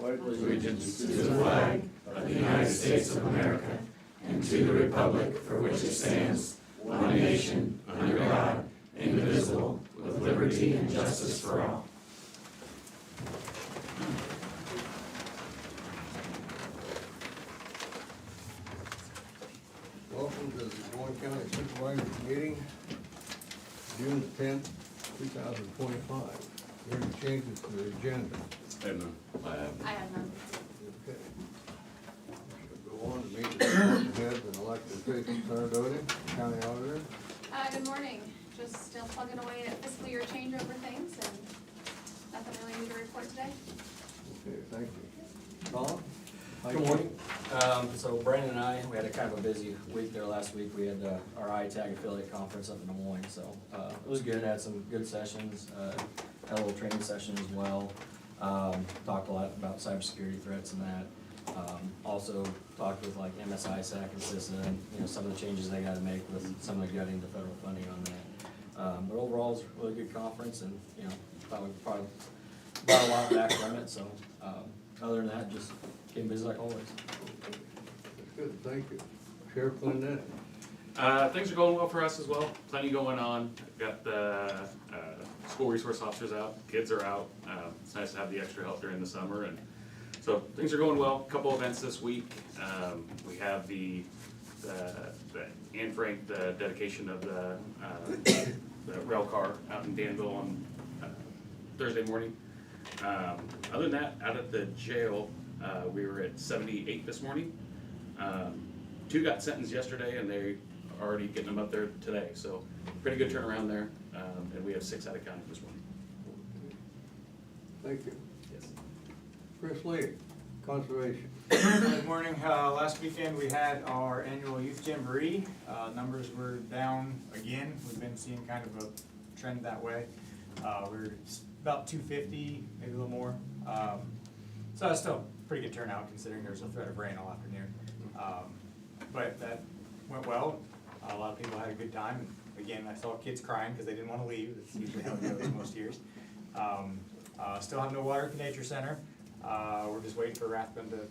pledge allegiance to the flag of the United States of America and to the republic for which it stands, one nation, under God, indivisible, with liberty and justice for all. Welcome to the Moines County Supervisors Meeting, June 10th, 2025. Are there any changes to the agenda? I have none. I have none. Okay. Go on to meet the department heads and elected officials. Sarah County Auditor. Good morning. Just still plugging away at fiscal year changeover things and nothing really new to report today. Okay, thank you. Tom? Good morning. So Brandon and I, we had a kind of a busy week there last week. We had our iTag affiliate conference up in Des Moines, so it was good. Had some good sessions, had a little training session as well. Talked a lot about cybersecurity threats and that. Also talked with like MSISAC and CISA and, you know, some of the changes they gotta make with some of the gutting the federal funding on that. But overall, it's a really good conference and, you know, thought we probably got a lot back from it, so, other than that, just getting busy like always. That's good, thank you. Sheriff Clinton? Things are going well for us as well. Plenty going on. Got the school resource officers out. Kids are out. It's nice to have the extra help during the summer, and so things are going well. Couple events this week. We have the Anne Frank, the dedication of the rail car out in Danville on Thursday morning. Other than that, out at the jail, we were at 78 this morning. 2 got sentenced yesterday, and they are already getting them up there today. So pretty good turnaround there, and we have 6 out of county this morning. Thank you. Yes. Chris Lee, Conservation. Good morning. Last weekend we had our annual youth jamboree. Numbers were down again. We've been seeing kind of a trend that way. We're about 250, maybe a little more. So that's still a pretty good turnout considering there's a threat of rain all afternoon. But that went well. A lot of people had a good time. Again, I saw kids crying because they didn't want to leave. That's usually how it goes most years. Still have no water at the nature center. We're just waiting for Rathbun to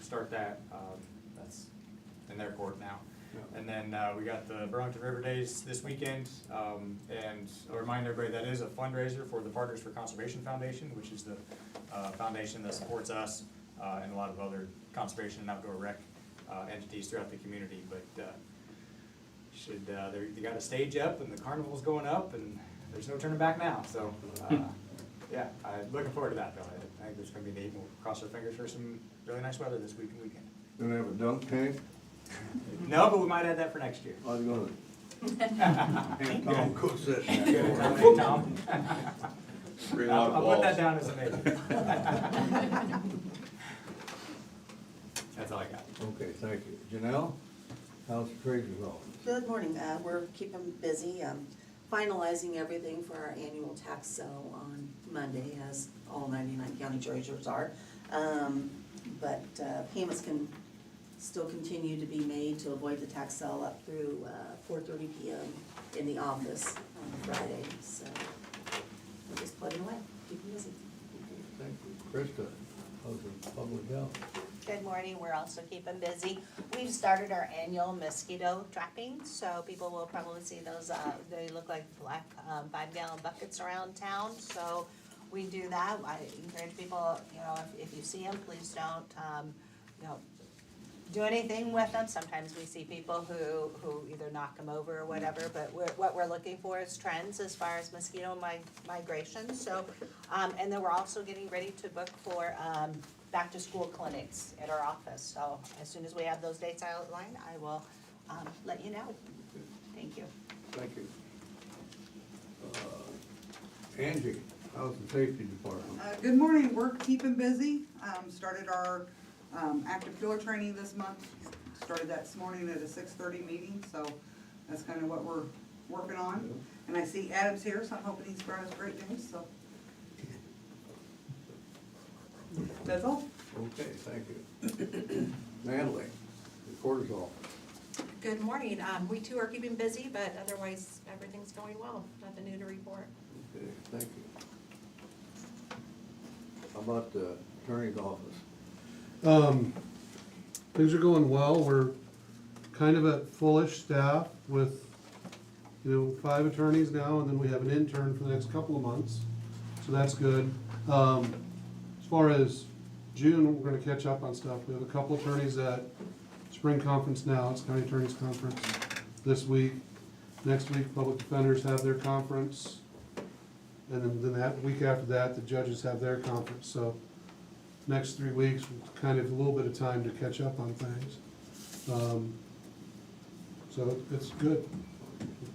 start that. That's in their court now. Yeah. And then we got the Burlington River Days this weekend. And I'll remind everybody that is a fundraiser for the Partners for Conservation Foundation, which is the foundation that supports us and a lot of other conservation and outdoor rec entities throughout the community. But they got a stage up and the carnival's going up and there's no turning back now. So yeah, I'm looking forward to that though. I think it's going to be neat. We'll cross our fingers for some really nice weather this week and weekend. Gonna have a dunk tank? No, but we might add that for next year. I was gonna. Hey, Tom, go sit in Good, that Tom, corner. hey, Tom. Bring a lot of I'll put that balls. down as a maybe. That's all I got. Okay, thank you. Janelle, House Treasurer's Office. Good morning. We're keeping busy, finalizing everything for our annual tax sale on Monday, as all 99 county treasurers are. But payments can still continue to be made to avoid the tax sale up through 4:30 p.m. in the office on Friday. So we're just plugging away, keeping busy. Thank you. Krista, House of Public Health. Good morning, we're also keeping busy. We've started our annual mosquito trapping, so people will probably see those, they look like black 5-gallon buckets around town, so we do that. I encourage people, you know, if you see them, please don't, you know, do anything with them. Sometimes we see people who either knock them over or whatever, but what we're looking for is trends as far as mosquito migration, so, and then we're also getting ready to book for, back to school clinics at our office. So as soon as we have those dates outlined, I will let you know. Thank you. Thank you. Angie, House and Safety Department. Good morning, we're keeping busy. Started our active killer training this month. Started that this morning at a 6:30 meeting, so that's kind of what we're working on. And I see Adam's here, so I'm hoping he's brought us great news, so. That's all. Okay, thank you. Natalie, Recorder's Office. Good morning. We too are keeping busy, but otherwise everything's going well. Nothing new to report. Okay, thank you. How about the Attorney's Office. Things are going well. We're kind of at fullish staff with, 5 attorneys now, and then we have an intern for the next couple of months. So that's good. As far as June, we're gonna catch up on stuff. We have a couple attorneys at spring conference now. It's County Attorney's Conference this week. Next week, public defenders have their conference. And then that week after that, the judges have their conference. So next 3 weeks, kind of a little bit of time to catch up on things. So it's good.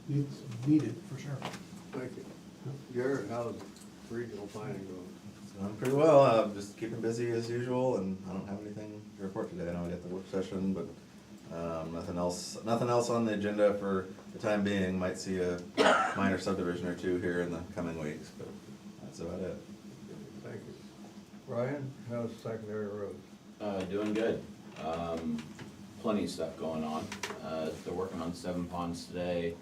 It's needed, for sure. Thank you. Garrett, how's regional planning going? Going pretty well, just keeping busy as usual, and I don't have anything to report today. I know we got the work session, but nothing else on the agenda for the time being. Might see a minor subdivision or two here in the coming weeks, but that's about it. Thank you. Brian, how's secondary roads? Doing good. Plenty of stuff going on. They're working on 7 ponds today.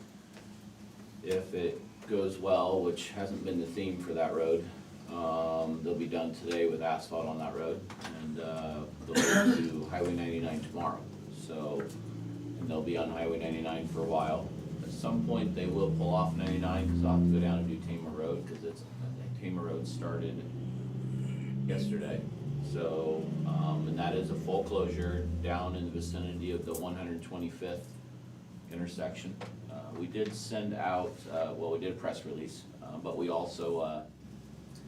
If it goes well, which hasn't been the theme for that road, they'll be done today with asphalt on that road, and they'll go to Highway 99 tomorrow. So, and they'll be on Highway 99 for a while. At some point, they will pull off 99 because I'll have to go down and do Tamer Road because Tamer Road started yesterday. So, and that is a full closure down in the vicinity of the 125th intersection. We did send out, we did a press release, but we also,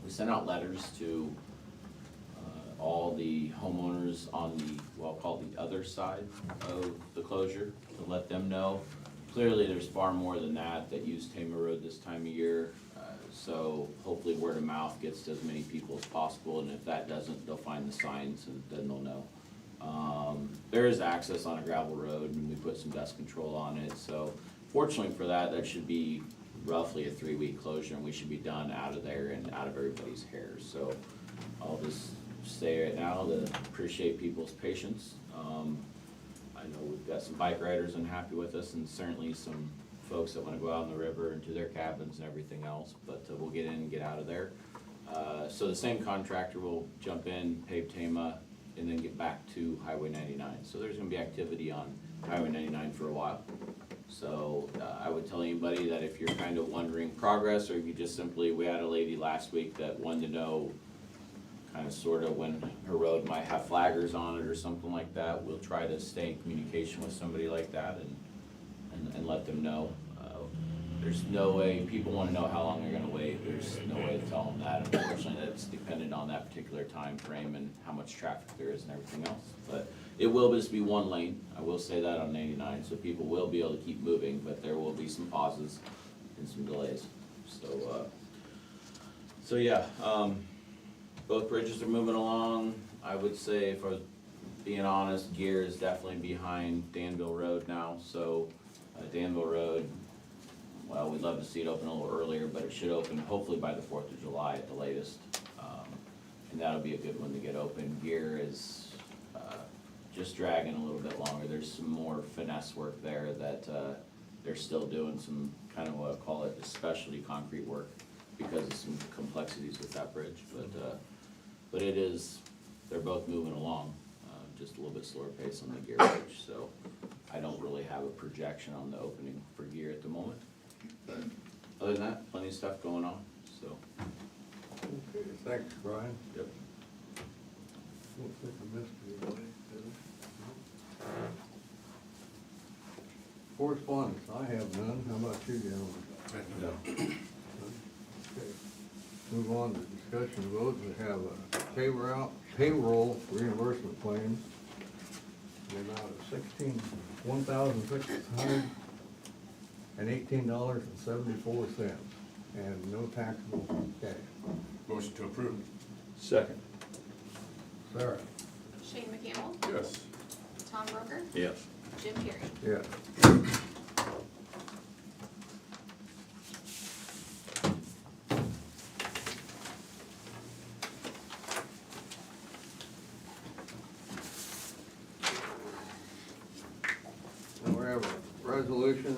we sent out letters to all the homeowners on the, called the other side of the closure to let them know. Clearly, there's far more than that use Tamer Road this time of year. So hopefully word of mouth gets to as many people as possible, and if that doesn't, they'll find the signs and then they'll know. There is access on a gravel road, and we put some dust control on it, so fortunately for that, that should be roughly a 3-week closure, and we should be done out of there and out of everybody's hair. So I'll just say right now to appreciate people's patience. I know we've got some bike riders unhappy with us, and certainly some folks that want to go out on the river and to their cabins and everything else, but we'll get in and get out of there. So the same contractor will jump in, pave Tama, and then get back to Highway 99. So there's going to be activity on Highway 99 for a while. So I would tell anybody that if you're kind of wondering progress, or if you just simply, we had a lady last week that wanted to know kind of sort of when her road might have flaggers on it or something like that, we'll try to stay in communication with somebody like that and let them know. There's no way, people want to know how long they're going to wait. There's no way to tell them that. Unfortunately, that's dependent on that particular time frame and how much traffic there is and everything else. But it will just be one lane. I will say that on 99, so people will be able to keep moving, but there will be some pauses and some delays. So yeah, both bridges are moving along. I would say, if I was being honest, Gear is definitely behind Danville Road now. So Danville Road, well, we'd love to see it open a little earlier, but it should open hopefully by the 4th of July at the latest. And that'll be a good one to get open. Gear is just dragging a little bit longer. There's some more finesse work there that they're still doing some kind of what I call it specialty concrete work because of some complexities with that bridge. But it is, they're both moving along, just a little bit slower pace on the Gear bridge. So I don't really have a projection on the opening for Gear at the moment. But other than that, plenty of stuff going on, so. Okay, thanks, Brian. Yep. Don't think I missed anybody, did I? Correspondence, I have none. How about you, gentlemen? No. Okay. Move on to discussion votes. We have a payroll reimbursement claim. The amount of $1,618.74 and no taxable cash. Motion to approve. Second. Sarah? Shane McCampbell, Yes. Tom Broker, Yes. Jim Terry. Yes. And we have a resolution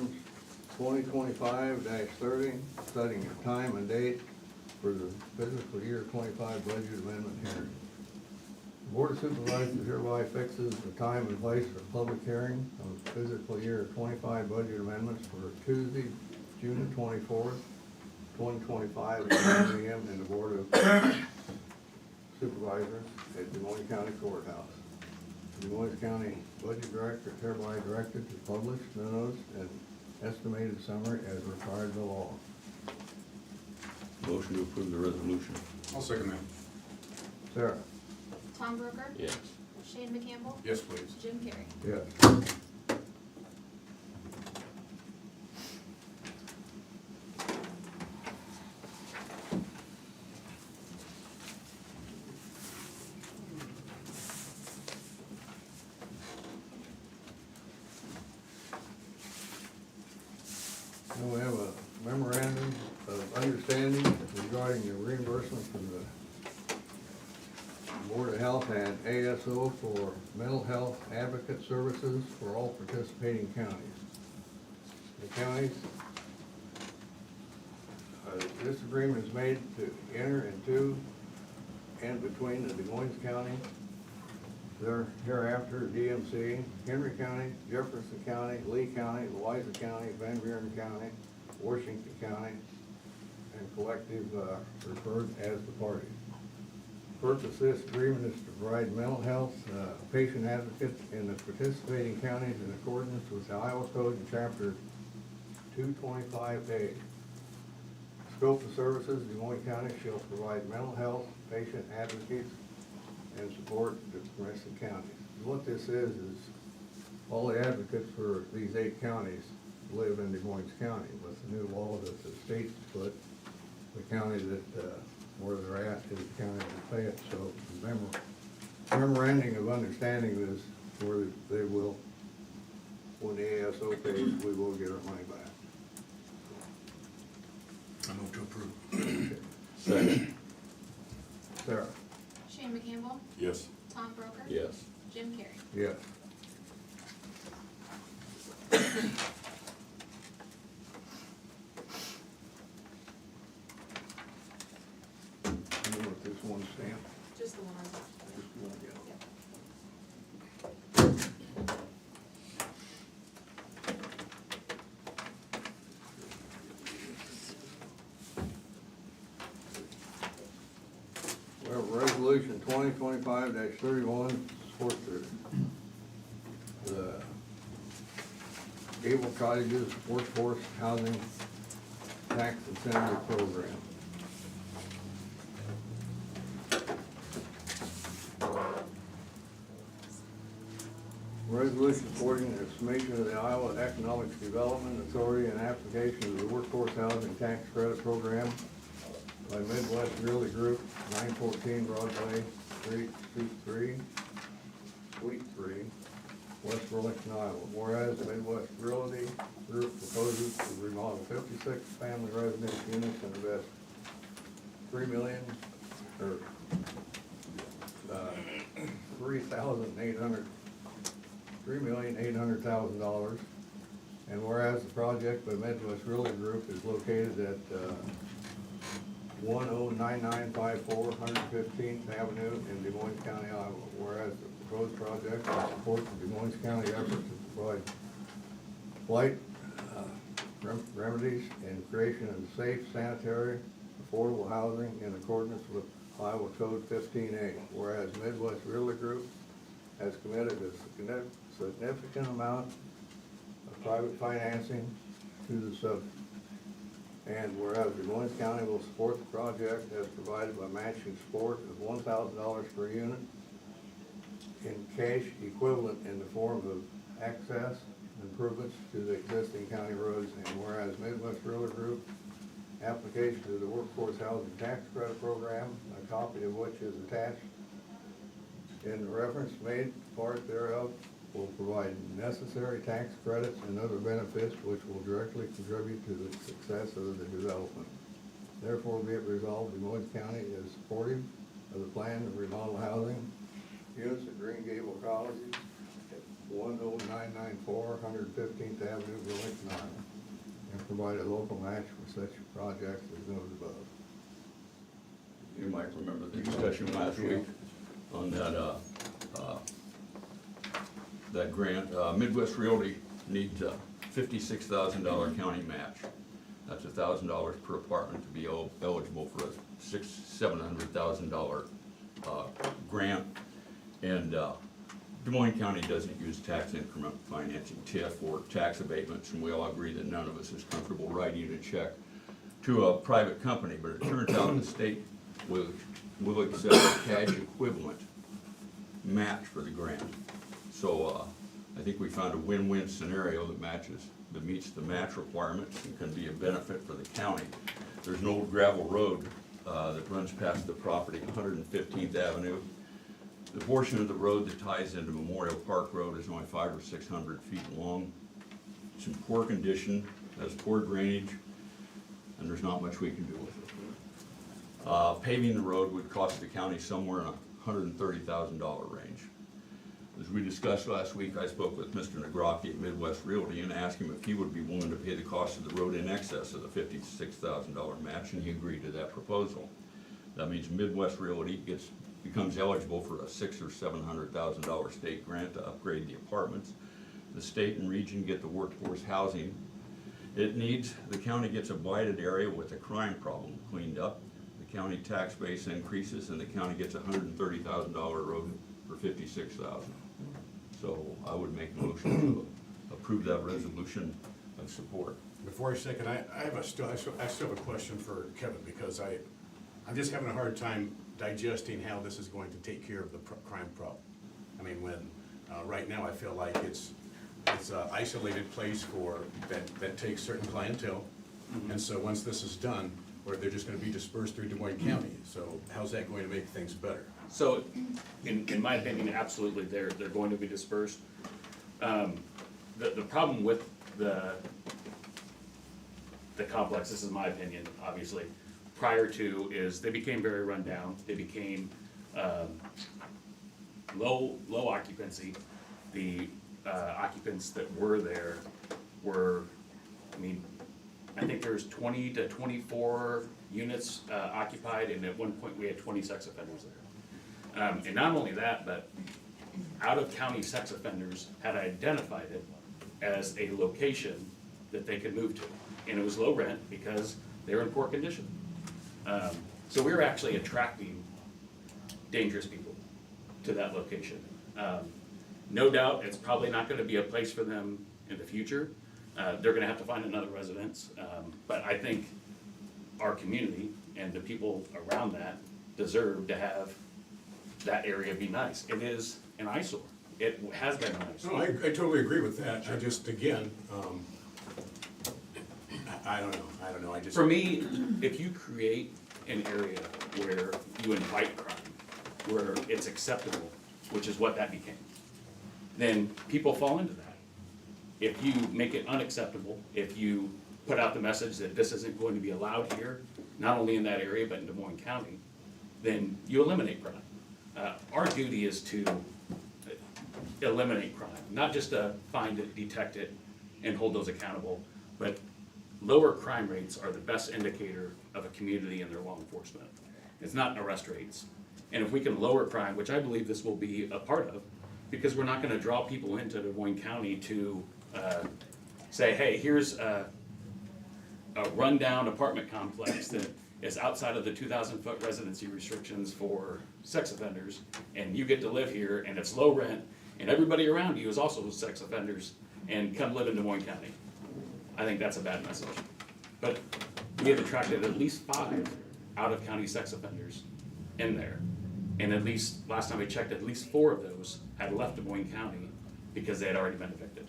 2025-30, setting a time and date for the fiscal year 25 budget amendment hearing. Board of Supervisors hereby fixes the time and place for public hearing of fiscal year 25 budget amendments for Tuesday, June 24th, 2025 at 9 a.m. in the Board of Supervisors at Des Moines County Courthouse. The Des Moines County Budget Director is hereby directed to publish memos and estimated summary as required by law. Motion to approve the resolution. I'll second that. Sarah? Tom Broker? Yes. Shane McCampbell? Yes, please. Jim Carrey? Yes. Now we have a memorandum of understanding regarding the reimbursement from the Board of Health and ASO for mental health advocate services for all participating counties. The counties, this agreement is made to enter into and between the Des Moines County, hereafter DMC, Henry County, Jefferson County, Lee County, Louisa County, Van Buren County, Washington County, and collective referred as the parties. Purpose of this agreement is to provide mental health patient advocates in the participating counties in accordance with the Iowa Code in Chapter 225A. Scope of services, Des Moines County shall provide mental health patient advocates and support the rest of the counties. What this is all the advocates for these 8 counties live in Des Moines County. With the new law that the state's put, the county that where they're at is the county that pay it. So memorandum of understanding is where they will, when the ASO pays, we will get our money back. I move to approve. Second. Sarah? Shane McCampbell? Yes. Tom Broker? Yes. Jim Carrey? Yes. You know what this one stamp? Just the one. Just one, yeah. Well, resolution 2025-31 supports the Gable Cottages Workforce Housing Tax Incentive Program. Resolution supporting the submission of the Iowa Economic Development Authority and application of the Workforce Housing Tax Credit Program by Midwest Realty Group, 914 Broadway Street, Suite 3, West Burlington, Iowa. Whereas Midwest Realty Group proposes to remodel 56 family residence units and invest $3,800,000. And whereas the project by Midwest Realty Group is located at 109954 115th Avenue in Des Moines County, Iowa. Whereas the proposed project will support the Des Moines County effort to provide blight remedies and creation of safe, sanitary, affordable housing in accordance with Iowa Code 15A. Whereas Midwest Realty Group has committed a significant amount of private financing to the subject. And whereas Des Moines County will support the project as provided by matching support of $1,000 per unit in cash equivalent in the form of access improvements to the existing county roads. And whereas Midwest Realty Group application to the Workforce Housing Tax Credit Program, a copy of which is attached in the reference made part thereof, will provide necessary tax credits and other benefits which will directly contribute to the success of the development. Therefore, be it resolved, Des Moines County is supportive of the plan to remodel housing units at Green Gable Colleges at 10994 115th Avenue, Burlington, Iowa, and provide a local match for such projects as noted above. You might remember the discussion last week on that, that grant. Midwest Realty needs a $56,000 county match. That's $1,000 per apartment to be eligible for a $700,000 grant. And Des Moines County doesn't use tax increment financing, TIF, or tax abatements, and we all agree that none of us is comfortable writing a check to a private company, but it turns out the state will accept a cash equivalent match for the grant. So I think we found a win-win scenario that meets the match requirements and can be a benefit for the county. There's an old gravel road that runs past the property, 115th Avenue. The portion of the road that ties into Memorial Park Road is only 500 or 600 feet long. It's in poor condition, has poor drainage, and there's not much we can do with it. Paving the road would cost the county somewhere in a $130,000 range. As we discussed last week, I spoke with Mr. Nagrocki at Midwest Realty and asked him if he would be willing to pay the cost of the road in excess of the $56,000 match, and he agreed to that proposal. That means Midwest Realty becomes eligible for a $600,000 or $700,000 state grant to upgrade the apartments. The state and region get the workforce housing the county gets a blighted area with a crime problem cleaned up. The county tax base increases, and the county gets a $130,000 road for $56,000. So I would make a motion to approve that resolution of support. Before I second, I still have a question for Kevin, because I'm just having a hard time digesting how this is going to take care of the crime problem. I mean, when, right now I feel like it's an isolated place that takes certain clientele. And so once this is done, or they're just gonna be dispersed through Des Moines County, so how's that going to make things better? So, in my opinion, absolutely, they're going to be dispersed. The problem with the complex, this is my opinion, obviously, prior to, is they became very run down. They became low occupancy. The occupants that were there were, I think there's 20 to 24 units occupied, and at one point we had 20 sex offenders there. And not only that, but out-of-county sex offenders had identified it as a location that they could move to. And it was low rent because they were in poor condition. So we were actually attracting dangerous people to that location. No doubt, it's probably not gonna be a place for them in the future. They're gonna have to find another residence. But I think our community and the people around that deserve to have that area be nice. It is an eyesore. It has been an eyesore. No, I totally agree with that. I just, again, I don't know, I just. For me, if you create an area where you invite crime, where it's acceptable, which is what that became, then people fall into that. If you make it unacceptable, if you put out the message that this isn't going to be allowed here, not only in that area, but in Des Moines County, then you eliminate crime. Our duty is to eliminate crime, not just to find it, detect it, and hold those accountable, but lower crime rates are the best indicator of a community and their law enforcement. It's not arrest rates. And if we can lower crime, which I believe this will be a part of, because we're not gonna draw people into Des Moines County to say, hey, here's a rundown apartment complex that is outside of the 2,000-foot residency restrictions for sex offenders, and you get to live here, and it's low rent, and everybody around you is also sex offenders, and come live in Des Moines County. I think that's a bad message. But we have attracted at least 5 out-of-county sex offenders in there. And at least, last time I checked, at least 4 of those had left Des Moines County because they had already been evicted.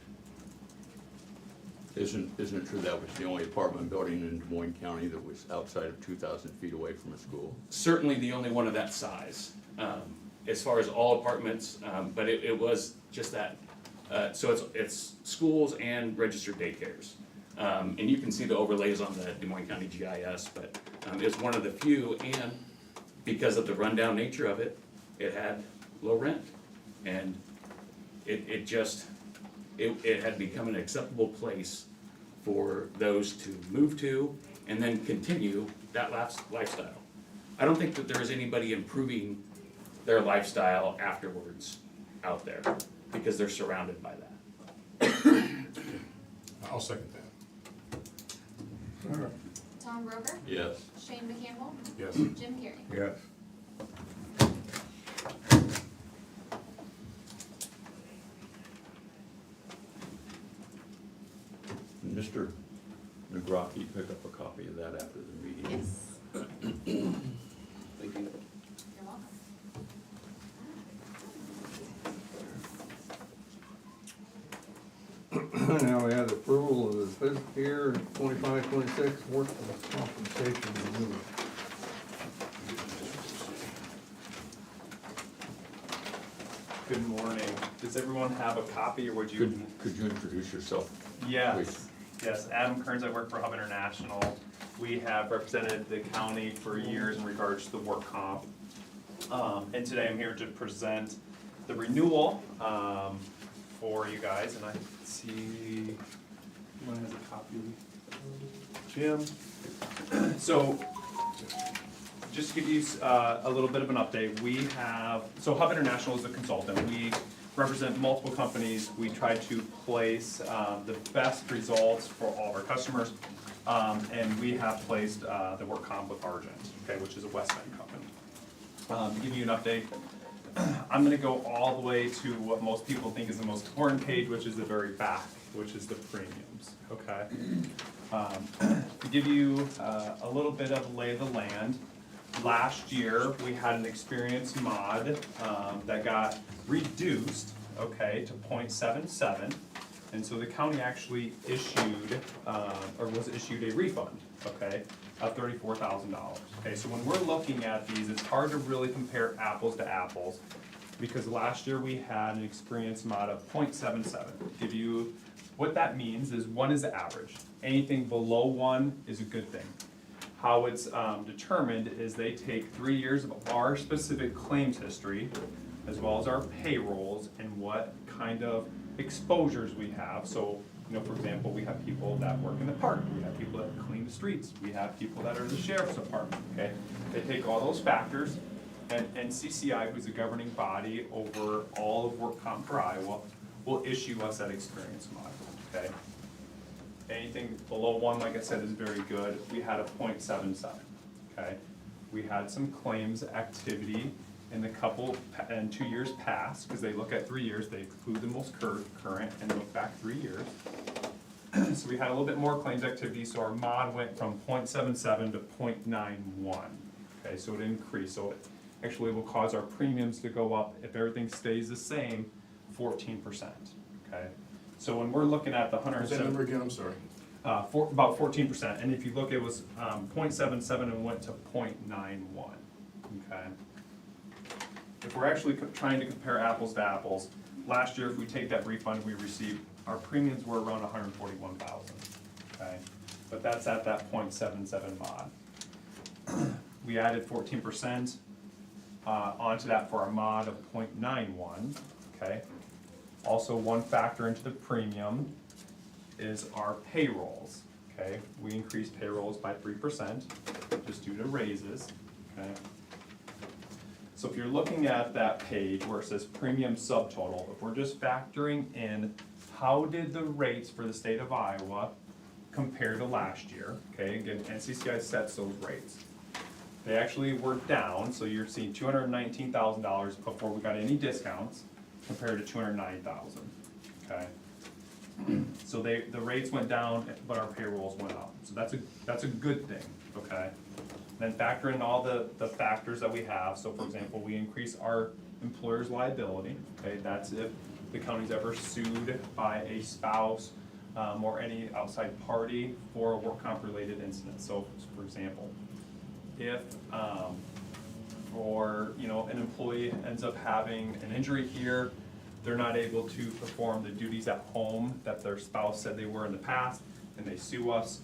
Isn't it true that was the only apartment building in Des Moines County that was outside of 2,000 feet away from a school? Certainly the only one of that size, as far as all apartments, but it was just that. So it's schools and registered daycares. And you can see the overlays on the Des Moines County GIS, but it's one of the few, and because of the rundown nature of it, it had low rent. And it had become an acceptable place for those to move to and then continue that lifestyle. I don't think that there is anybody improving their lifestyle afterwards out there, because they're surrounded by that. I'll second that. Tom Broger, Yes. Shane McCampbell, Yes. Jim Geary. Yes. Mr. Nagrocki, pick up a copy of that after the meeting. Yes. Thank you. You're welcome. Now we have the approval of the fiscal year 25-26 workforce compensation renewal. Good morning. Does everyone have a copy, or would you? Could you introduce yourself? Yes, yes, Adam Kearns, I work for Hub International. We have represented the county for years in regards to the work comp. And today I'm here to present the renewal, for you guys, and I see, one has a copy, Jim. So, just to give you a little bit of an update, we have, so Hub International is a consultant. We represent multiple companies. We try to place the best results for all of our customers. And we have placed the work comp with Argent, okay, which is a West End company. To give you an update, I'm gonna go all the way to what most people think is the most important page, which is the very back, which is the premiums, okay? To give you a little bit of lay of the land, last year, we had an experience mod that got reduced, okay, to 0.77. And so the county actually issued, or was issued a refund, okay, of $34,000. Okay, so when we're looking at these, it's hard to really compare apples to apples, because last year we had an experience mod of 0.77. Give you, what that means is 1 is the average. Anything below 1 is a good thing. How it's determined is they take 3 years of our specific claims history, as well as our payrolls, and what kind of exposures we have. So, you know, for example, we have people that work in the park, we have people that clean the streets, we have people that are in the sheriff's department, okay? They take all those factors, and CCI, who's the governing body over all of work comp for Iowa, will issue us that experience mod, okay? Anything below 1, like I said, is very good. We had a 0.77, okay? We had some claims activity in the and 2 years past, because they look at 3 years, they include the most current and look back 3 years. So we had a little bit more claims activity, so our mod went from 0.77 to 0.91, okay, so it increased. So it actually will cause our premiums to go up, if everything stays the same, 14%, okay? So when we're looking at the What's that number again, I'm sorry? About 14%, and if you look, it was 0.77 and went to 0.91, okay? If we're actually trying to compare apples to apples, last year, if we take that refund we received, our premiums were around 141,000, okay? But that's at that 0.77 mod. We added 14% onto that for our mod of 0.91, okay? Also, one factor into the premium is our payrolls, okay? We increased payrolls by 3%, just due to raises, okay? So if you're looking at that page where it says premium subtotal, if we're just factoring in how did the rates for the state of Iowa compare to last year, okay? Again, NCCI sets those rates. They actually were down, so you're seeing $219,000 before we got any discounts, compared to $209,000, okay? So the rates went down, but our payrolls went up, so that's a good thing, okay? Then factor in all the factors that we have. So for example, we increase our employer's liability, okay? That's if the county's ever sued by a spouse or any outside party for a work comp related incident. So for example, if an employee ends up having an injury here, they're not able to perform the duties at home that their spouse said they were in the past, and they sue us,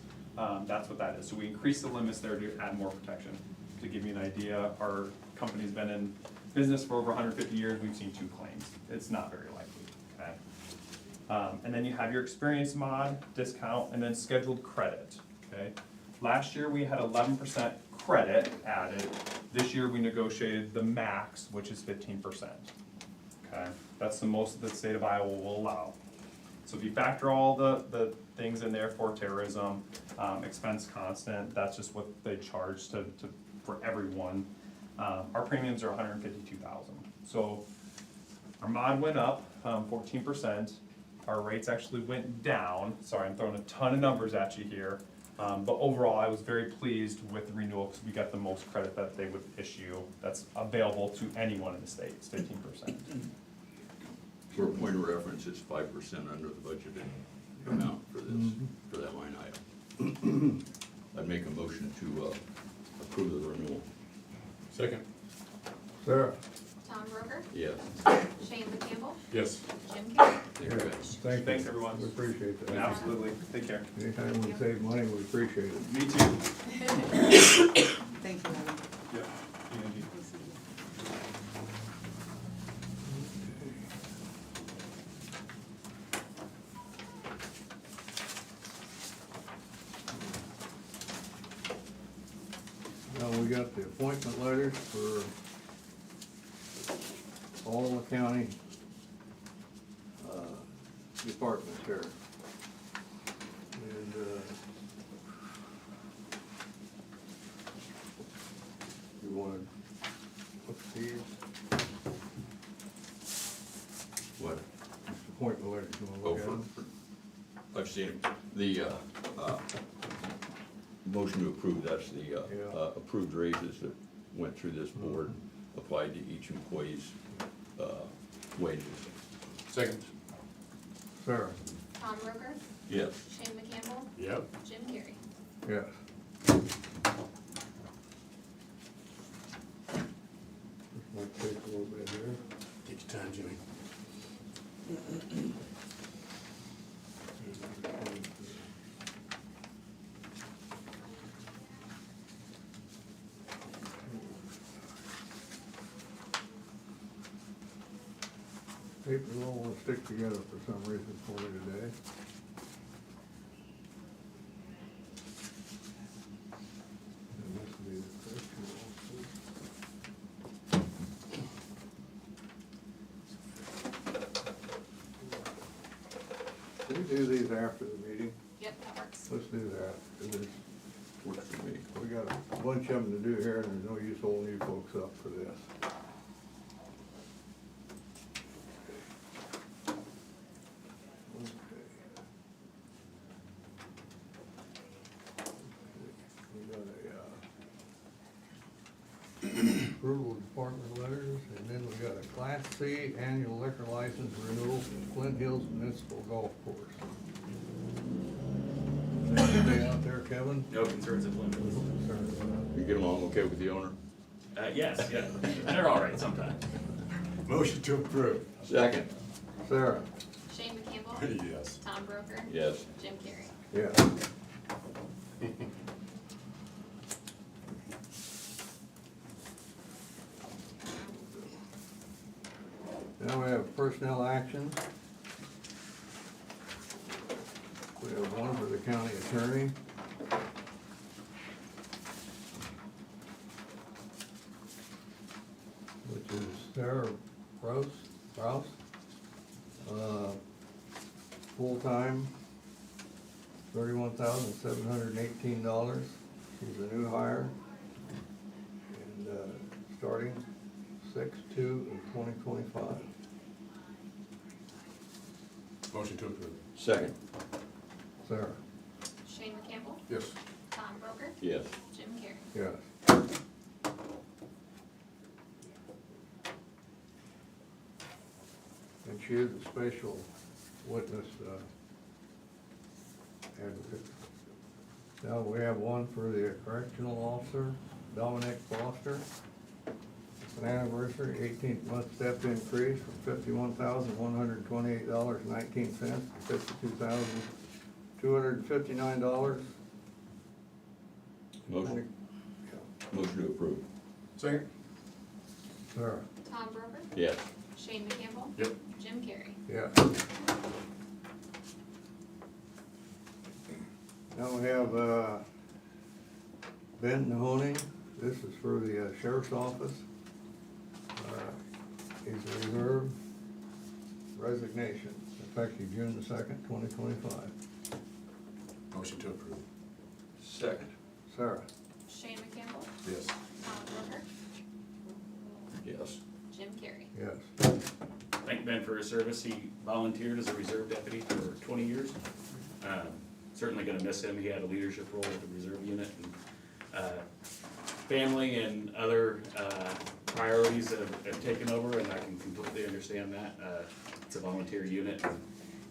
that's what that is. So we increase the limits there to add more protection. To give you an idea, our company's been in business for over 150 years, we've seen 2 claims. It's not very likely, okay? And then you have your experience mod, discount, and then scheduled credit, okay? Last year we had 11% credit added. This year we negotiated the max, which is 15%, okay? That's the most that the state of Iowa will allow. So if you factor all the things in there for terrorism, expense constant, that's just what they charge for everyone. Our premiums are $152,000. So our mod went up 14%. Our rates actually went down. Sorry, I'm throwing a ton of numbers at you here. But overall, I was very pleased with the renewal because we got the most credit that they would issue that's available to anyone in the state. It's 15%. For a point of reference, it's 5% under the budgeted amount for this, for that line item. I'd make a motion to approve the renewal. Second. Sarah? Tom Broker, Yes. Shane McCampbell, Yes. Jim Carrey. Thank you, guys. Thank you. Thanks, everyone. We appreciate that. Absolutely. Take care. Anytime we save money, we appreciate it. Me too. Thank you, Adam. Yep. Now, we got the appointment letters for all the county departments here. And, you wanna look at these? What? Appointment letters, you wanna Oh, look at them? I've seen them. The motion to approve, that's the Yeah. approved raises that went through this board, applied to each employee's wages. Second. Sarah? Tom Broker, Yes. Shane McCampbell, Yep. Jim Carrey. Yes. This might take a little bit here. Take your time, Jimmy. Papers all want to stick together for some reason for me today. And this will be the correction also. Can we do these after the meeting? Yep, that works. Let's do that. 'Cause there's- Works for me. we got a bunch of them to do here, and there's no use holding you folks up for this. Approval of department letters, and then we got a Class C annual liquor license renewal from Flint Hills Municipal Golf Course. Anything out there, Kevin? No concerns at Flint. You get along okay with the owner? Yes, yeah, they're all right sometimes. Motion to approve. Second. Sarah? Shane McCampbell, Yes. Tom Broker, Yes. Jim Carrey. Yeah. Now we have personnel action. We have one for the county attorney. Which is Sarah Rouse. Full-time, $31,718. She's a new hire. And, starting 6/2/2025. Motion to approve. Second. Sarah? Shane McCampbell, Yes. Tom Broker, Yes. Jim Carrey. Yes. And she is a special witness advocate. Now we have one for the correctional officer, Dominic Foster. It's an anniversary, 18th month step increase from $51,128.19 to $52,259. Motion. Motion to approve. Second. Sarah? Tom Broker, Yes. Shane McCampbell, Yep. Jim Carrey. Yeah. Now we have, Ben Mahoning, this is for the sheriff's office. He's a reserve, resignation, effective June the 2nd, 2025. Motion to approve. Second. Sarah? Shane McCampbell, Yes. Tom Brooker, Yes. Jim Carrey. Yes. Thank Ben for his service. He volunteered as a reserve deputy for 20 years. Certainly gonna miss him. He had a leadership role with the reserve unit, and family and other priorities have taken over, and I can completely understand that. It's a volunteer unit, and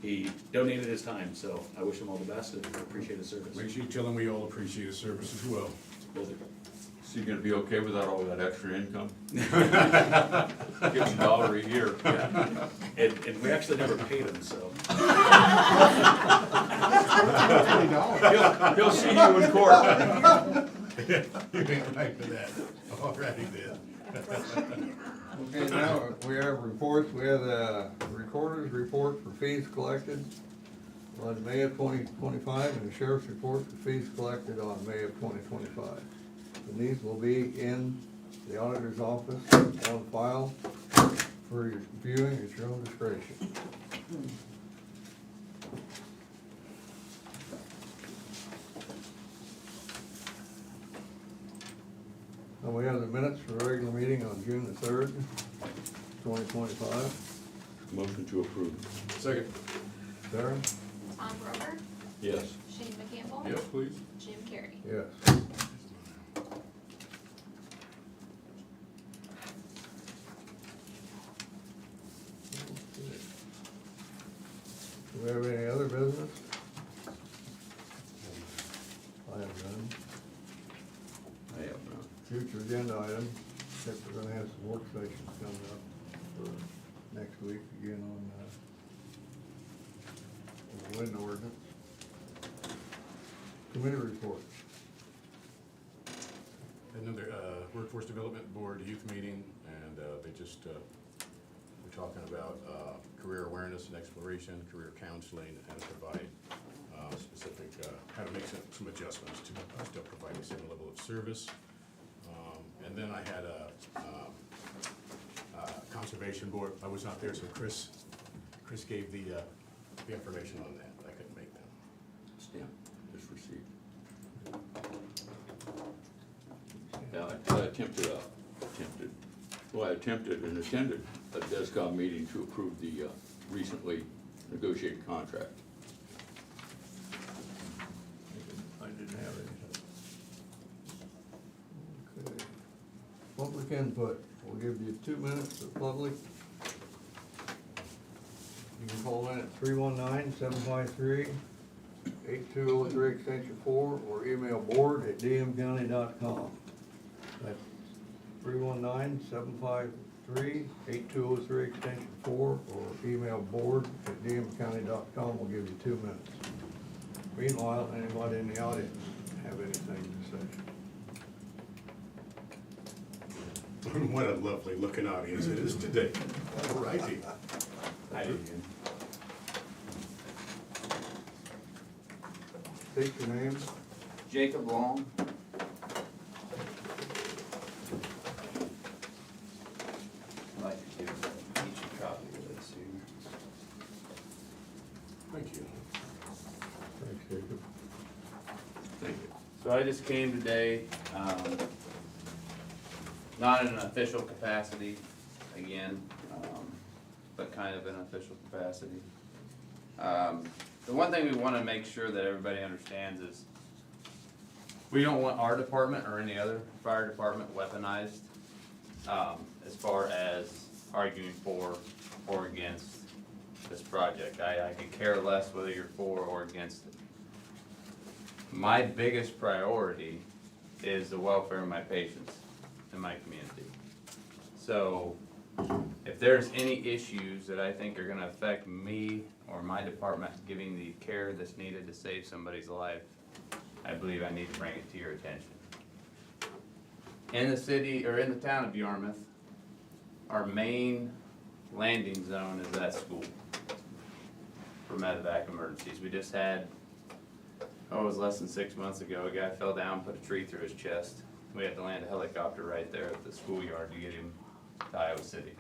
he donated his time, so I wish him all the best and appreciate his service. Make sure you tell him we all appreciate his service as well. Will do. So you gonna be okay without all that extra income? Gets $1 a year. Yeah. And we actually never paid him, so. He'll see you in court. You ain't right for that. Alrighty then. Okay, now we have reports. We have the recorder's report for fees collected on May of 2025 and the sheriff's report for fees collected on May of 2025. And these will be in the auditor's office on file for your viewing at your own discretion. And we have the minutes for the regular meeting on June the 3rd, 2025. Motion to approve. Second. Sarah? Tom Brooker, Yes. Shane McCampbell. Yes, please. Jim Carrey. Yes. Do we have any other business? I have none. I have none. Future agenda item, except we're gonna have some work sessions coming up for next week again on, the wind ordinance. Committee reports. Another Workforce Development Board youth meeting, and they just, we're talking about career awareness and exploration, career counseling, and provide specific, how to make some adjustments to still provide the same level of service. And then I had a Conservation Board. I was not there, so Chris gave the information on that. I couldn't make that. Stamp, just received. Yeah, I attempted and attended a DESCOM meeting to approve the recently negotiated contract. I didn't have anything. Okay. Public input, we'll give you 2 minutes for public. You can call in at 319-753-8203 extension 4 or email board@dmcounty.com. That's 319-753-8203 extension 4 or email board@dmcounty.com. We'll give you 2 minutes. Meanwhile, anybody in the audience have anything to say? What a lovely looking audience it is today. All righty. State your name. Jacob Long. I'd like to give each a copy of this here. Thank you. Thanks, Jacob. Thank you. So I just came today, not in an official capacity, again, but kind of in an official capacity. The one thing we wanna make sure that everybody understands is we don't want our department or any other fire department weaponized, as far as arguing for or against this project. I could care less whether you're for or against it. My biggest priority is the welfare of my patients in my community. So if there's any issues that I think are gonna affect me or my department giving the care that's needed to save somebody's life, I believe I need to bring it to your attention. In the city, or in the town of Yarmouth, our main landing zone is that school for medevac emergencies. We just had, it was less than 6 months ago, a guy fell down, put a tree through his chest. We had to land a helicopter right there at the schoolyard to get him to Iowa City.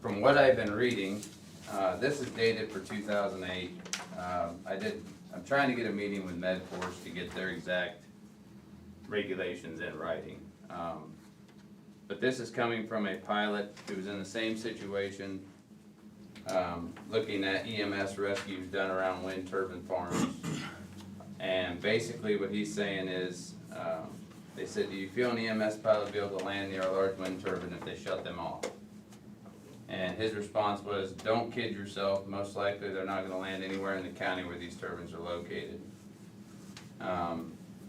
from what I've been reading, this is dated for 2008. I'm trying to get a meeting with MedForce to get their exact regulations in writing. But this is coming from a pilot who was in the same situation, looking at EMS rescues done around wind turbine farms. And basically what he's saying is, they said, do you feel an EMS pilot will be able to land near a large wind turbine if they shut them off? And his response was, don't kid yourself, most likely they're not gonna land anywhere in the county where these turbines are located. I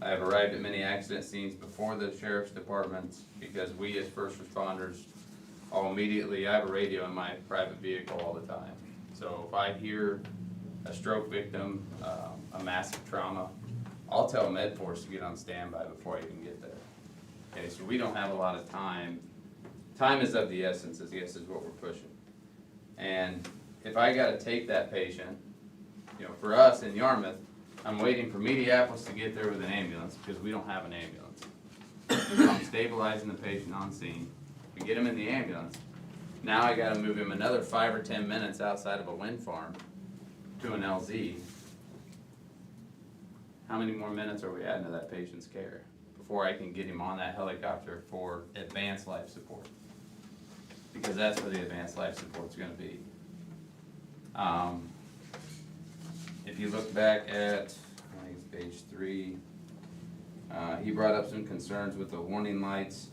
have arrived at many accident scenes before the sheriff's departments because we as first responders all immediately, I have a radio in my private vehicle all the time. So if I hear a stroke victim, a massive trauma, I'll tell MedForce to get on standby before I even get there. Okay, so we don't have a lot of time. Time is of the essence, I guess is what we're pushing. And if I gotta take that patient, you know, for us in Yarmouth, I'm waiting for Mediapolis to get there with an ambulance because we don't have an ambulance. I'm stabilizing the patient on scene. We get him in the ambulance. Now I gotta move him another 5 or 10 minutes outside of a wind farm to an LZ. How many more minutes are we adding to that patient's care before I can get him on that helicopter for advanced life support? Because that's where the advanced life support's gonna be. If you look back at, I think it's page 3, he brought up some concerns with the warning lights.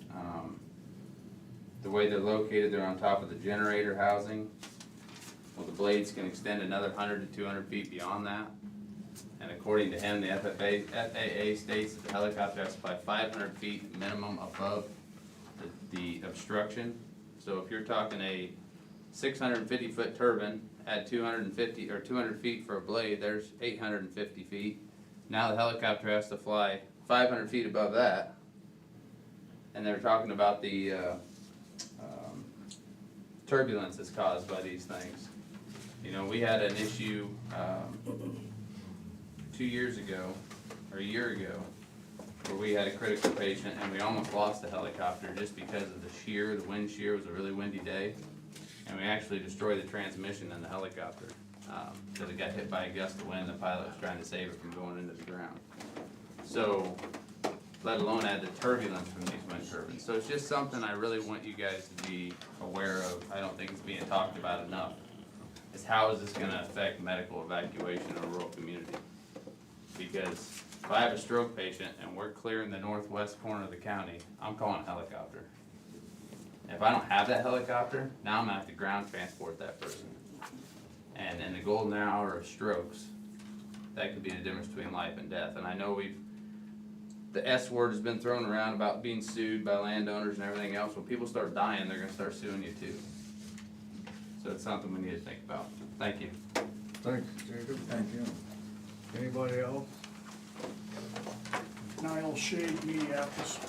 The way they're located, they're on top of the generator housing. Well, the blades can extend another 100 to 200 feet beyond that. And according to him, the FAA states that the helicopter has to fly 500 feet minimum above the obstruction. So if you're talking a 650-foot turbine, add 250 or 200 feet for a blade, there's 850 feet. Now the helicopter has to fly 500 feet above that. And they're talking about the turbulence that's caused by these things. You know, we had an issue 2 years ago, or a year ago, where we had a critical patient and we almost lost the helicopter just because of the wind shear. It was a really windy day. And we actually destroyed the transmission in the helicopter because it got hit by a gust of wind. The pilot was trying to save it from going into the ground. So, let alone add the turbulence from these wind turbines. So it's just something I really want you guys to be aware of. I don't think it's being talked about enough. Is how is this going to affect medical evacuation in a rural community? Because if I have a stroke patient and we're clearing the northwest corner of the county, I'm calling a helicopter. If I don't have that helicopter, now I'm gonna have to ground transport that person. And in the golden hour of strokes, that could be the difference between life and death. And I know the S word has been thrown around about being sued by landowners and everything else. When people start dying, they're gonna start suing you too. So it's something we need to think about. Thank you. Thanks, Jacob. Thank you. Anybody else? Niall Shade, Minneapolis.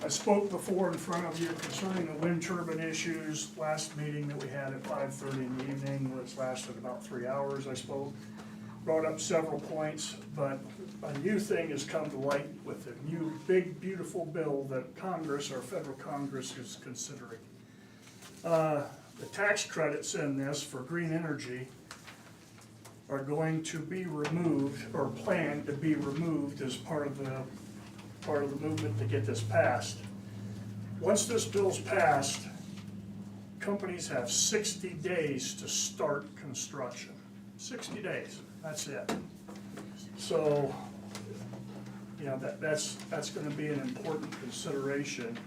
I spoke before in front of you concerning the wind turbine issues. Last meeting that we had at 5:30 in the evening, which lasted about 3 hours, I spoke. Brought up several points, but a new thing has come to light with the new big beautiful bill that Congress, our federal Congress, is considering. The tax credits in this for green energy are going to be removed, or planned to be removed as part of the movement to get this passed. Once this bill's passed, companies have 60 days to start construction. 60 days, that's it. So, you know, that's gonna be an important consideration.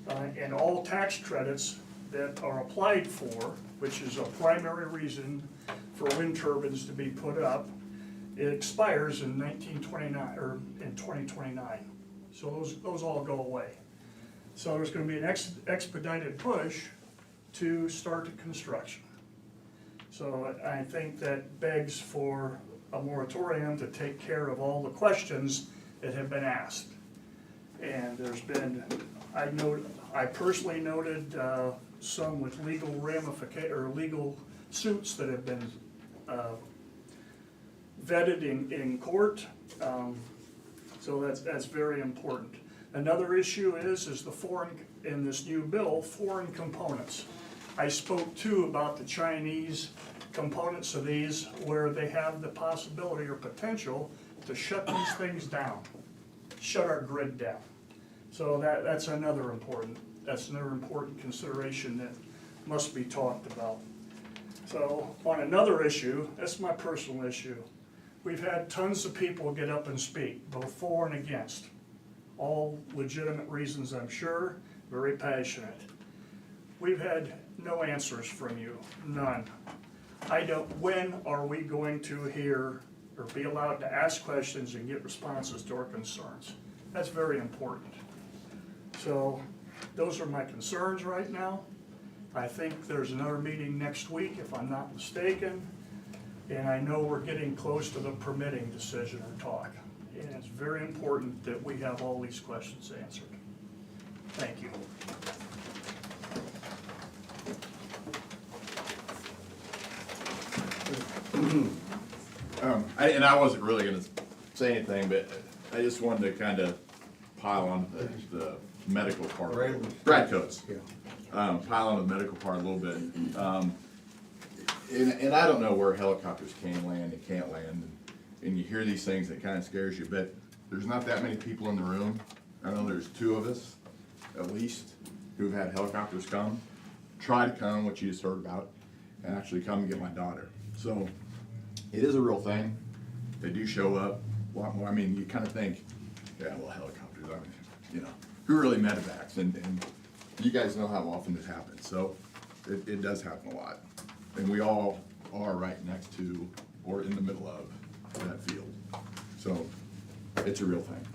And all tax credits that are applied for, which is a primary reason for wind turbines to be put up, it expires in 1929, or in 2029. So those all go away. So there's gonna be an expedited push to start the construction. So I think that begs for a moratorium to take care of all the questions that have been asked. And there's been, I personally noted some with legal ramifications, or legal suits that have been vetted in court. So that's very important. Another issue is the foreign, in this new bill, foreign components. I spoke too about the Chinese components of these where they have the possibility or potential to shut these things down, shut our grid down. So that's another important consideration that must be talked about. So on another issue, that's my personal issue. We've had tons of people get up and speak, both for and against. All legitimate reasons, I'm sure, very passionate. We've had no answers from you, none. When are we going to hear or be allowed to ask questions and get responses to our concerns? That's very important. So those are my concerns right now. I think there's another meeting next week, if I'm not mistaken. And I know we're getting close to the permitting decision or talk. And it's very important that we have all these questions answered. Thank you. And I wasn't really gonna say anything, but I just wanted to kind of pile on the medical part. Brad Coates. Pile on the medical part a little bit. And I don't know where helicopters can land and can't land, and you hear these things that kind of scares you, but there's not that many people in the room. I know there's 2 of us, at least, who've had helicopters try to come, what you just heard about, and actually come and get my daughter. So it is a real thing. They do show up a lot more. I mean, you kind of think, yeah, well, helicopters, I mean, you know, who really medevacs? And you guys know how often this happens. So it does happen a lot. And we all are right next to or in the middle of that field. So it's a real thing.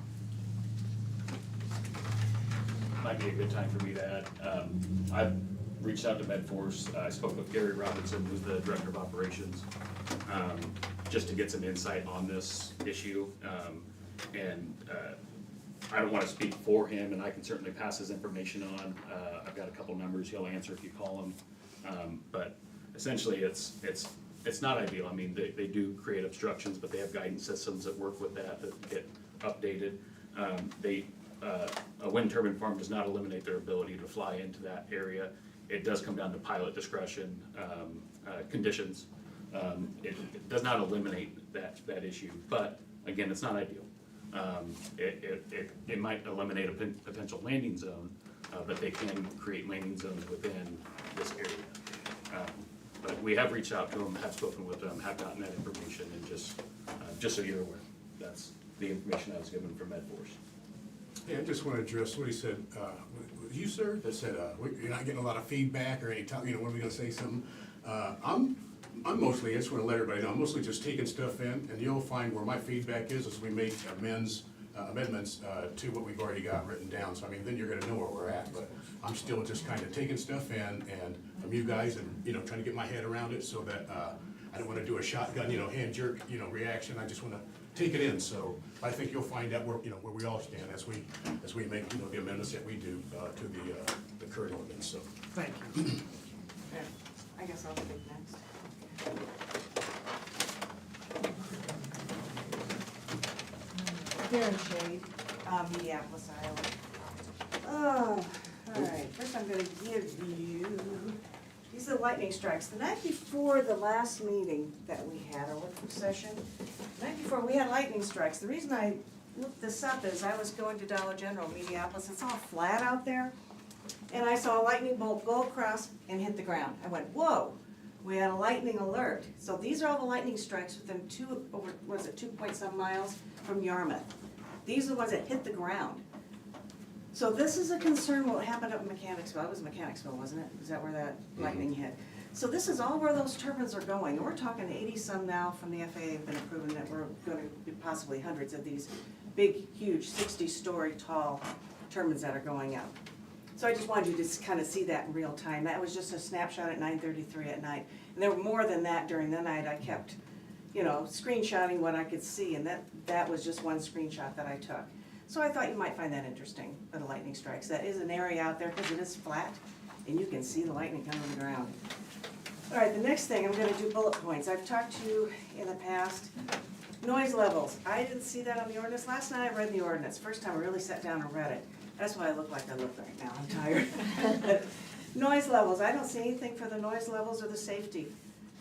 Might be a good time for me to add. I've reached out to MedForce. I spoke with Gary Robinson, who's the Director of Operations, just to get some insight on this issue. I don't want to speak for him, and I can certainly pass his information on. I've got a couple numbers he'll answer if you call him. But essentially, it's not ideal. I mean, they do create obstructions, but they have guidance systems that work with that get updated. A wind turbine farm does not eliminate their ability to fly into that area. It does come down to pilot discretion, conditions. It does not eliminate that issue, but again, it's not ideal. It might eliminate a potential landing zone, but they can create landing zones within this area. But we have reached out to them, have spoken with them, have gotten that information, and just so you're aware, that's the information I was given from MedForce. Yeah, I just want to address what he said, was you, sir, that said, you're not getting a lot of feedback or any time, when are we gonna say something? I'm mostly, I just want to let everybody know, I'm mostly just taking stuff in, and you'll find where my feedback is as we make amendments to what we've already got written down. So I mean, then you're gonna know where we're at, but I'm still just kind of taking stuff in and from you guys and, trying to get my head around it so that, I don't want to do a shotgun, hand jerk, reaction. I just want to take it in. So I think you'll find out where, where we all stand as we make, the amendments that we do, to the current ordinance, so. Thank you. Yeah, I guess I'll speak next. Karen Shade, Minneapolis, Iowa. Oh, all right, first I'm gonna give you, these are the lightning strikes. The night before the last meeting that we had, our work session, the night before we had lightning strikes. The reason I looked this up is I was going to Dollar General, Minneapolis. It's all flat out there. And I saw a lightning bolt go across and hit the ground. I went, whoa, we had a lightning alert. So these are all the lightning strikes within 2.some miles from Yarmouth. These are the ones that hit the ground. So this is a concern what happened up in Mechanicsville. It was Mechanicsville, wasn't it? Is that where that lightning hit? So this is all where those turbines are going. And we're talking 80-some now from the FAA have been approving that we're going to be possibly hundreds of these big, huge, 60-story tall turbines that are going out. So I just wanted you to kind of see that in real time. That was just a snapshot at 9:33 at night. And there were more than that during the night. I kept, screenshotting what I could see, and that was just one screenshot that I took. So I thought you might find that interesting, for the lightning strikes. That is an area out there, because it is flat, and you can see the lightning coming to the ground. All right, the next thing, I'm gonna do bullet points. I've talked to you in the past Noise levels, I didn't see that on the ordinance. Last night I read the ordinance, first time I really sat down and read it. That's why I look like I look right now, I'm tired. Noise levels, I don't see anything for the noise levels or the safety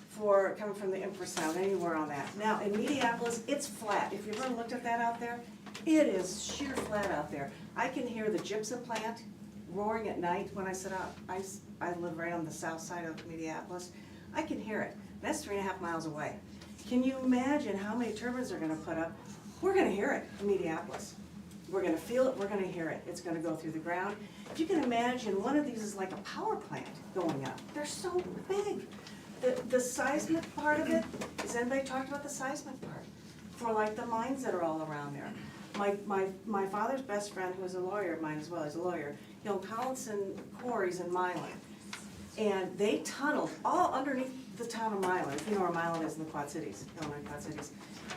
for, coming from the infrasound, anywhere on that. Now, in Mediapolis, it's flat. If you've ever looked at that out there, it is sheer flat out there. I can hear the gypsum plant roaring at night when I sit out. I live right on the south side of Mediapolis. I can hear it. That's 3.5 miles away. Can you imagine how many turbines they're gonna put up? We're gonna hear it in Mediapolis. We're gonna feel it, we're gonna hear it. It's gonna go through the ground. If you can imagine, one of these is like a power plant going up. They're so big. The seismic part of it, has anybody talked about the seismic part? For like the mines that are all around there. My father's best friend, who was a lawyer of mine as well, he's a lawyer, he owned Collinson Quarries in Milan. And they tunneled all underneath the town of Milan, if you know where Milan is in the Quad Cities, Illinois Quad Cities,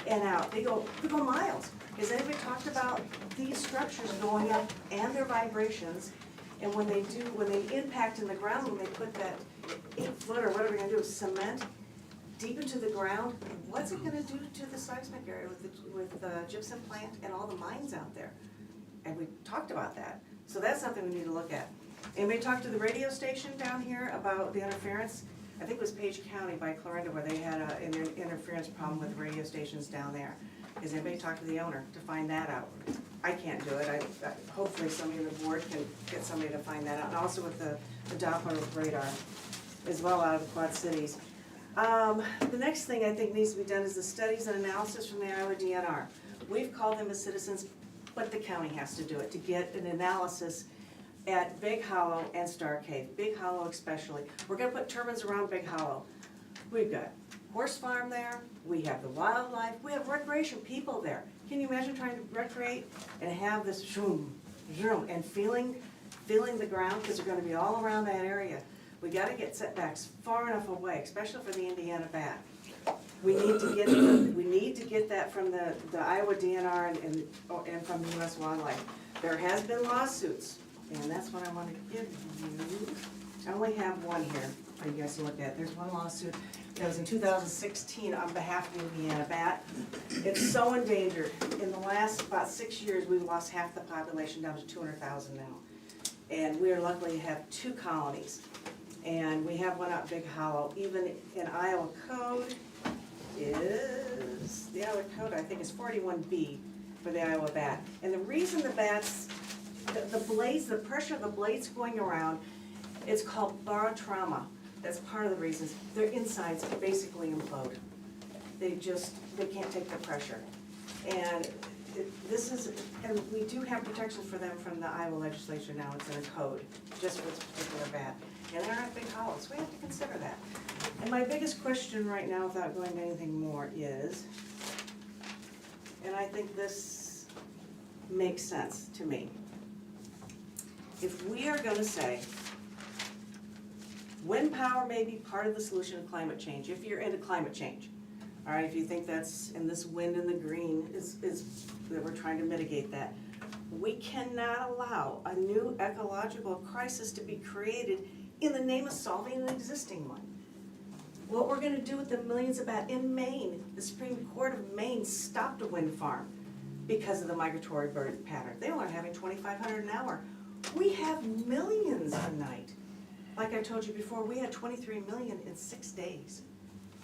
and out. They go miles. Has anybody talked about these structures going up and their vibrations? And when they impact in the ground, when they put that 8 foot or whatever you're gonna do, of cement deep into the ground, what's it gonna do to the seismic area with the gypsum plant and all the mines out there? And we talked about that. So that's something we need to look at. Anybody talk to the radio station down here about the interference? I think it was Page County by Clarinda where they had an interference problem with radio stations down there. Has anybody talked to the owner to find that out? I can't do it. Hopefully somebody on the board can get somebody to find that out. And also with the Doppler radar as well out of the Quad Cities. The next thing I think needs to be done is the studies and analysis from the Iowa DNR. We've called them as citizens, but the county has to do it to get an analysis at Big Hollow and Star Cave, Big Hollow especially. We're gonna put turbines around Big Hollow. We've got horse farm there, we have the wildlife, we have recreation people there. Can you imagine trying to recreate and have this zoom, zoom, and feeling the ground, because they're gonna be all around that area. We gotta get setbacks far enough away, especially for the Indiana bat. We need to get that from the Iowa DNR and from the US Wildlife. There has been lawsuits. And that's what I want to give you. I only have one here for you guys to look at. There's one lawsuit that was in 2016 on behalf of the Indiana bat. It's so endangered. In the last about 6 years, we've lost half the population down to 200,000 now. And we are luckily to have 2 colonies. And we have one out Big Hollow. Even in Iowa code is, the Iowa code I think is 41B for the Iowa bat. And the reason the bats, the blades, the pressure of the blades going around, it's called barotrauma. That's part of the reasons. Their insides basically implode. They can't take the pressure. And and we do have protection for them from the Iowa legislature now. It's in a code, just for this particular bat. And they're at Big Hollow, so we have to consider that. And my biggest question right now, without going to anything more, is, and I think this makes sense to me. If we are gonna say, wind power may be part of the solution of climate change, if you're into climate change, all right, if you think that's, and this wind in the green is that we're trying to mitigate that, we cannot allow a new ecological crisis to be created in the name of solving an existing one. What we're gonna do with the millions of bats in Maine, the Supreme Court of Maine stopped a wind farm because of the migratory bird pattern. They were having 2,500 an hour. We have millions a night. Like I told you before, we had 23 million in 6 days.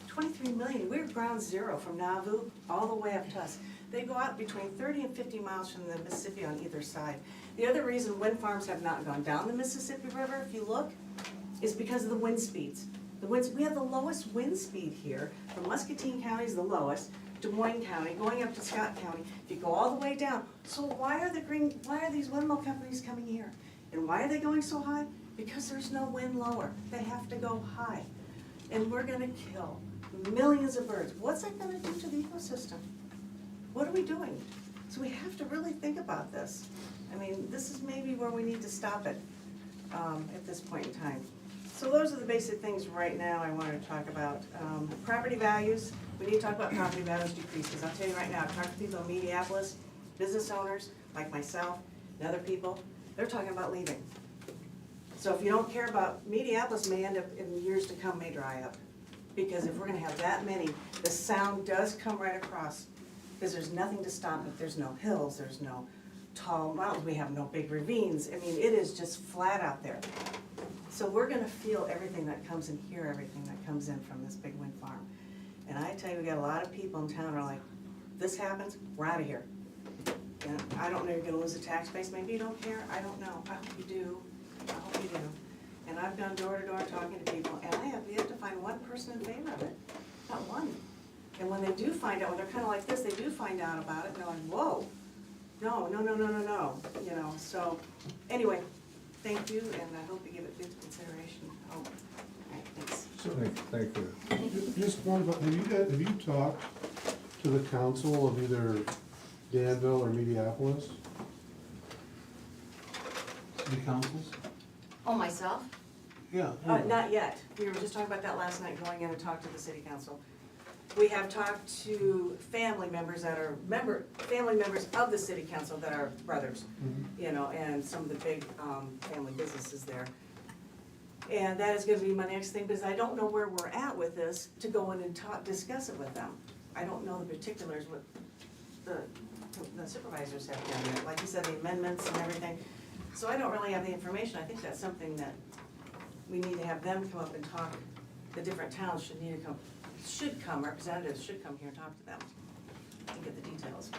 23 million, we're ground zero from Nauvoo all the way up to us. They go out between 30 and 50 miles from the Mississippi on either side. The other reason wind farms have not gone down the Mississippi River, if you look, is because of the wind speeds. We have the lowest wind speed here, from Muscatine County is the lowest, Des Moines County, going up to Scott County. If you go all the way down, so why are these windmill companies coming here? And why are they going so high? Because there's no wind lower. They have to go high. And we're gonna kill millions of birds. What's that gonna do to the ecosystem? What are we doing? So we have to really think about this. I mean, this is maybe where we need to stop it at this point in time. So those are the basic things right now I wanted to talk about. Property values, we need to talk about property values decrease, because I'll tell you right now, I've talked to people in Mediapolis, business owners like myself and other people, they're talking about leaving. So if you don't care about, Mediapolis may end up in years to come may dry up. Because if we're gonna have that many, the sound does come right across because there's nothing to stop it, there's no hills, there's no tall mountains, we have no big ravines, I mean, it is just flat out there. So we're gonna feel everything that comes and hear everything that comes in from this big wind farm. And I tell you, we got a lot of people in town who are like, this happens, we're out of here. And I don't know, you're gonna lose a tax base, maybe you don't care, I don't know, I hope you do, I hope you do. And I've gone door to door talking to people, and I have yet to find one person in favor of it, not one. And when they do find out, when they're kinda like this, they do find out about it, and they're like, whoa, no, you know, so, anyway, thank you, and I hope you give it good consideration, oh, all right, thanks. Thank you. Just one, but have you talked to the council of either Danville or Mediapolis? City councils? Oh, myself? Yeah. Not yet, we were just talking about that last night, going in and talk to the city council. We have talked to family members that are family members of the city council that are brothers, you know, and some of the big, family businesses there. And that is gonna be my next thing, because I don't know where we're at with this, to go in and discuss it with them. I don't know the particulars, what the supervisors have done yet, like you said, the amendments and everything. So I don't really have the information, I think that's something that we need to have them come up and talk, the different towns should come, representatives should come here and talk to them and get the details.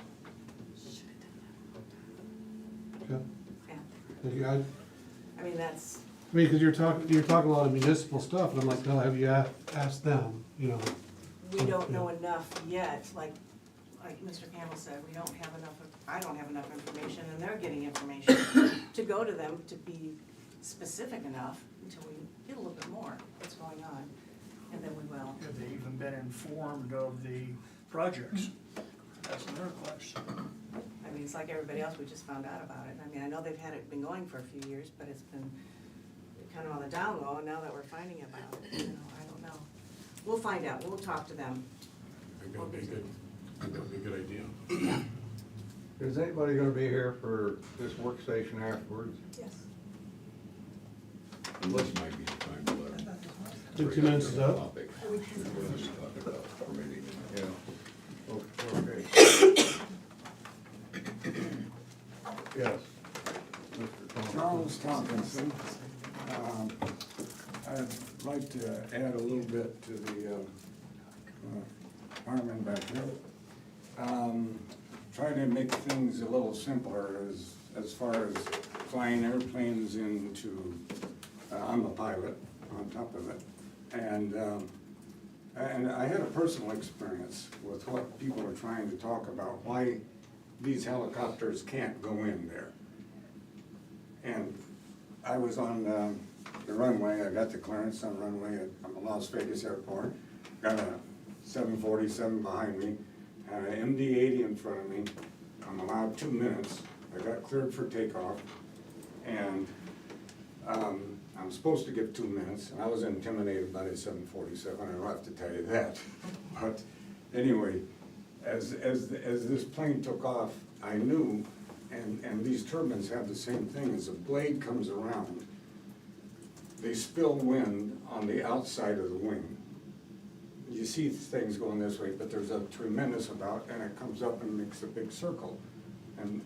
Okay. Yeah. Thank you. I mean, that's, I mean, because you're talking a lot of municipal stuff, and I'm like, no, have you asked them, you know? we don't know enough yet, like Mr. Campbell said, we don't have enough, I don't have enough information, and they're getting information to go to them to be specific enough until we get a little bit more what's going on, and then we will. Have they even been informed of the projects? That's another question. I mean, it's like everybody else, we just found out about it. I mean, I know they've been going for a few years, but it's been kind of on the down low, and now that we're finding about it, you know, I don't know. We'll find out, we'll talk to them. I think that'd be good. I think that'd be a good idea. Is anybody gonna be here for this work station afterwards? Yes. And this might be the time to let them. 2 minutes is up. Topic. We're going to talk about permitting. Yeah. Okay. Yes. Mr. Charles Tomkinson. I'd like to add a little bit to the fireman back here. Try to make things a little simpler as far as flying airplanes into, I'm a pilot on top of it. And I had a personal experience with what people are trying to talk about, why these helicopters can't go in there. And I was on the runway, I got the clearance on the runway at Las Vegas Airport, got a 747 behind me, had an MD-80 in front of me. I'm allowed 2 minutes. I got cleared for takeoff, and I'm supposed to give 2 minutes, and I was intimidated by the 747, I don't have to tell you that. But anyway, as this plane took off, I knew, and these turbines have the same thing, as the blade comes around, they spill wind on the outside of the wing. You see things going this way, but there's a tremendous amount, and it comes up and makes a big circle. And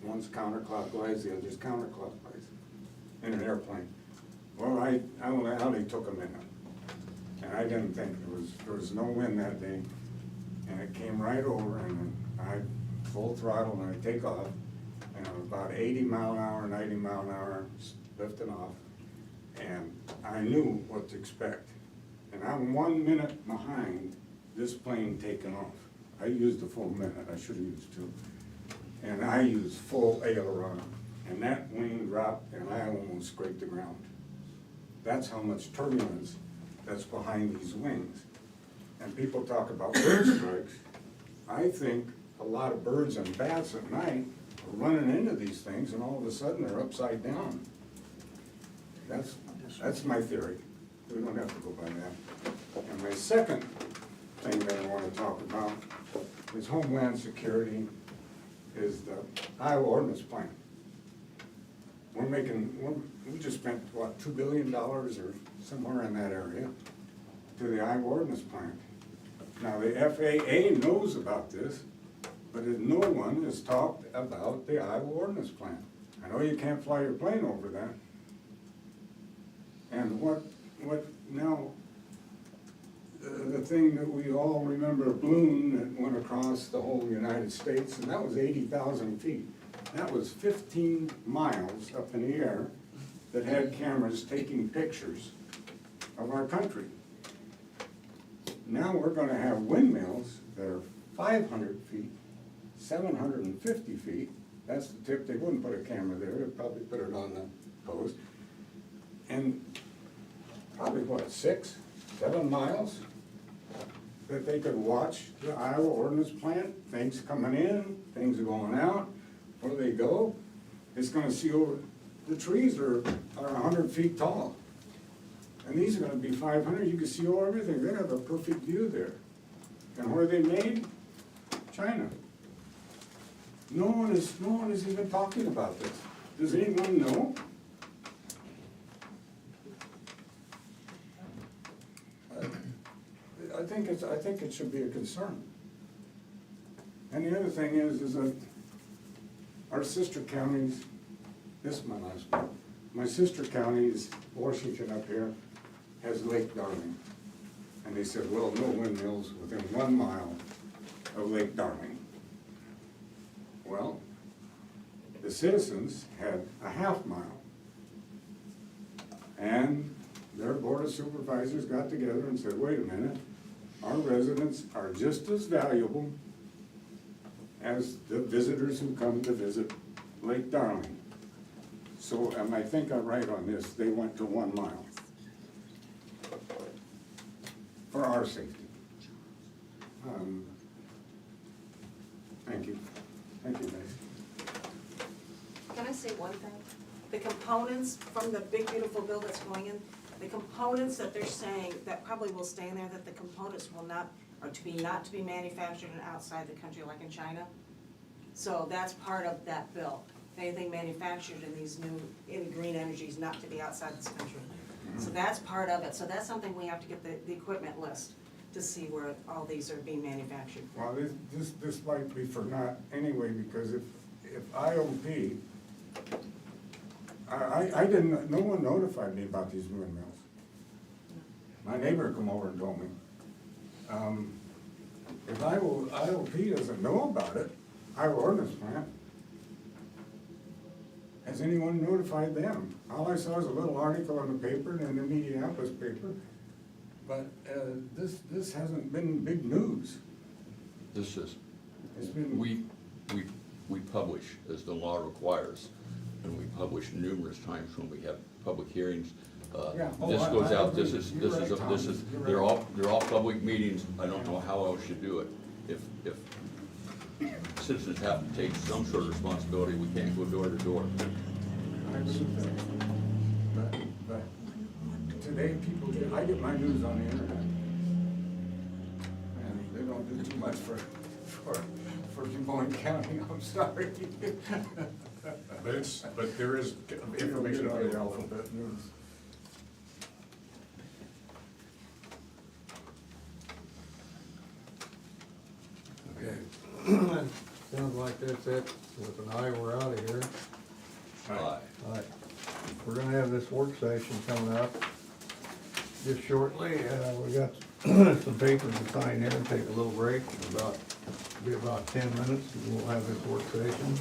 one's counterclockwise, the other's counterclockwise in an airplane. Well, I don't know how they took a minute. And I didn't think there was no wind that day. And it came right over, and I full throttle and I take off. And I was about 80 mile an hour, 90 mile an hour, lifting off. And I knew what to expect. And I'm 1 minute behind this plane taking off. I used a full minute, I should have used 2. And I used full aileron. And that wing dropped and I almost scraped the ground. That's how much turbulence that's behind these wings. And people talk about bird strikes. I think a lot of birds and bats at night are running into these things, and all of a sudden they're upside down. That's my theory. We don't have to go by that. And my second thing that I want to talk about is Homeland Security, is the Iowa Ordnance Plan. We just spent, what, $2 billion or somewhere in that area to the Iowa Ordnance Plan. Now, the FAA knows about this, but no one has talked about the Iowa ordinance plan. I know you can't fly your plane over that. And what now, the thing that we all remember, a balloon that went across the whole United States, and that was 80,000 feet. That was 15 miles up in the air that had cameras taking pictures of our country. Now we're gonna have windmills that are 500 feet, 750 feet. That's the tip. They wouldn't put a camera there. They'd probably put it on the post. And probably what, 6, 7 miles that they could watch the Iowa ordinance plant, things coming in, things going out, where they go. It's gonna see over, the trees are 100 feet tall. And these are gonna be 500, you can see over everything. They have a perfect view there. And where are they made? China. No one is even talking about this. Does anyone know? I think it should be a concern. And the other thing is that our sister counties, this is my last one, my sister counties, Washington up here, has Lake Darling. And they said, well, no windmills within 1 mile of Lake Darling. Well, the citizens had a half mile. And their board of supervisors got together and said, wait a minute, our residents are just as valuable as the visitors who come to visit Lake Darling. So, and I think I'm right on this, they went to 1 mile for our safety. Thank you. Thank you, guys. Can I say one thing? The components from the big beautiful bill that's going in, the components that they're saying that probably will stay in there, that the components will not, are not to be manufactured outside the country like in China. So that's part of that bill. Anything manufactured in these new, in green energies not to be outside this country. So that's part of it. So that's something we have to get the equipment list to see where all these are being manufactured. Well, this might be for naught anyway, because if IOP, I didn't, no one notified me about these windmills. My neighbor come over and told me. If IOP doesn't know about it, Iowa ordinance plant, has anyone notified them? All I saw was a little article in the paper and in the Minneapolis paper, but this hasn't been big news. This is, It's been. we publish as the law requires, and we publish numerous times when we have public hearings. Yeah. This Oh, goes I out, agree. this is, You're this is, right, Tom. this is, You're right. they're all public meetings. I don't know how else you do it. If citizens have to take some sort of responsibility, we can't go door to door. I agree with that. But today, I get my news on the internet. And they don't do too much for Moines County, I'm sorry. But there is information on the available. alphabet news. Okay. Sounds like that's it. With an eye, we're out of here. Aye. All right. We're gonna have this work session coming up just shortly. We got some papers to sign here and take a little break, be about 10 minutes, and we'll have this work session.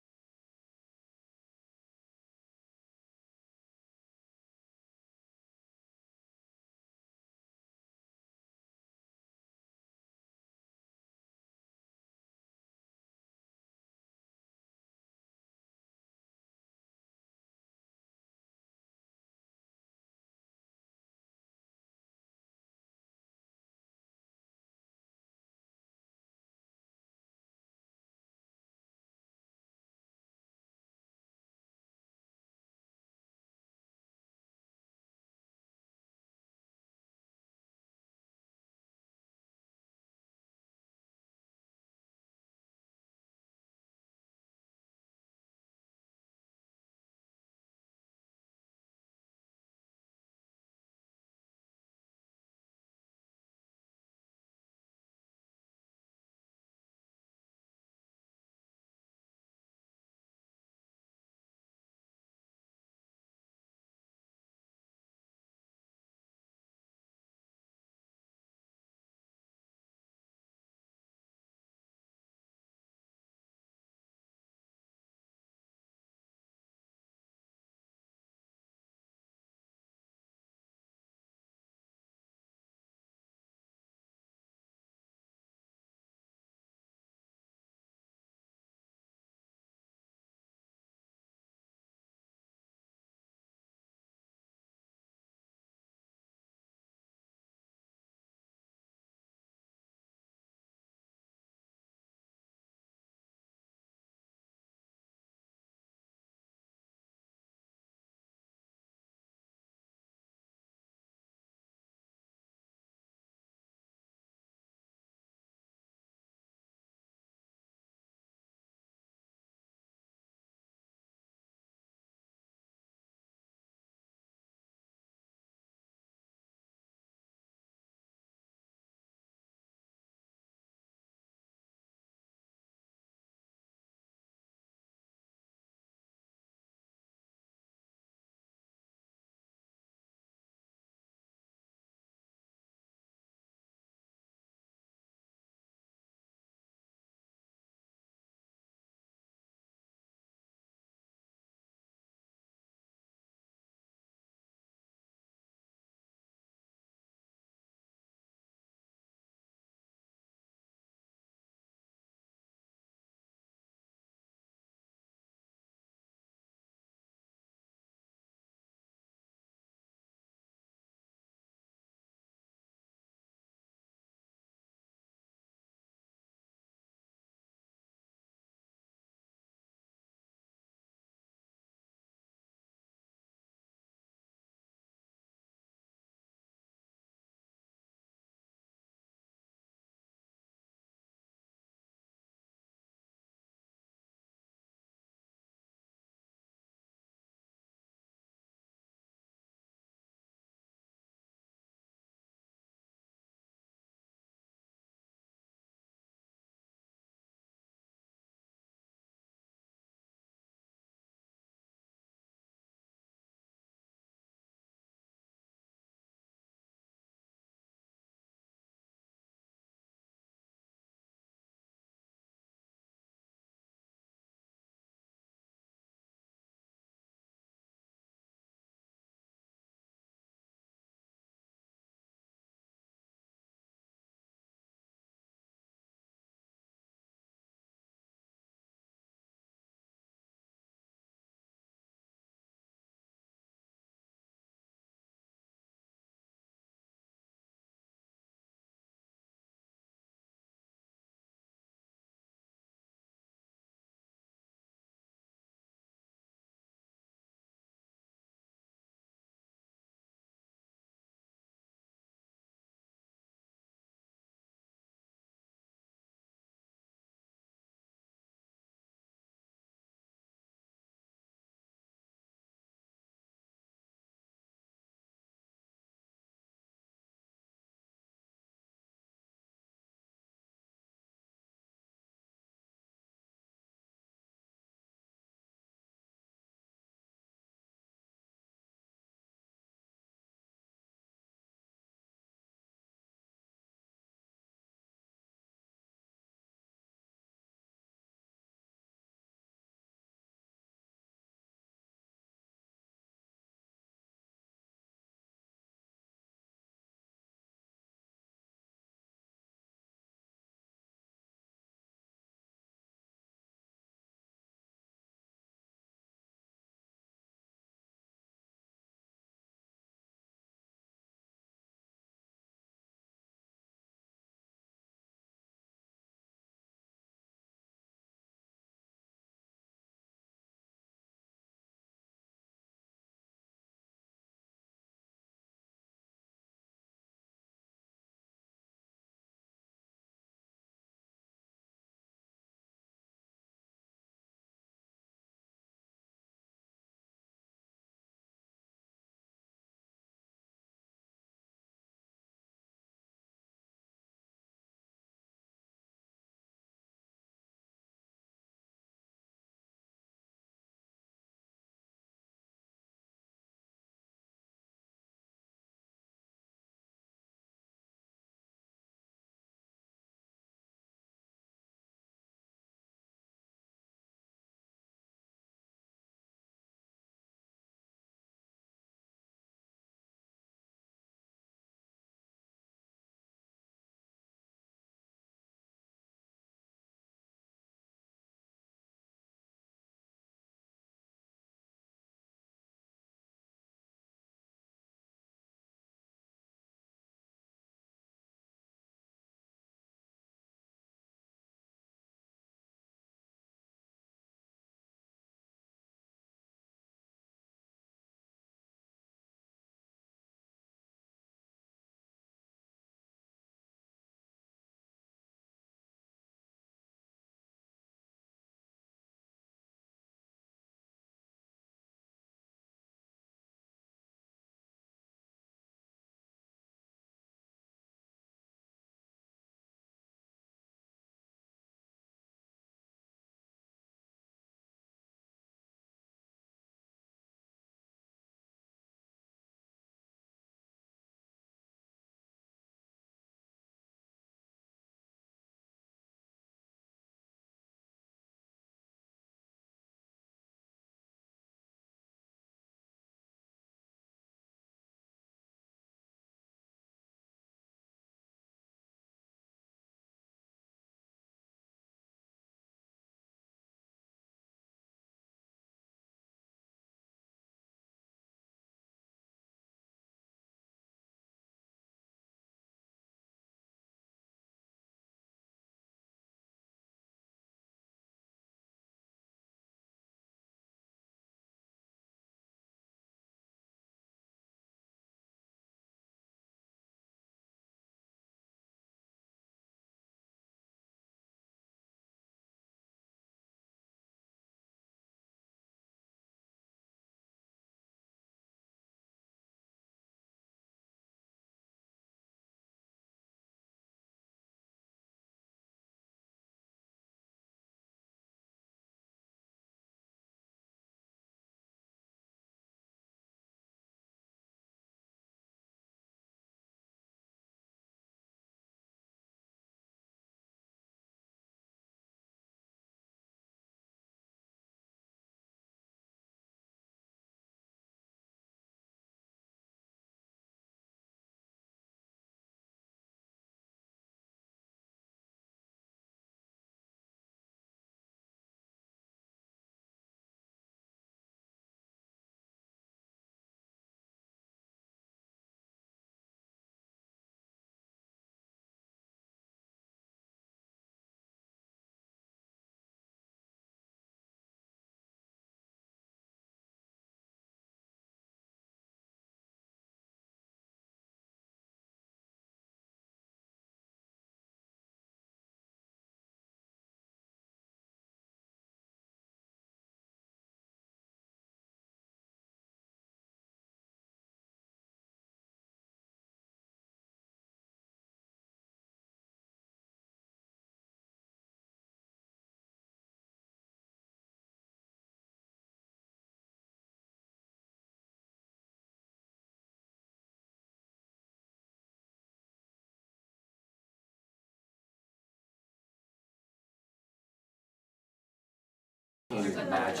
badge.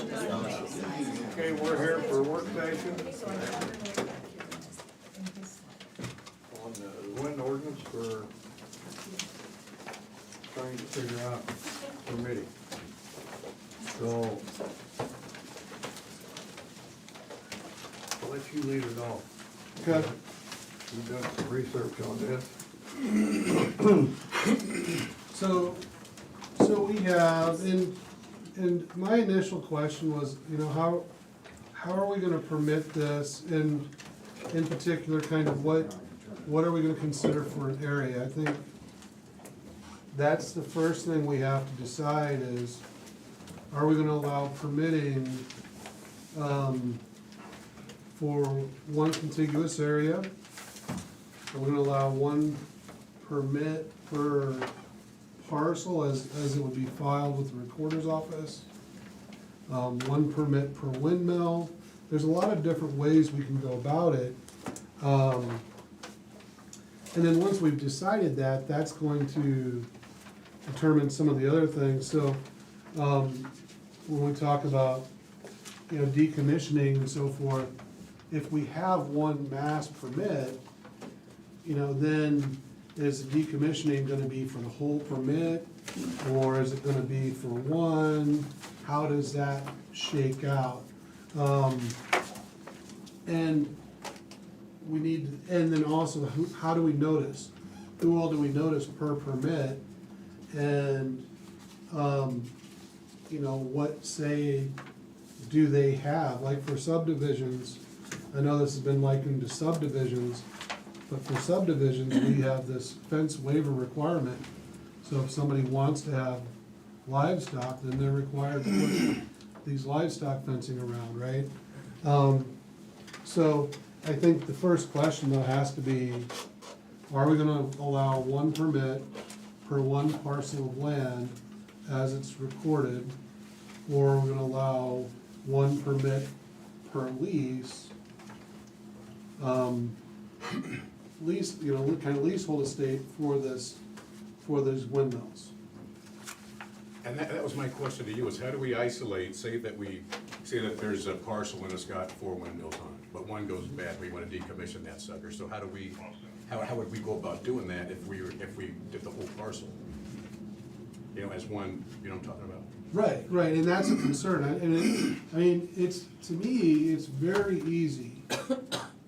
Okay, we're here for work session. On the wind ordinance for trying to figure out permitting. So, I'll let you lead it off. Okay. You've done some research on this. So we have, and my initial question was, you know, how are we gonna permit this, and in particular, kind of what are we gonna consider for an area? I think that's the first thing we have to decide is, are we gonna allow permitting, for one contiguous area? Are we gonna allow one permit per parcel as it would be filed with the recorder's office? One permit per windmill. There's a lot of different ways we can go about it. And then once we've decided that, that's going to determine some of the other things. So, when we talk about, you know, decommissioning and so forth, if we have one mass permit, you know, then is decommissioning gonna be for the whole permit, or is it gonna be for one? How does that shake out? And we need, and then also, how do we notice? Who all do we notice per permit? And, you know, what say do they have? Like for subdivisions, I know this has been likened to subdivisions, but for subdivisions, we have this fence waiver requirement. So if somebody wants to have livestock, then they're required to put these livestock fencing around, right? So I think the first question though has to be, are we gonna allow one permit per one parcel of land as it's recorded? Or are we gonna allow one permit per lease? Lease, you know, kind of leasehold estate for those windmills. And that was my question to you, is how do we isolate, say that there's a parcel and it's got 4 windmills on it, but one goes bad, we wanna decommission that sucker, so how would we go about doing that if we did the whole parcel? You know, as one, you know what I'm talking about? Right, and that's a concern, to me, it's very easy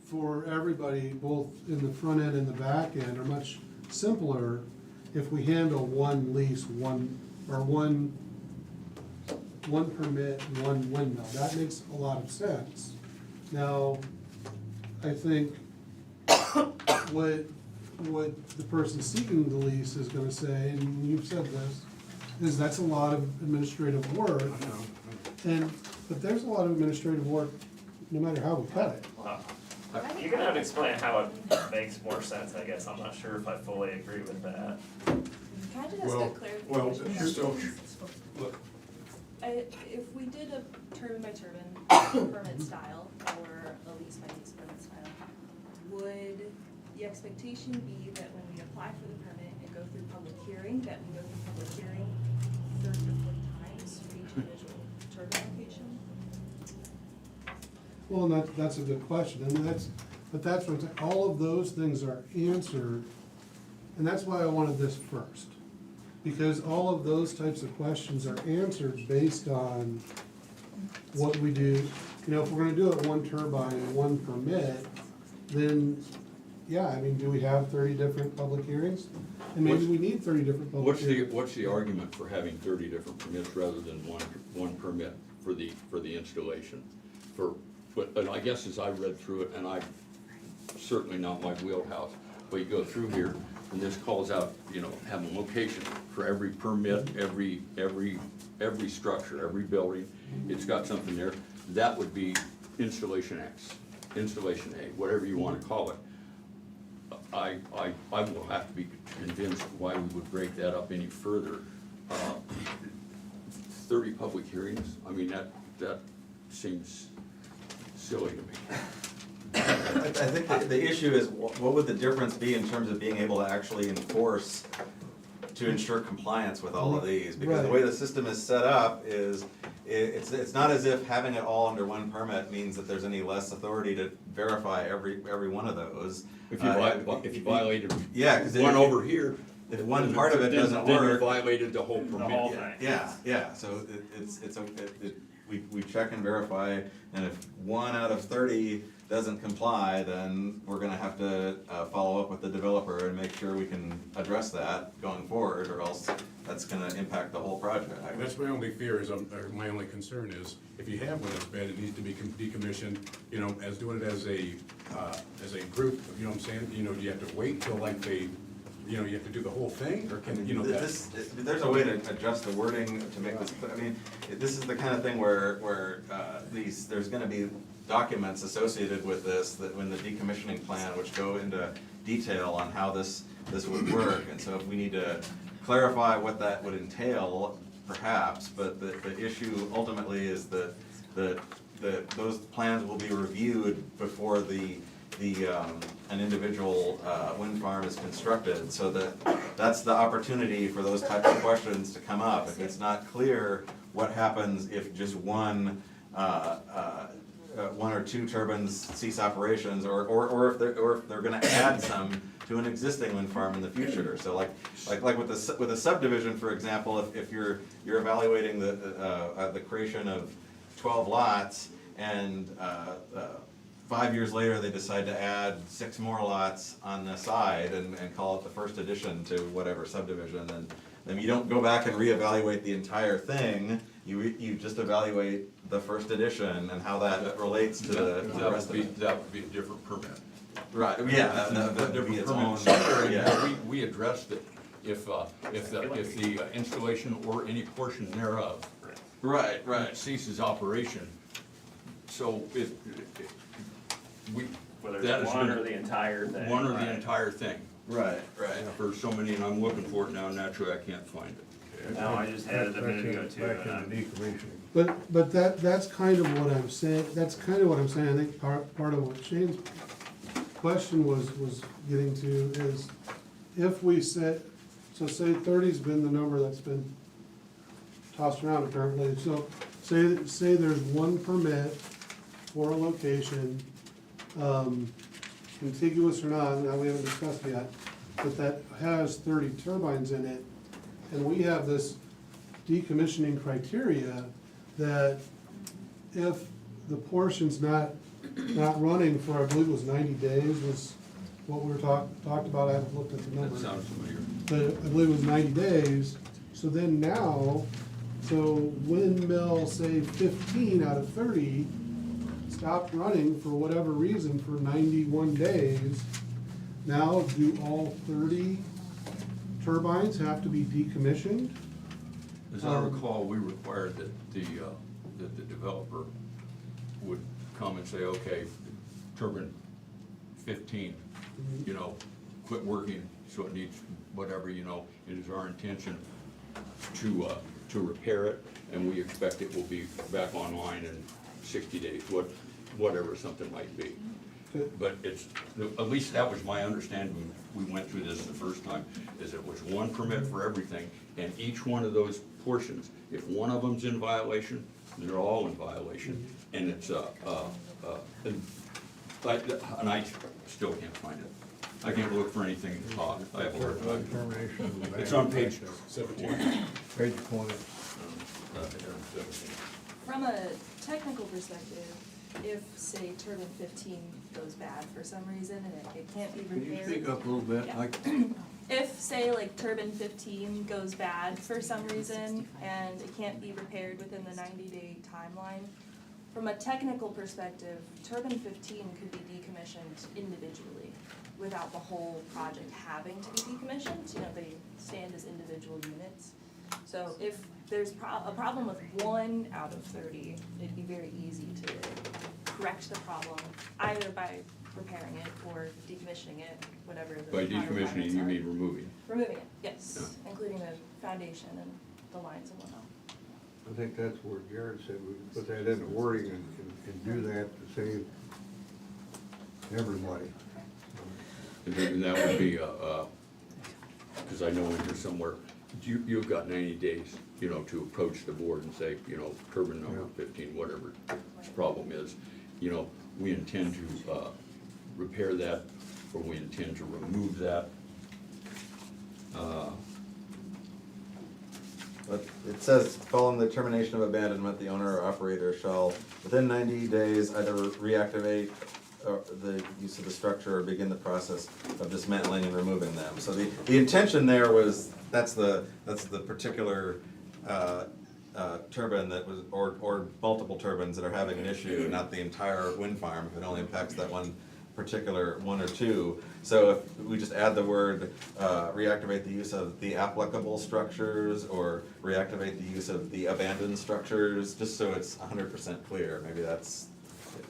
for everybody, both in the front end and the back end, are much simpler if we handle one lease, one permit, one windmill. That makes a lot of sense. Now, I think what the person seeking the lease is gonna say, and you've said this, is that's a lot of administrative work. But there's a lot of administrative work, no matter how we cut it. You're gonna have to explain how it makes more sense, I guess. I'm not sure if I fully agree with that. Can I just ask a clarification? Look, If we did a turbine by turbine permit style or a lease by lease permit style, would the expectation be that when we apply for the permit and go through public hearing, that we go through public hearing 30 to 40 times for each individual turbine location? Well, and that's a good question, and that's what I'm saying, all of those things are answered, and that's why I wanted this first. Because all of those types of questions are answered based on what we do. You know, if we're gonna do it one turbine and one permit, then, yeah, I mean, do we have 30 different public hearings? And maybe we need 30 different public hearings. What's the argument for having 30 different permits rather than one permit for the installation? But I guess as I read through it, and I, certainly not my wheelhouse, but you go through here, and this calls out, you know, have a location for every permit, every structure, every building, it's got something there. That would be installation X, installation A, whatever you wanna call it. I will have to be convinced why we would break that up any further. 30 public hearings, I mean, that seems silly to me. I think the issue is, what would the difference be in terms of being able to actually enforce, to ensure compliance with all of these? Because the way the system is set up is, it's not as if having it all under one permit means that there's any less authority to verify every one of those. If you violated Yeah, 'cause one over here. if one part of it doesn't Then you work. violated the whole permit. whole thing. Yeah, so we check and verify, and if 1 out of 30 doesn't comply, then we're gonna have to follow up with the developer and make sure we can address that going forward, or else that's gonna impact the whole project. That's my only fear is, or my only concern is, if you have one that's bad, it needs to be decommissioned, you know, as doing it as a group, you know what I'm saying? You know, do you have to wait till like they, you know, you have to do the whole thing, or can, you know, that? There's a way to adjust the wording to make this, I mean, this is the kind of thing where there's gonna be documents associated with this, that when the decommissioning plan, which go into detail on how this would work, and so if we need to clarify what that would entail, perhaps, but the issue ultimately is that those plans will be reviewed before an individual wind farm is constructed, so that's the opportunity for those types of questions to come up. If it's not clear what happens if just one or two turbines cease operations, or if they're gonna add some to an existing wind farm in the future. So like with a subdivision, for example, if you're evaluating the creation of 12 lots, and 5 years later they decide to add 6 more lots on the side and call it the first addition to whatever subdivision, then you don't go back and reevaluate the entire thing. You just evaluate the first edition and how that relates to the rest of it. That would be a different permit. Right, yeah, that would be its own, Yeah, we addressed it, if the installation or any portion thereof. Right. Ceases operation, so Whether that it's is one gonna- or the entire thing. One or the entire thing. Right. For so many, and I'm looking for it now, naturally I can't find it. No, I just had it a minute ago too. Back and in the decommissioning. But that's kind of what I'm saying, I think part of what Shane's question was getting to is, if we say 30's been the number that's been tossed around apparently, so say there's one permit for a location, contiguous or not, now we haven't discussed yet, but that has 30 turbines in it, and we have this decommissioning criteria that if the portion's not running for, I believe it was 90 days was what we were talked about, I haven't looked at the number. That sounds familiar. But I believe it was 90 days, so then now, so windmill, say 15 out of 30 stopped running for whatever reason for 91 days, now do all 30 turbines have to be decommissioned? As I recall, we required that the developer would come and say, okay, turbine 15, you know, quit working, so it needs whatever, you know, it is our intention to repair it, and we expect it will be back online in 60 days, whatever something might be. But at least that was my understanding when we went through this the first time, is it was one permit for everything, and each one of those portions, if one of them's in violation, they're all in violation, and it's, and I still can't find it. I can't look for anything to talk, I have a hard time. It's on page 17. Page 20. From a technical perspective, if, say, turbine 15 goes bad for some reason and it can't be Can you repaired. speak up a little bit? Yeah. If, say, like turbine 15 goes bad for some reason and it can't be repaired within the 90-day timeline, from a technical perspective, turbine 15 could be decommissioned individually without the whole project having to be decommissioned. You know, they stand as individual units. So if there's a problem with 1 out of 30, it'd be very easy to correct the problem, either by repairing it or decommissioning it, whatever the By decommissioning, you mean removing? Removing it, yes, including the foundation and the lines and whatnot. I think that's where Jared said we put that in the wording and do that to save everybody. And that would be, because I know in here somewhere, You've got 90 days, to approach the board and say, turbine number 15, whatever its problem is. We intend to repair that, or we intend to remove that. But it says, following the termination of abandonment, the owner or operator shall, within 90 days, either reactivate the use of the structure or begin the process of dismantling and removing them. So the intention there was, that's the particular turbine that was, or multiple turbines that are having an issue, not the entire wind farm, if it only impacts that one particular one or two. So if we just add the word, reactivate the use of the applicable structures, or reactivate the use of the abandoned structures, just so it's 100% clear, maybe that's,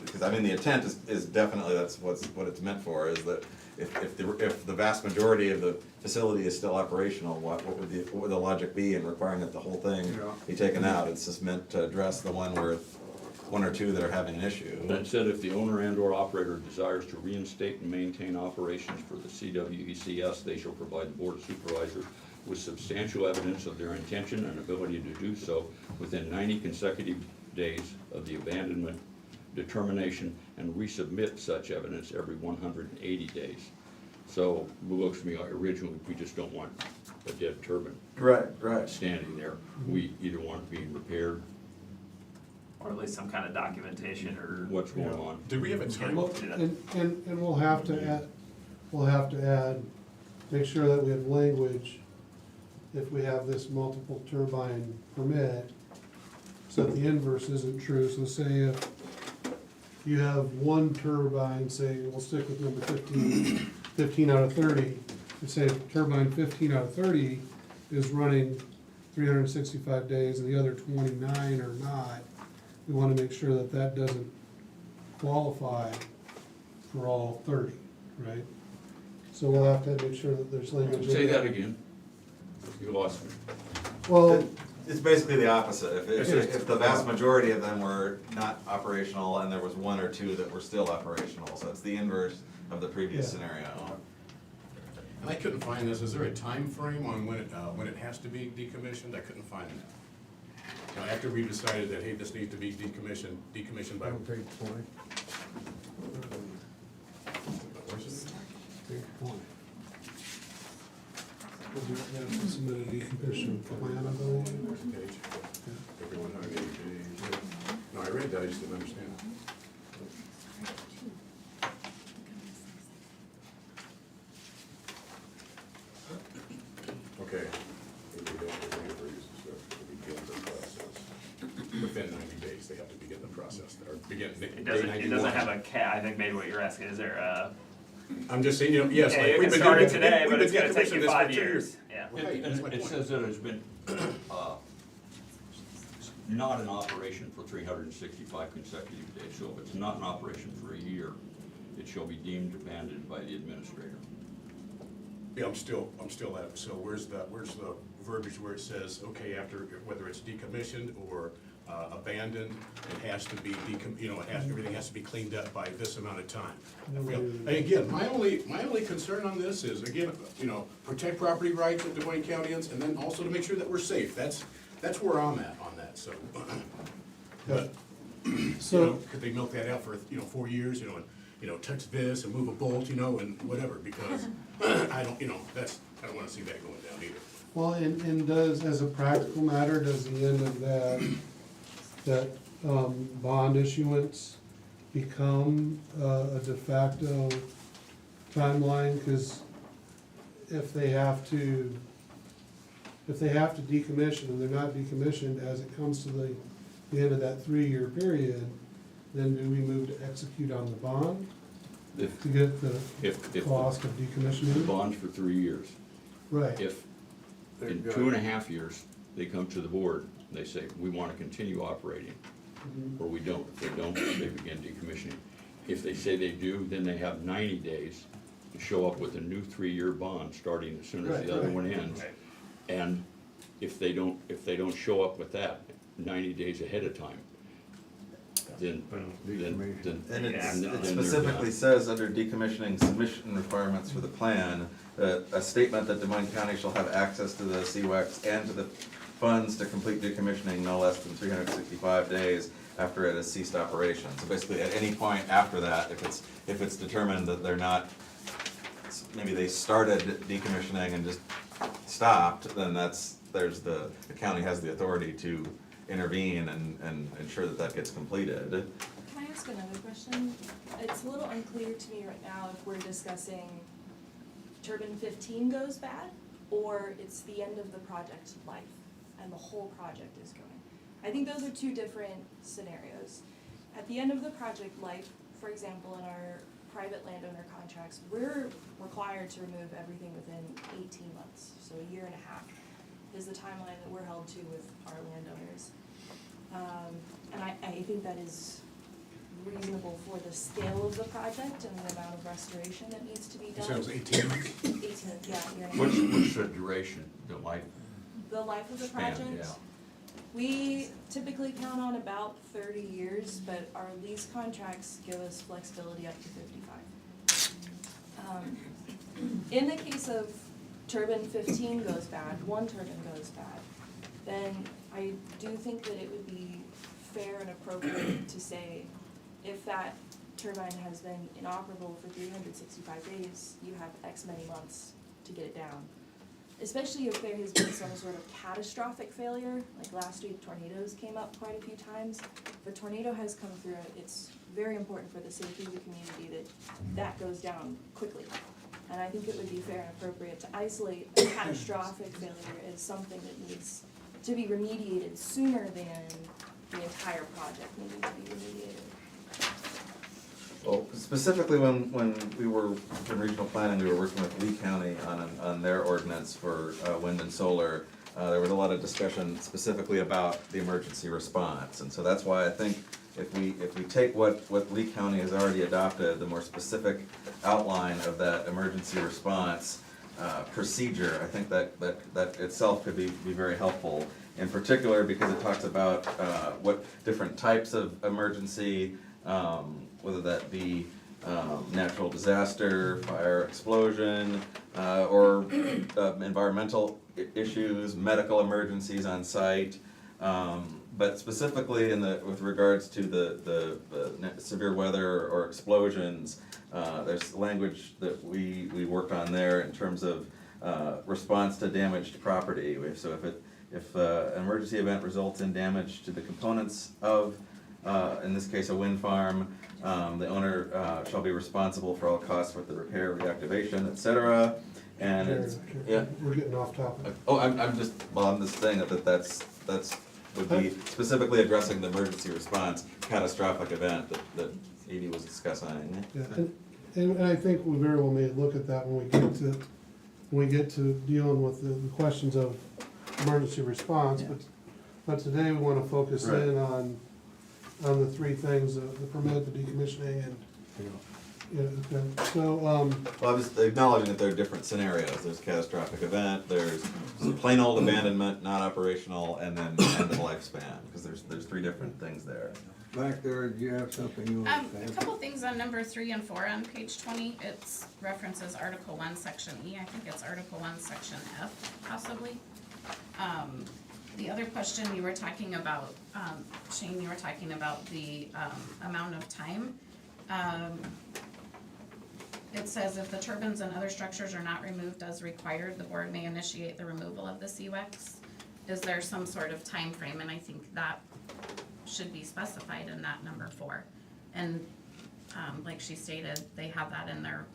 because I mean, the intent is definitely, that's what it's meant for, is that if the vast majority of the facility is still operational, what would the logic be in requiring that the whole thing be taken out? It's just meant to address the one or two that are having an issue. That said, if the owner and/or operator desires to reinstate and maintain operations for the CWECS, they shall provide the Board of Supervisors with substantial evidence of their intention and ability to do so within 90 consecutive days of the abandonment determination, and resubmit such evidence every 180 days. So it looks to me like originally we just don't want a dead turbine Right. standing there. We either want it being repaired, Or at least some kind of documentation or. what's going on. Do we have a time? Well, and we'll have to add, make sure that we have language, if we have this multiple turbine permit, so that the inverse isn't true. So say if you have one turbine, say, we'll stick with number 15 out of 30, and say turbine 15 out of 30 is running 365 days and the other 29 are not, we want to make sure that that doesn't qualify for all 30, right? So we'll have to make sure that there's language. Say that again. You lost me. Well, It's basically the opposite. If the vast majority of them were not operational and there was one or two that were still operational, so it's the inverse of the previous scenario. And I couldn't find this, is there a time frame on when it has to be decommissioned? I couldn't find that. Now, after we decided that, hey, this needs to be decommissioned by. Page 20. Where's it? Page 20. Submitted a decommission plan, I believe. Where's the page? Everyone, 180 days. No, I read that, I just didn't understand. Okay. Begin the process. Within 90 days, they have to begin the process, or begin. It doesn't have a cap. I think maybe what you're asking, is there a? I'm just saying, yes, Yeah, like you we've can been start doing it today, but it's gonna take you 5 for 2 years. Yeah. Right, that's my It point. says that it's been not in operation for 365 consecutive days. So if it's not in operation for a year, it shall be deemed abandoned by the administrator. Yeah, I'm still at, so where's the verbiage where it says, okay, after, whether it's decommissioned or abandoned, it has to be everything has to be cleaned up by this amount of time. And again, my only concern on this is, again, protect property rights of the Wayne Countyans, and then also to make sure that we're safe. That's where I'm at on that, so. But, could they milk that out for, 4 years, and, touch this and move a bolt, and whatever, because I don't wanna see that going down either. Well, and does, as a practical matter, does the end of that bond issuance become a de facto timeline? Because if they have to decommission and they're not decommissioned as it comes to the end of that 3-year period, then do we move to execute on the bond to get the cost of decommissioning? The bond's for 3 years. Right. If in 2.5 years, they come to the board and they say, we want to continue operating, or we don't. If they don't, they begin decommissioning. If they say they do, then they have 90 days to show up with a new 3-year bond, starting as soon as the other one ends. And if they don't show up with that 90 days ahead of time, then, And it then specifically says under decommissioning submission requirements for the plan, a statement that Des Moines County shall have access to the CWEX and to the funds to complete decommissioning no less than 365 days after it has ceased operation. So basically, at any point after that, if it's determined that they're not, maybe they started decommissioning and just stopped, then the county has the authority to intervene and ensure that that gets completed. Can I ask another question? It's a little unclear to me right now if we're discussing turbine 15 goes bad, or it's the end of the project's life and the whole project is going. I think those are two different scenarios. At the end of the project life, for example, in our private landowner contracts, we're required to remove everything within 18 months, so a year and a half is the timeline that we're held to with our landowners. And I think that is reasonable for the scale of the project and the amount of restoration that needs to be done. So it was 18 months? 18, yeah, year and a half. What's the duration, the life? The life of the span, project? yeah. We typically count on about 30 years, but our lease contracts give us flexibility up to 55. In the case of turbine 15 goes bad, one turbine goes bad, then I do think that it would be fair and appropriate to say, if that turbine has been inoperable for 365 days, you have X many months to get it down. Especially if there has been some sort of catastrophic failure, like last week tornadoes came up quite a few times. If a tornado has come through, it's very important for the safety of the community that goes down quickly. And I think it would be fair and appropriate to isolate a catastrophic failure as something that needs to be remediated sooner than the entire project needing to be remediated. Well, specifically when we were in regional planning, we were working with Lee County on their ordinance for wind and solar. There was a lot of discussion specifically about the emergency response, and so that's why I think if we take what Lee County has already adopted, the more specific outline of that emergency response procedure, I think that itself could be very helpful. In particular, because it talks about what different types of emergency, whether that be natural disaster, fire, explosion, or environmental issues, medical emergencies on site. But specifically with regards to the severe weather or explosions, there's language that we worked on there in terms of response to damaged property. So if an emergency event results in damage to the components of, in this case, a wind farm, the owner shall be responsible for all costs with the repair, reactivation, etc. And it's, yeah. We're getting off topic. Oh, I'm just saying that's would be specifically addressing the emergency response catastrophic event that Edie was discussing. Yeah, and I think we very well may look at that when we get to dealing with the questions of emergency response, but today we wanna focus Right. in on the three things, the permit, the decommissioning, and, yeah, okay, so, Well, I was acknowledging that there are different scenarios. There's catastrophic event, there's plain old abandonment, not operational, and then end of lifespan, because there's three different things there. Back there, do you have something you want to A say? couple things on number 3 and 4 on page 20. It's references Article 1, Section E. I think it's Article 1, Section F, possibly. The other question you were talking about, Shane, you were talking about the amount of time. It says if the turbines and other structures are not removed as required, the board may initiate the removal of the CWEX. Is there some sort of time frame? And I think that should be specified in that number 4. And like she stated, they have that in their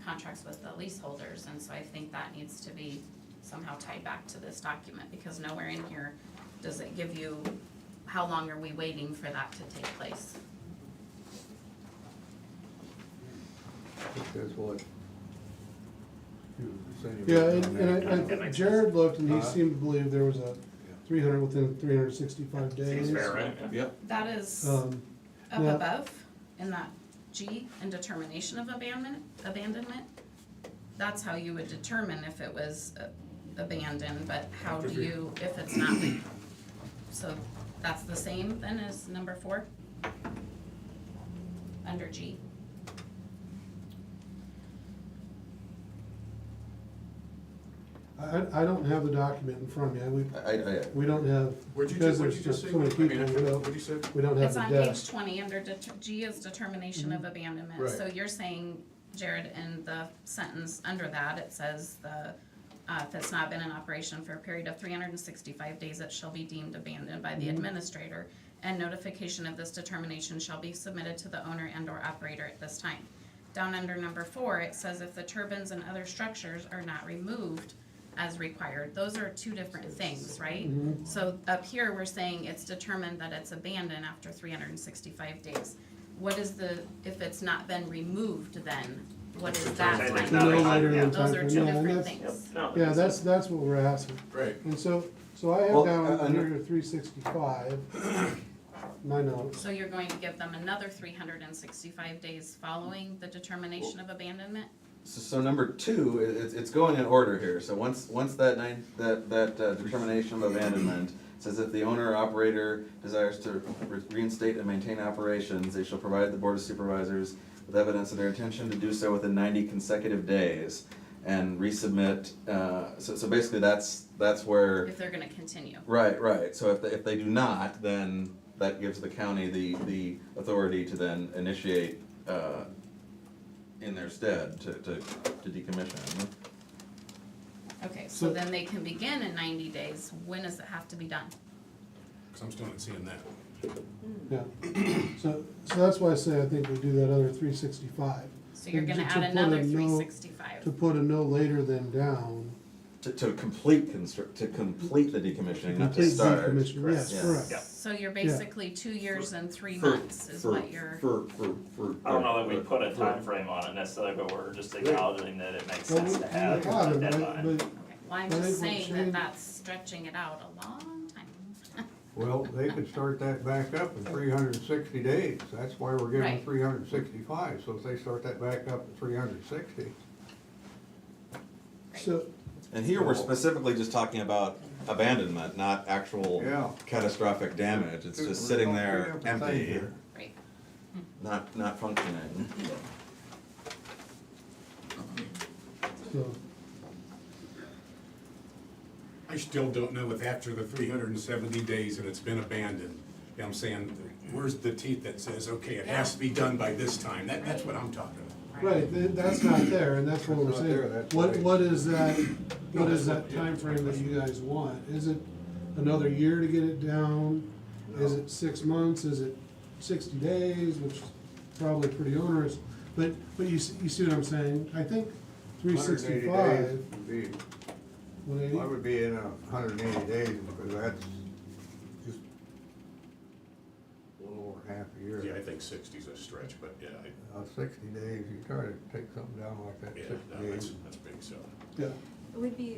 contracts with the leaseholders, and so I think that needs to be somehow tied back to this document, because nowhere in here does it give you how long are we waiting for that to take place. That's what you said you yeah, were and on that. I Jared looked and he seemed to believe there was a 300 within 365 days. Seems fair, right? Yeah. That is Up above in that G, in determination of abandonment. That's how you would determine if it was abandoned, but how do you, if it's not, so That's the same then as number 4? Under G? I don't have the document in front of me, we don't have, What'd you because just- what'd there's you just just say? so many I mean, people, we what'd you say? don't have It's the on page desk. 20, under G is determination of abandonment. Right. So you're saying, Jared, in the sentence under that, it says if it's not been in operation for a period of 365 days, it shall be deemed abandoned by the administrator, and notification of this determination shall be submitted to the owner and/or operator at this time. Down under number 4, it says if the turbines and other structures are not removed as required. Those are two different things, right? So up here, we're saying it's determined that it's abandoned after 365 days. What is if it's not been removed then, what is that It's time? not No later Yeah. than Those are time, two yeah, and different that's- things. No, Yeah, it's- that's what we're asking. Right. And so I have Well, down under- here 365, my notes. So you're going to give them another 365 days following the determination of abandonment? So number 2, it's going in order here. So once that determination of abandonment says if the owner or operator desires to reinstate and maintain operations, they shall provide the Board of Supervisors with evidence of their intention to do so within 90 consecutive days and resubmit. So basically that's where. If they're gonna continue. Right. So if they do not, then that gives the county the authority to then initiate in their stead to decommission. Okay, so So- then they can begin in 90 days. When does it have to be done? Because I'm still not seeing that. Yeah, so that's why I say I think we do that other 365. So you're And gonna to add put another a no- 365. To put a no later than down. To complete the decommissioning, not to Complete start. decommissioning, yes, Yeah. correct. Yeah. So you're basically 2 years and 3 For- months is for- what you're, I don't know that we put a time frame on it necessarily, but we're just acknowledging that it makes Well, sense we to have we a have it, deadline. but okay, well, I'm I just think we're saying that changing- that's stretching it out a long time. Well, they could start that back up in 360 days. That's why we're giving Right. 365. So if they start that back up at 360, so, And here we're specifically just talking about abandonment, not actual Yeah. catastrophic damage. It's just sitting there Three different things empty, here. Right. not functioning. so, I still don't know if after the 370 days that it's been abandoned, you know what I'm saying, where's the teeth that says, okay, it has to be done by this time? That's what I'm talking about. right, that's not there, and that's what we're That's not there, saying. that's What why. is that timeframe that you guys want? Is it another year to get it down? Is it 6 months? Is it 60 days, which is probably pretty onerous? But you see what I'm saying? I think 180 days 365, would be, 180? I would be in 180 days because that's just a little over half a year. Yeah, I think 60's a stretch, but yeah, 60 days, you try to take something down like that, yeah, 60 no, days. that's big, so. Yeah, Would the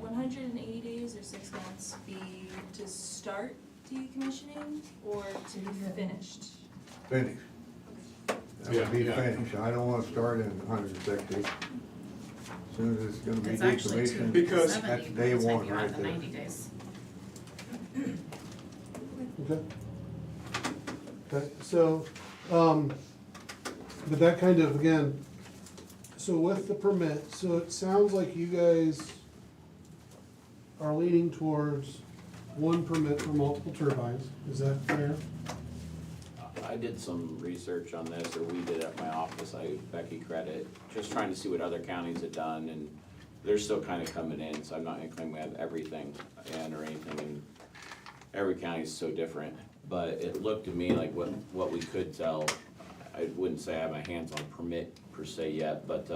180 days or 6 months be to start decommissioning or to be finished? Finish. That Yeah, would be yeah. finish. I don't wanna start in 160. As soon as it's gonna be It's actually decommissioned, Because- 270 that's by day the time one you're at right the there. 90 days. okay. Okay, so, but that kind of, again, so with the permit, so it sounds like you guys are leaning towards one permit for multiple turbines, is that fair? I did some research on this, or we did at my office, I owe Becky credit, just trying to see what other counties had done, and they're still kind of coming in, so I'm not gonna claim we have everything in or anything, and every county is so different, but it looked to me like what we could tell, I wouldn't say I have my hands on permit per se yet, but,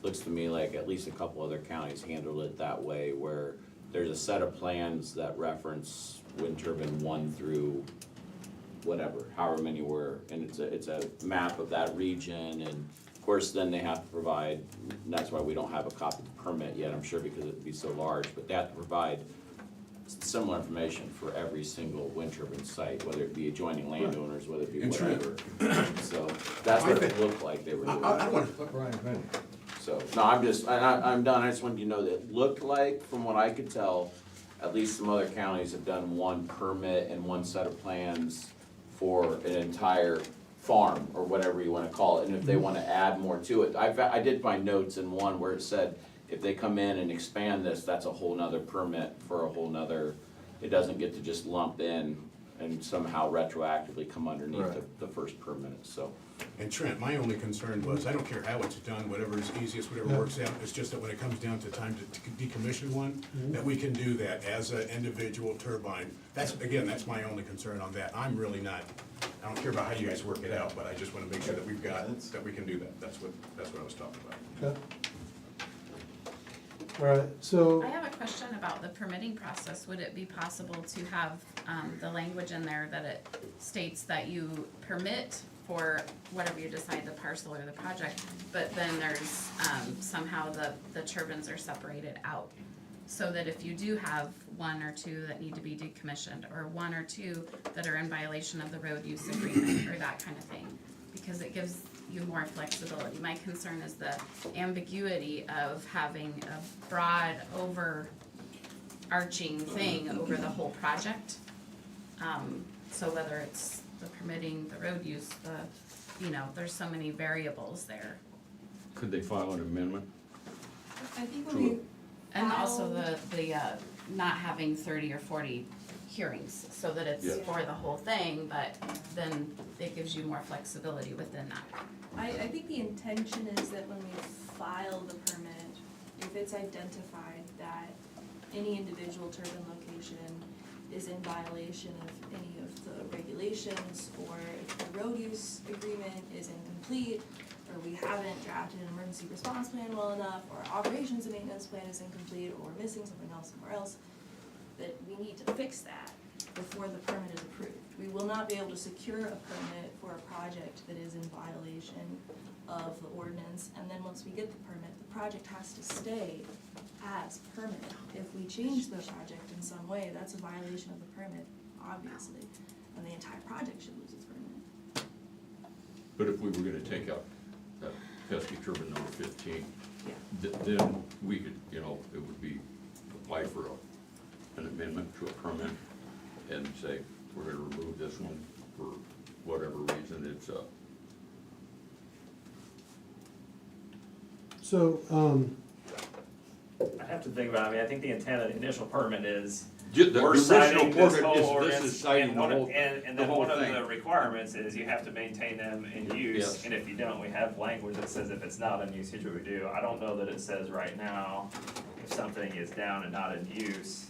looks to me like at least a couple other counties handled it that way, where there's a set of plans that reference wind turbine 1 through whatever, however many were, and it's a map of that region, and of course, then they have to provide, and that's why we don't have a copy of the permit yet, I'm sure, because it'd be so large, but they have to provide similar information for every single wind turbine site, whether it be adjoining landowners, whether it be And true. whatever. So, that's what it looked like they were doing. I don't wanna, Let Brian finish. So, no, I'm done, I just wanted you to know that it looked like, from what I could tell, at least some other counties have done one permit and one set of plans for an entire farm, or whatever you wanna call it, and if they wanna add more to it. I did find notes in one where it said, if they come in and expand this, that's a whole nother permit for a whole nother, it doesn't get to just lump in and somehow retroactively come underneath Right. the first permit, so. And Trent, my only concern was, I don't care how it's done, whatever is easiest, whatever works out, it's just that when it comes down to time to decommission one, that we can do that as an individual turbine. That's, again, that's my only concern on that. I'm really not, I don't care about how you guys work it out, but I just wanna make sure that we've got, that we can do that. That's what I was talking about. Okay. All right, so, I have a question about the permitting process. Would it be possible to have, the language in there that it states that you permit for whatever you decide, the parcel or the project, but then there's, somehow the turbines are separated out? So that if you do have one or two that need to be decommissioned, or one or two that are in violation of the road use agreement, or that kind of thing, because it gives you more flexibility. My concern is the ambiguity of having a broad overarching thing over the whole project. So whether it's the permitting, the road use, there's so many variables there. Could they file an amendment? I think To when we it. And also the not having 30 or 40 hearings, so that it's Yeah. for the whole thing, but then it gives you more flexibility within that. I think the intention is that when we file the permit, if it's identified that any individual turbine location is in violation of any of the regulations, or if the road use agreement is incomplete, or we haven't drafted an emergency response plan well enough, or operations and maintenance plan is incomplete, or we're missing something else somewhere else, that we need to fix that before the permit is approved. We will not be able to secure a permit for a project that is in violation of the ordinance, and then once we get the permit, the project has to stay as permit. If we change the project in some way, that's a violation of the permit, obviously, and the entire project should lose its permit. But if we were gonna take out that pesky turbine number 15, Yeah. then we could, it would be apply for an amendment to a permit and say, we're gonna remove this one for whatever reason, it's so, I have to think about it, I think the intent of the initial permit is, the we're original citing this permit whole is, ordinance, this is citing and the one of, whole, and the then whole one of thing. the requirements is you have to maintain them in use, Yes. and if you don't, we have language that says if it's not in use, here's what we do. I don't know that it says right now, if something is down and not in use,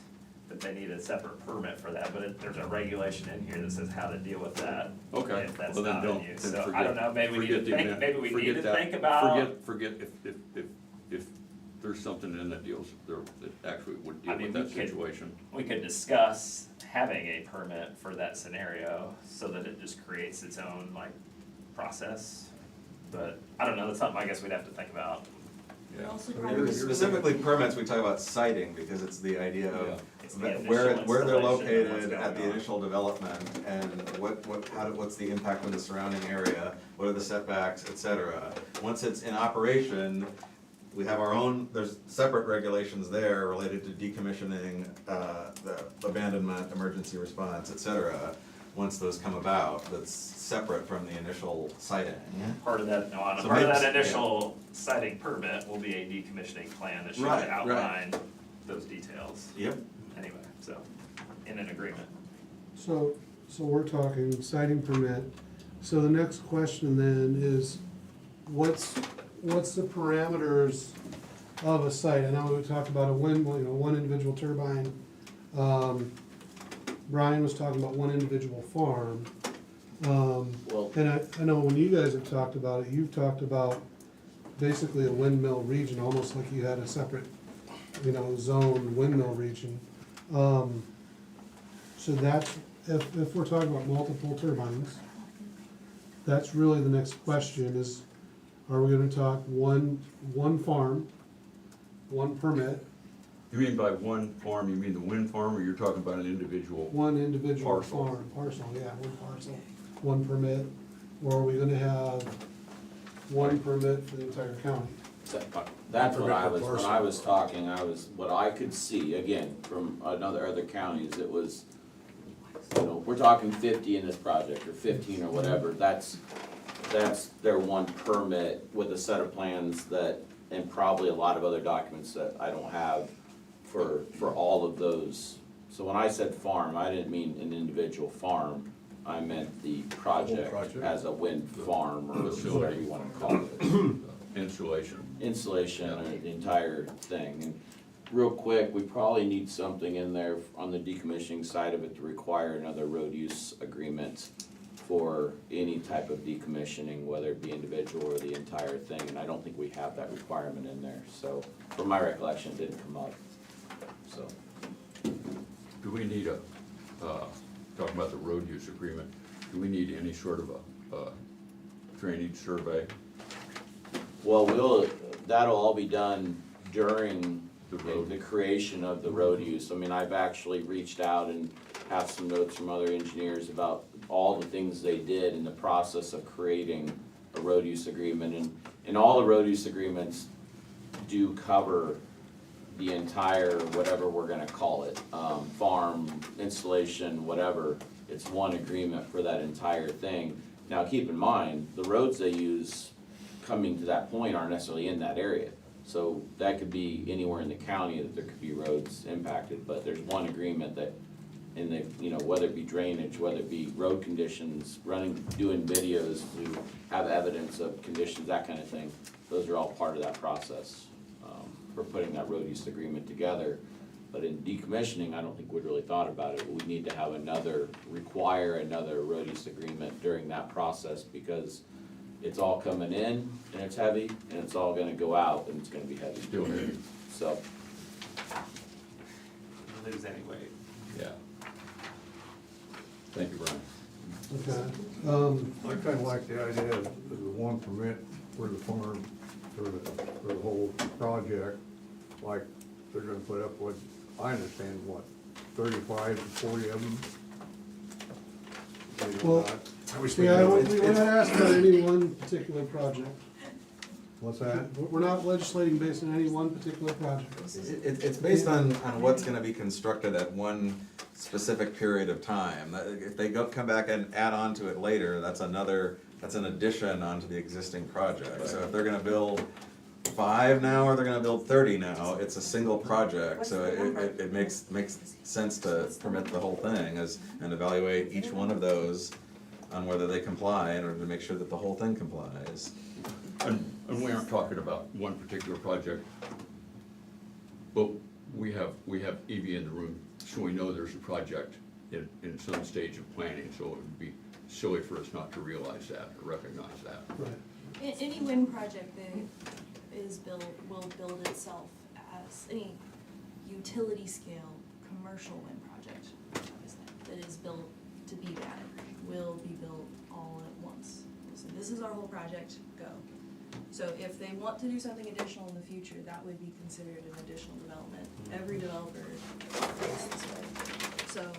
that they need a separate permit for that, but there's a regulation in here that says how to deal with that. Okay, If that's well then not don't, in use, then so forget. I don't know, maybe we need to forget the think, amend- maybe we need forget to that. think about. Forget if there's something in that deals, that actually would I deal mean, with we that could- situation. We could discuss having a permit for that scenario, so that it just creates its own, process. But, I don't know, that's something I guess we'd have to think about. We also If probably. it's specifically permits, we talk about siting, because it's the idea Yeah. of It's the that initial where they're installation and what's located at the going on. initial development, and what's the impact on the surrounding area, what are the setbacks, et cetera. Once it's in operation, we have our own, there's separate regulations there related to decommissioning, the abandonment, emergency response, et cetera. Once those come about, that's separate from the initial siting. Part of that, So part of maybe- that initial siting permit will be a decommissioning plan that should Right, right. outline those details. Yep. Anyway, so, in an agreement. so we're talking siting permit. So the next question then is, what's the parameters of a site? I know we talked about one individual turbine. Brian was talking about one individual farm. Well, And I know when you guys have talked about it, you've talked about basically a windmill region, almost like you had a separate, zone windmill region. So that's, if we're talking about multiple turbines, that's really the next question is, are we gonna talk one farm, one permit, You mean by one farm, you mean the wind farm, or you're talking about an individual? one individual Parcel. farm, one parcel, one permit? Or are we gonna have one permit for the entire county? That's what I was, when I was talking, what I could see, again, from other counties, it was, you know, we're talking 50 in this project, or 15 or whatever, that's their one permit with a set of plans that, and probably a lot of other documents that I don't have for all of those. So when I said farm, I didn't mean an individual farm, I meant the project as a wind farm, or whatever you wanna call it. Installation, or the entire thing. And real quick, we probably need something in there on the decommissioning side of it to require another road use agreement for any type of decommissioning, whether it be individual or the entire thing, and I don't think we have that requirement in there, so, from my recollection, it didn't come up, so. Do we need talking about the road use agreement, do we need any sort of a drainage survey? Well, that'll all be done during the creation of the road use. I mean, I've actually reached out and have some notes from other engineers about all the things they did in the process of creating a road use agreement. And all the road use agreements do cover the entire, whatever we're gonna call it, farm, installation, whatever. It's one agreement for that entire thing. Now, keep in mind, the roads they use coming to that point aren't necessarily in that area. So that could be anywhere in the county that there could be roads impacted, but there's one agreement that in the, you know, whether it be drainage, whether it be road conditions, doing videos to have evidence of conditions, that kind of thing. Those are all part of that process, for putting that road use agreement together. But in decommissioning, I don't think we'd really thought about it. We need to have require another road use agreement during that process, because it's all coming in and it's heavy, and it's all gonna go out and it's gonna be heavy. Still heavy. So. We'll lose anyway. Yeah. Thank you, Brian. Okay, I kinda like the idea of the one permit for the farm, for the whole project, like they're gonna put up what, I understand, what, 35 to 40 of them? Maybe well, not. yeah, we're not asking about any one particular project. What's that? We're not legislating based on any one particular project. It's based on what's gonna be constructed at one specific period of time. If they come back and add on to it later, that's an addition onto the existing project. So if they're gonna build 5 now, or they're gonna build 30 now, it's a single project, so it makes sense to permit the whole thing and evaluate each one of those on whether they comply in order to make sure that the whole thing complies. And we aren't talking about one particular project, but we have Evie in the room, so we know there's a project in some stage of planning, so it would be silly for us not to realize that, or recognize that. Right. Any wind project that is built will build itself as any utility scale commercial wind project that is built to be that will be built all at once. So this is our whole project, go. So if they want to do something additional in the future, that would be considered an additional development. Every developer operates this way. So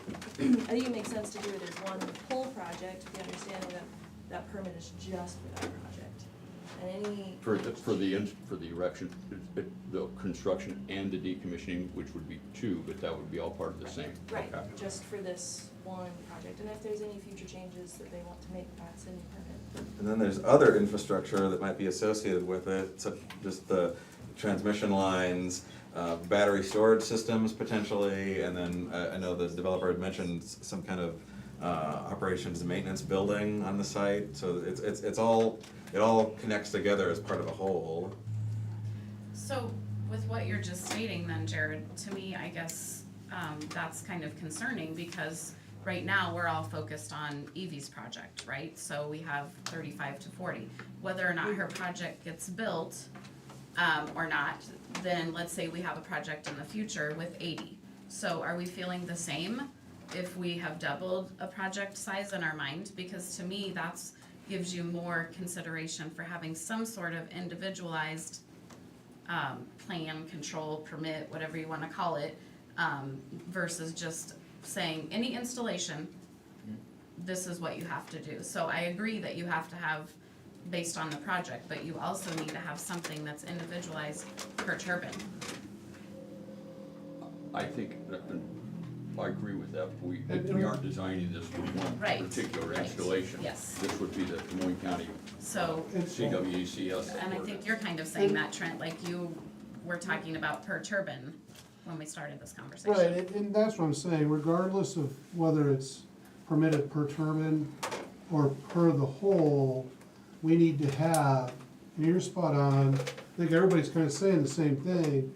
I think it makes sense to do it as one whole project, with the understanding that that permit is just for that project. And any. For the erection, the construction and the decommissioning, which would be 2, but that would be all part of the same. Right, Okay. just for this one project. And if there's any future changes that they want to make, that's in the permit. And then there's other infrastructure that might be associated with it, so just the transmission lines, battery storage systems potentially, and then I know the developer had mentioned some kind of operations and maintenance building on the site, so it all connects together as part of a whole. So with what you're just stating then, Jared, to me, I guess, that's kind of concerning, because right now, we're all focused on Evie's project, right? So we have 35 to 40. Whether or not her project gets built, or not, then let's say we have a project in the future with 80. So are we feeling the same if we have doubled a project size in our mind? Because to me, that's gives you more consideration for having some sort of individualized plan, control, permit, whatever you want to call it, versus just saying any installation, this is what you have to do. So I agree that you have to have based on the project, but you also need to have something that's individualized per turbine. I think, I agree with that, we aren't designing this for one Right, particular right, installation. yes. This would be the Des Moines County So, CWECS. and I think you're kind of saying that, Trent, like you were talking about per turbine when we started this conversation. Right, and that's what I'm saying, regardless of whether it's permitted per turbine or per the whole, we need to have, and you're spot on, I think everybody's kind of saying the same thing,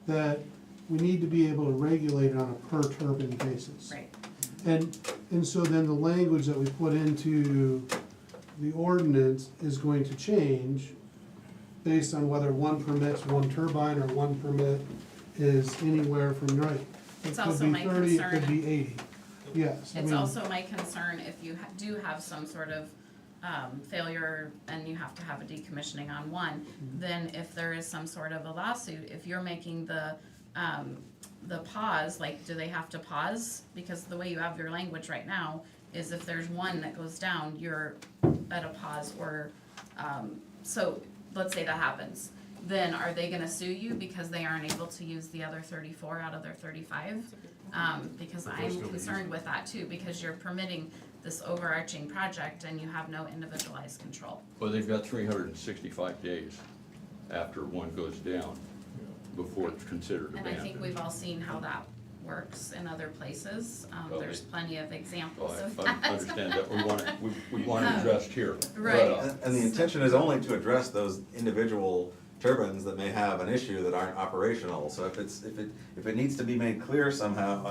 that we need to be able to regulate it on a per turbine basis. Right. And so then the language that we put into the ordinance is going to change based on whether one permits one turbine or one permit is anywhere from, right. It's It also could my be 30, it concern- could be 80, yes. I It's mean, also my concern if you do have some sort of failure and you have to have a decommissioning on one, then if there is some sort of a lawsuit, if you're making the pause, like, do they have to pause? Because the way you have your language right now is if there's one that goes down, you're at a pause or, so let's say that happens. Then are they gonna sue you because they aren't able to use the other 34 out of their 35? Because I'm concerned with that too, because you're permitting this overarching project and you have no individualized control. Well, they've got 365 days after one goes down before it's considered And I abandoned. think we've all seen how that works in other places. Well, There's plenty of Well, examples of I that. understand that, we want it addressed here. Right. But, And the intention is only to address those individual turbines that may have an issue that aren't operational. So if it needs to be made clear somehow,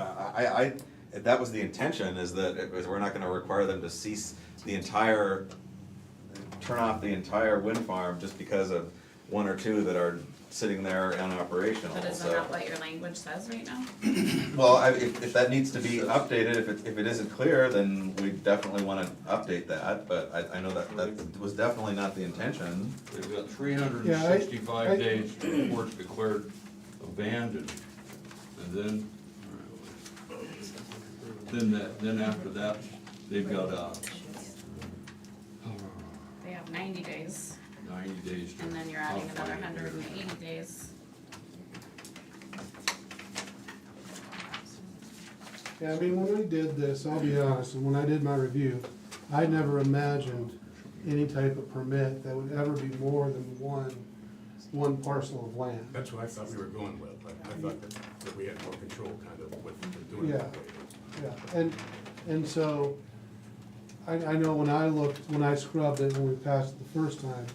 that was the intention, is that we're not gonna require them to cease the entire, turn off the entire wind farm just because of one or two that are sitting there unoperational. But isn't So- that what your language says right now? Well, if that needs to be updated, if it isn't clear, then we definitely wanna update that, but I know that was definitely not the intention. They've got 365 days before it's declared abandoned, and then after that, they've got, They have 90 days, 90 days to. and then you're adding I'll another find it here. 180 days. Yeah, I mean, when we did this, I'll be honest, and when I did my review, I never imagined any type of permit that would ever be more than one parcel of land. That's what I thought we were going with. I thought that we had more control kind of with doing it Yeah. that way. Yeah, and so, I know when I scrubbed it when we passed it the first time,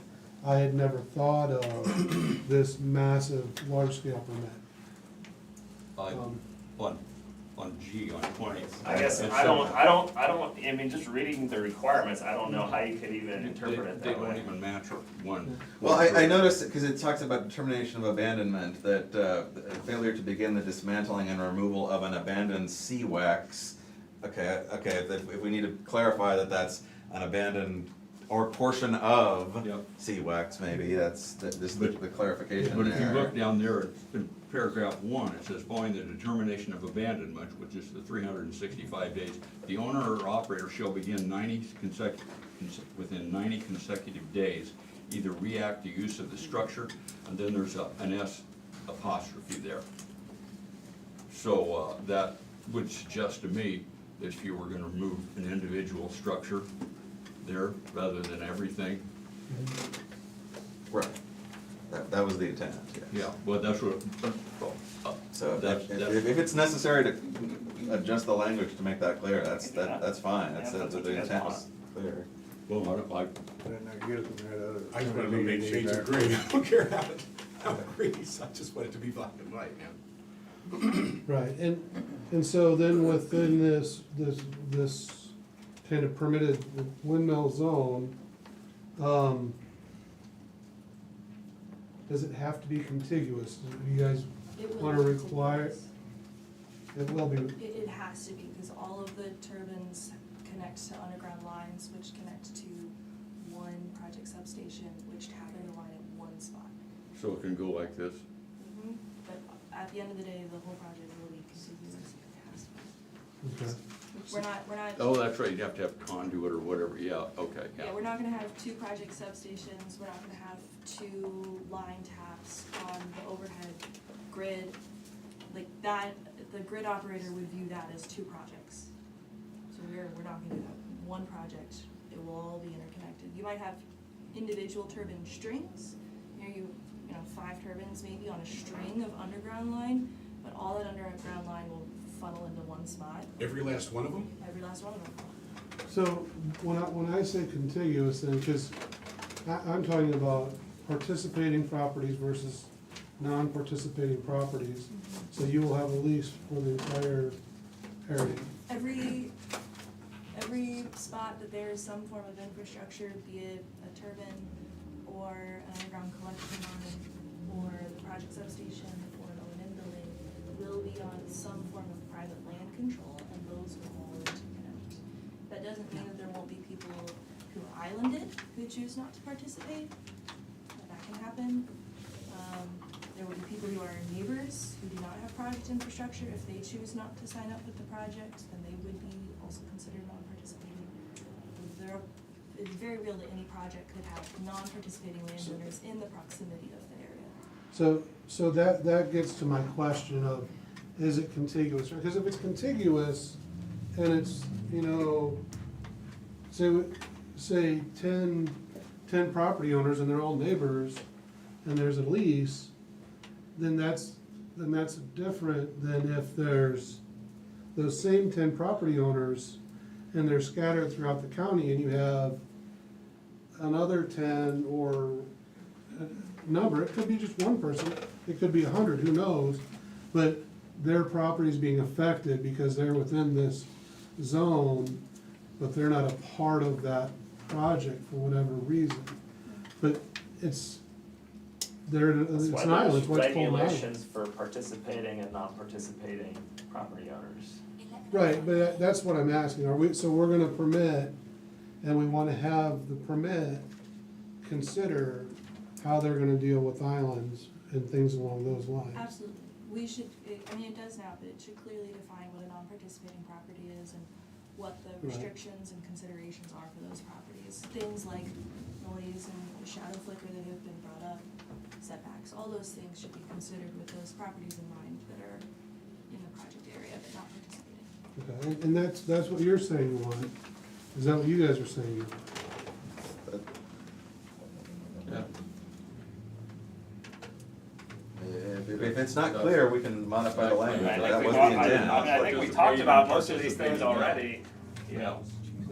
I had never thought of this massive, large-scale permit. On G, on 20. I guess, It's I mean, just reading the requirements, I don't know how you could even interpret it They that don't way. even match one. Well, I noticed, because it talks about determination of abandonment, that failure to begin the dismantling and removal of an abandoned CWEX. Okay, if we need to clarify that that's an abandoned or portion of Yep. CWEX, maybe, that's the clarification But if you there. look down there, in paragraph 1, it says, following the determination of abandonment, which is the 365 days, the owner or operator shall begin within 90 consecutive days, either react to use of the structure, and then there's an S apostrophe there. So that would suggest to me that if you were gonna remove an individual structure there, rather than everything. Right, that was the intent, yes. Yeah, well, that's what, So That's- if it's necessary to adjust the language to make that clear, that's fine, Yeah, that's, that's what the you guys intent want. was clear. well, Then that gives them that other. I just wanted to make shades of gray. I don't care how it reads. I just want it to be black and white, man. Right, and so then within this kind of permitted windmill zone, does it have to be contiguous? Do you guys It will wanna be require? It will be, It has to be, because all of the turbines connect to underground lines, which connect to one project substation, which tap into line at one spot. so it can go like this. But at the end of the day, the whole project will be contiguous. It has to be. okay. we're not. Oh, that's right, you'd have to have conduit or whatever, yeah, okay, yeah. Yeah, we're not gonna have 2 project substations, we're not gonna have 2 line taps on the overhead grid. Like that, the grid operator would view that as 2 projects. So we're not gonna do that, 1 project, it will all be interconnected. You might have individual turbine strings, you know, 5 turbines maybe on a string of underground line, but all that underground line will funnel into one spot, Every last one of them? every last one of them. So when I say contiguous, then, because I'm talking about participating properties versus non-participating properties. So you will have a lease for the entire area. Every spot that there is some form of infrastructure, be it a turbine or an underground collection line or the project substation or an O&M building, will be on some form of private land control, and those will all interconnect. That doesn't mean that there won't be people who are islanded, who choose not to participate. That can happen. There will be people who are neighbors who do not have project infrastructure. If they choose not to sign up with the project, then they would be also considered non-participating. It's very real that any project could have non-participating landowners in the proximity of the area. So that gets to my question of, is it contiguous? Because if it's contiguous and it's, you know, say 10 property owners and they're all neighbors and there's a lease, then that's different than if there's those same 10 property owners and they're scattered throughout the county and you have another 10 or a number. It could be just one person, it could be 100, who knows? But their property's being affected because they're within this zone, but they're not a part of that project for whatever reason. But it's an island, it's what's called an island. Regulations for participating and non-participating property owners. Right, but that's what I'm asking, so we're gonna permit, and we wanna have the permit consider how they're gonna deal with islands and things along those lines. Absolutely. We should, it does now, but it should clearly define what a non-participating property is and what the Right. restrictions and considerations are for those properties. Things like noise and the shadow flicker that have been brought up, setbacks, all those things should be considered with those properties in mind that are in the project area but not participating. Okay, and that's what you're saying you want, is that what you guys are saying you want? Yeah. If it's not clear, we can modify the language, but that was the intent. I think we talked about most of these things already, you know,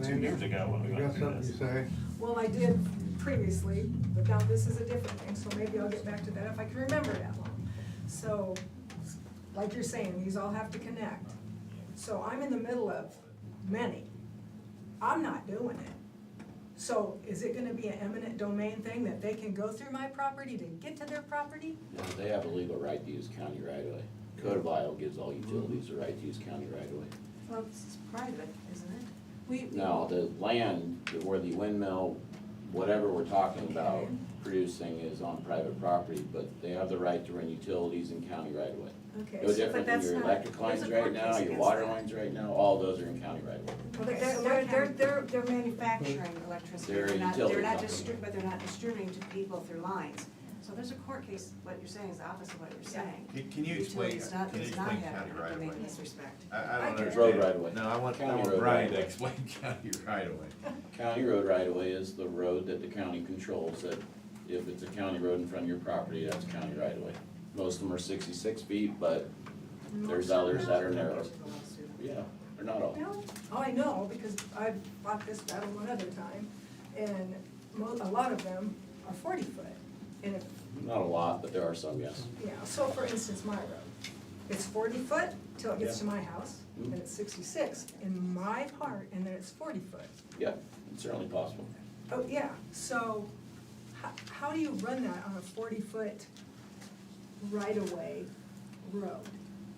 2 years ago when we You went got through something this. to say? Well, I did previously, but now this is a different thing, so maybe I'll get back to that if I can remember that long. So, like you're saying, these all have to connect. So I'm in the middle of many. I'm not doing it. So is it gonna be an eminent domain thing that they can go through my property to get to their property? No, they have a legal right to use county right of way. Code of Iowa gives all utilities the right to use county right of way. Well, it's private, isn't it? Now, the land where the windmill, whatever we're talking about producing is on private property, but they have the right to run utilities in county right of way. Okay, No so- different but than that's your not- electric lines there's a right court now, case your against water that. lines right now, all those are in county right of way. But they're manufacturing electricity, They're a they're not utility company. but they're not distributing to people through lines. So there's a court case, what you're saying is the opposite of what you're saying. Can you explain, Utilities not- can you does not explain have county right of domain way? in this respect. I don't I get it. understand. Road right of way. No, I want County road Brian right to of way. explain county right of way. County road right of way is the road that the county controls, that if it's a county road in front of your property, that's county right of way. Most of them are 66 feet, but there's others that are narrow. Yeah, they're not all. Well, I know, because I've fought this battle one other time, and a lot of them are 40-foot. And if, Not a lot, but there are some, yes. yeah, so for instance, my road, it's 40-foot till it gets to Yeah. my house, Mhm. and it's 66 in my part, and then it's 40-foot. Yeah, it's certainly possible. Oh, yeah, so how do you run that on a 40-foot right-of-way road?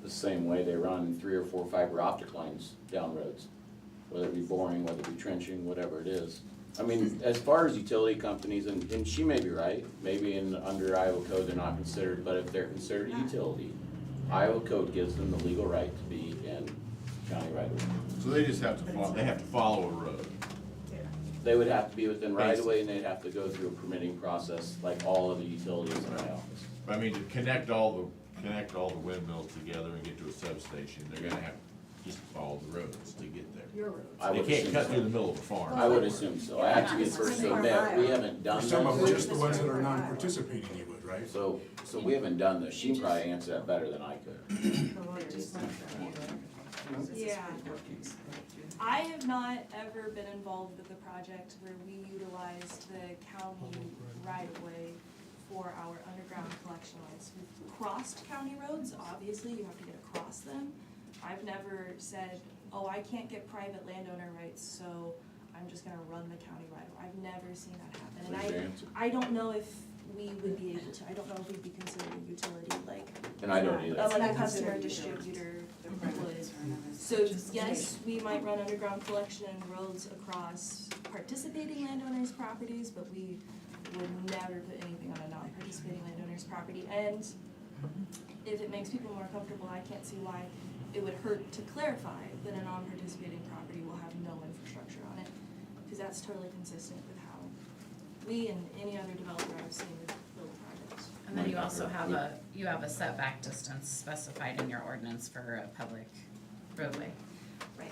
The same way they run 3 or 4 fiber optic lines down roads, whether it be boring, whether it be trenching, whatever it is. I mean, as far as utility companies, and she may be right, maybe under Iowa code they're not considered, but if they're considered a utility, Iowa code gives them the legal right to be in county right of way. So they just have to they have to follow a road. They would have to be within right of way, and they'd have to go through a permitting process like all of the utilities in my office. I mean, to connect all the windmills together and get to a substation, they're gonna have to just follow the roads to get there. Your roads. I They would can't assume cut so. through the middle of a farm. I would assume so. I have to be the first to admit, we haven't done Some of them, this. just the ones that are non-participating, you would, right? So we haven't done this. She can probably answer that better than I could. Yeah. I have not ever been involved with a project where we utilized the county right-of-way for our underground collection lines. We've crossed county roads, obviously, you have to get across them. I've never said, oh, I can't get private landowner rights, so I'm just gonna run the county right-of-way. I've never seen that happen, Where's your and answer? I don't know if we would be able to, I don't know if we'd be considered a utility, like. And I don't either. Like a customer distributor would. So yes, we might run underground collection roads across participating landowners' properties, but we would never put anything on a non-participating landowner's property. And if it makes people more comfortable, I can't see why it would hurt to clarify that a non-participating property will have no infrastructure on it, because that's totally consistent with how we and any other developer I've seen build projects. And then you also have a setback distance specified in your ordinance for a public roadway.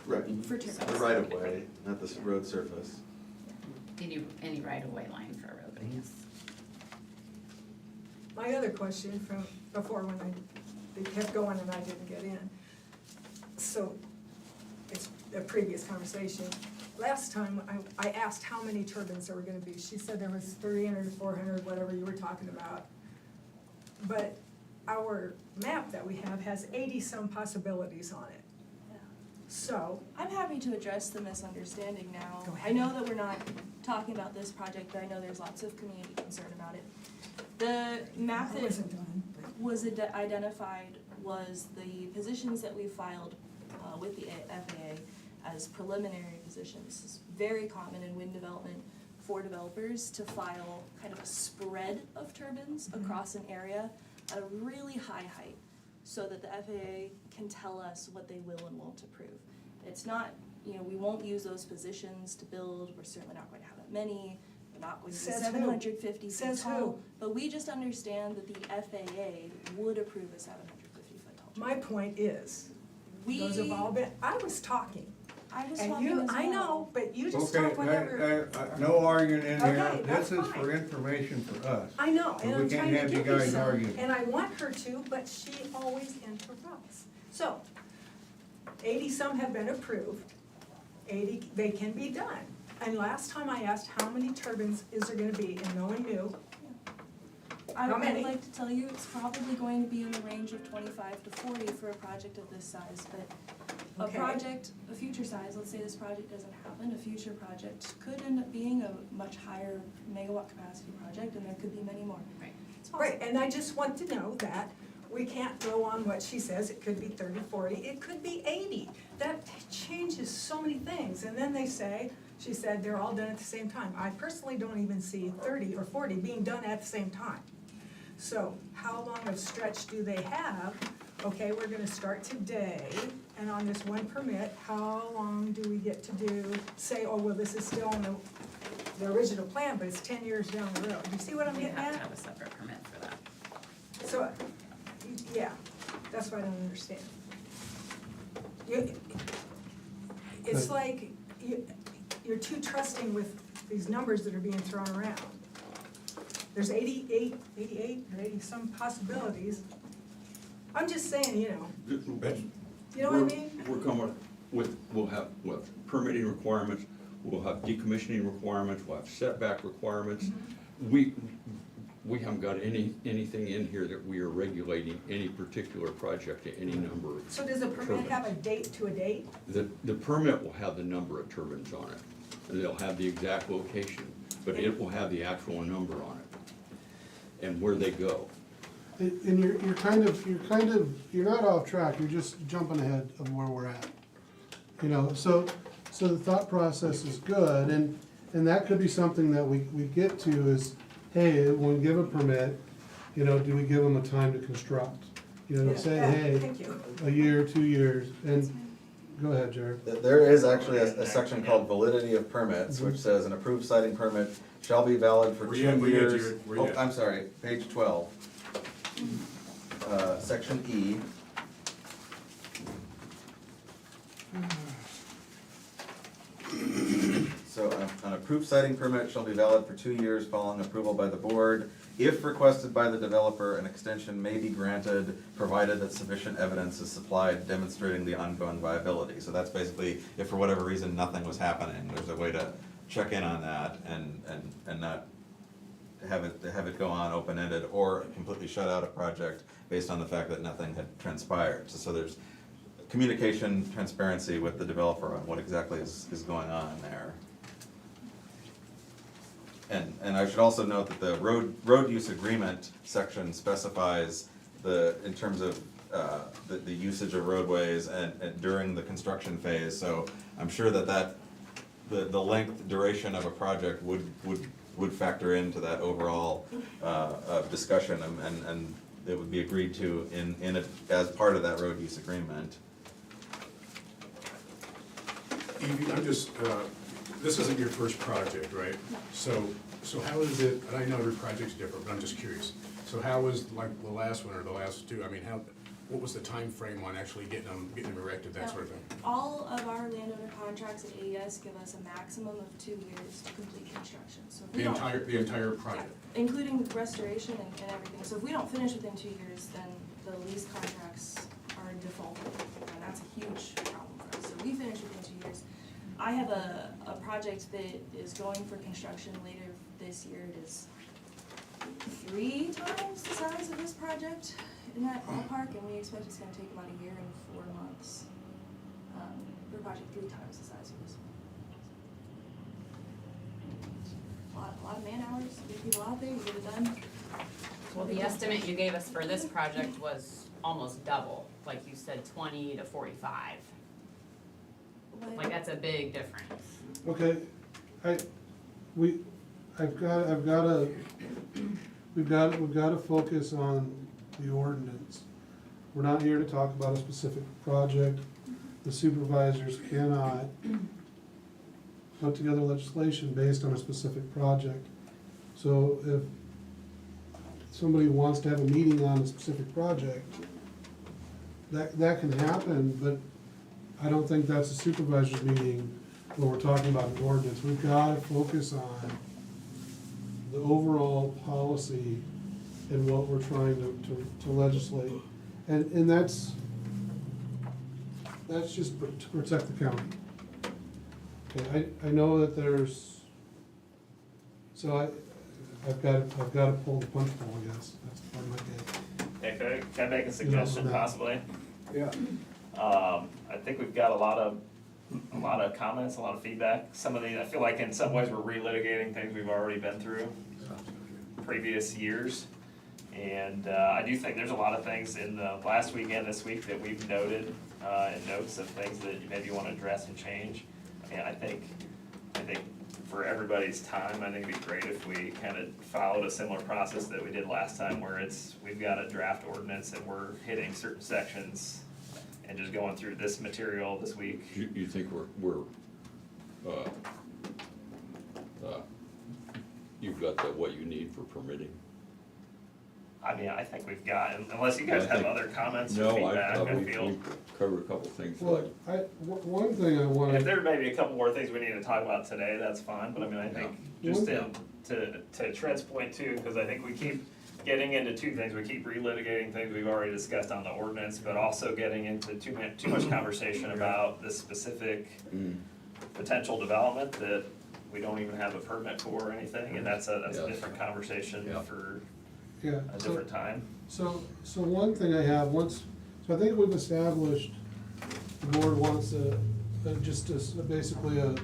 Right, For the turbines. right of way, not the road surface. Any right-of-way line for a roadway, yes. My other question from before when they kept going and I didn't get in. So, it's a previous conversation. Last time, I asked how many turbines there were gonna be. She said there was 300, 400, whatever you were talking about. But our map that we have has 80-some possibilities on it. So, I'm happy to address the misunderstanding now. Go I ahead. know that we're not talking about this project, but I know there's lots of community concern about it. The map I that wasn't done. was identified was the positions that we filed with the FAA as preliminary positions. It's very common in wind development for developers to file kind of a spread of turbines across an area at a really high height, so that the FAA can tell us what they will and won't approve. It's not, we won't use those positions to build, we're certainly not going to have that many, we're not going to be Says who? 750 feet Says tall. who? But we just understand that the FAA would approve a 750 foot tall turbine. my point is, We, those have all been, I was talking. I was And talking you, as I well. know, but you just Okay, talk whenever. no arguing in here. Okay, that's This is fine. for information for us. I know, But and we I'm can't trying to have you give you guys some, arguing. and I want her to, but she always interrupts. So, 80-some have been approved, 80, they can be done. And last time I asked how many turbines is there gonna be, and no one knew. I How would many? like to tell you, it's probably going to be in the range of 25 to 40 for a project of this size, but a Okay. project, a future size, let's say this project doesn't happen, a future project could end up being a much higher megawatt capacity project, and there could be many more. Right. It's possible. Right, and I just want to know that we can't go on what she says, it could be 30, 40, it could be 80. That changes so many things, and then they say, she said they're all done at the same time. I personally don't even see 30 or 40 being done at the same time. So, how long of stretch do they have? Okay, we're gonna start today, and on this one permit, how long do we get to do, say, oh, well, this is still on the original plan, but it's 10 years down the road. You see what I'm We getting have to at? have a separate permit for that. So, yeah, that's what I don't understand. It's like, you're too trusting with these numbers that are being thrown around. There's 88 or 80-some possibilities. I'm just saying, you know what I mean? We're coming we'll have permitting requirements, we'll have decommissioning requirements, we'll have setback requirements. We haven't got anything in here that we are regulating any particular project to any number of So does the permit turbines. have a date to a date? The permit will have the number of turbines on it, and they'll have the exact location, but it will have the actual number on it and where they go. And you're not off track, you're just jumping ahead of where we're at. So the thought process is good, and that could be something that we get to is, hey, when we give a permit, do we give them a time to construct? Yeah, Say, yeah, hey, thank you. a year, 2 years, and Go ahead, Jared. There is actually a section called validity of permits, which says an approved siting permit shall be valid for 2 years. Oh, I'm sorry, page 12. Section E. So an approved siting permit shall be valid for 2 years following approval by the board. If requested by the developer, an extension may be granted, provided that sufficient evidence is supplied demonstrating the ongoing viability. So that's basically, if for whatever reason nothing was happening, there's a way to check in on that and not have it go on open-ended or completely shut out a project based on the fact that nothing had transpired. So there's communication, transparency with the developer on what exactly is going on there. And I should also note that the road use agreement section specifies in terms of the usage of roadways and during the construction phase. So I'm sure that the length, duration of a project would factor into that overall discussion, and it would be agreed to as part of that road use agreement. Evie, I'm just, this isn't your first project, right? So how is it, and I know every project's different, but I'm just curious. So how was like the last one or the last two? I mean, what was the time frame on actually getting them erected, that sort of thing? All of our landowner contracts at AES give us a maximum of 2 years to complete construction. So if we The Mm-hmm. entire project? Yeah, including restoration and everything. So if we don't finish within 2 years, then the lease contracts are defaulted, and that's a huge problem for us. So we finish within 2 years. I have a project that is going for construction later this year. It is 3 times the size of this project in that ballpark, and we expect it's gonna take about a year and 4 months for a project 3 times the size of this one. A lot of man hours, get people out there, you get it done. Well, the estimate you gave us for this project was almost double, like you said, 20 to 45. Like, that's a big difference. Okay, we've got to focus on the ordinance. We're not here to talk about a specific project. The supervisors cannot put together legislation based on a specific project. So if somebody wants to have a meeting on a specific project, that can happen, but I don't think that's a supervisor's meeting when we're talking about an ordinance. We've got to focus on the overall policy and what we're trying to legislate. And that's just to protect the county. Okay, I know that there's, so I've got to pull the punch bowl, I guess. That's part of my game. Hey, can I make a suggestion possibly? Yeah. I think we've got a lot of comments, a lot of feedback. Some of these, I feel like in some ways we're relitigating things we've already been through previous years. And I do think there's a lot of things in the last week and this week that we've noted in notes of things that you maybe want to address and change. And I think for everybody's time, I think it'd be great if we kind of followed a similar process that we did last time, where we've got a draft ordinance and we're hitting certain sections and just going through this material this week. You think you've got what you need for permitting? I mean, I think we've got, unless you guys have other comments or feedback, I feel. We've covered a couple things. Well, one thing I want If there may be a couple more things we need to talk about today, that's fine, but I mean, I think just to Trent's point too, because I think we keep getting into two things, we keep relitigating things we've already discussed on the ordinance, but also getting into too much conversation about this specific potential development that we don't even have a permit for or anything, and that's a different conversation for a different time. So one thing I have, so I think we've established the board wants basically a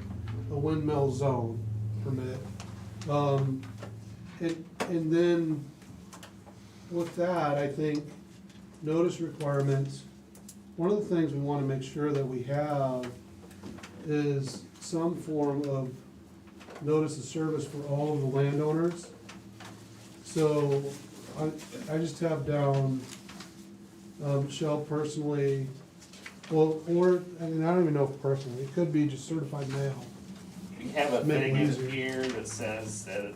windmill zone permit. And then with that, I think notice requirements, one of the things we want to make sure that we have is some form of notice of service for all of the landowners. So I just have down, shall personally Well, or, I mean, I don't even know if personally, it could be just certified mail. We have a Make it thing in easier. here that says that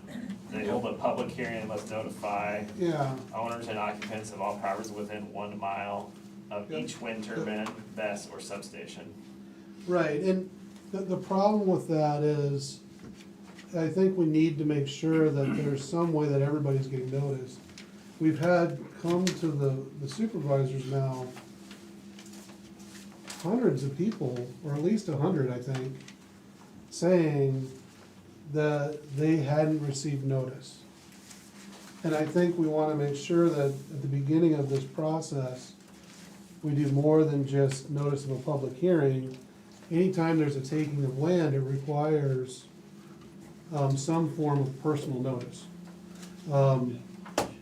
they hold a public hearing and must notify Yeah, owners and occupants of all properties within 1 mile of Yep. each wind turbine, BESS, or substation. right, and the problem with that is, I think we need to make sure that there's some way that everybody's getting noticed. We've had come to the supervisors now, hundreds of people, or at least 100, I think, saying that they hadn't received notice. And I think we wanna make sure that at the beginning of this process, we do more than just notice of a public hearing. Anytime there's a taking of land, it requires some form of personal notice.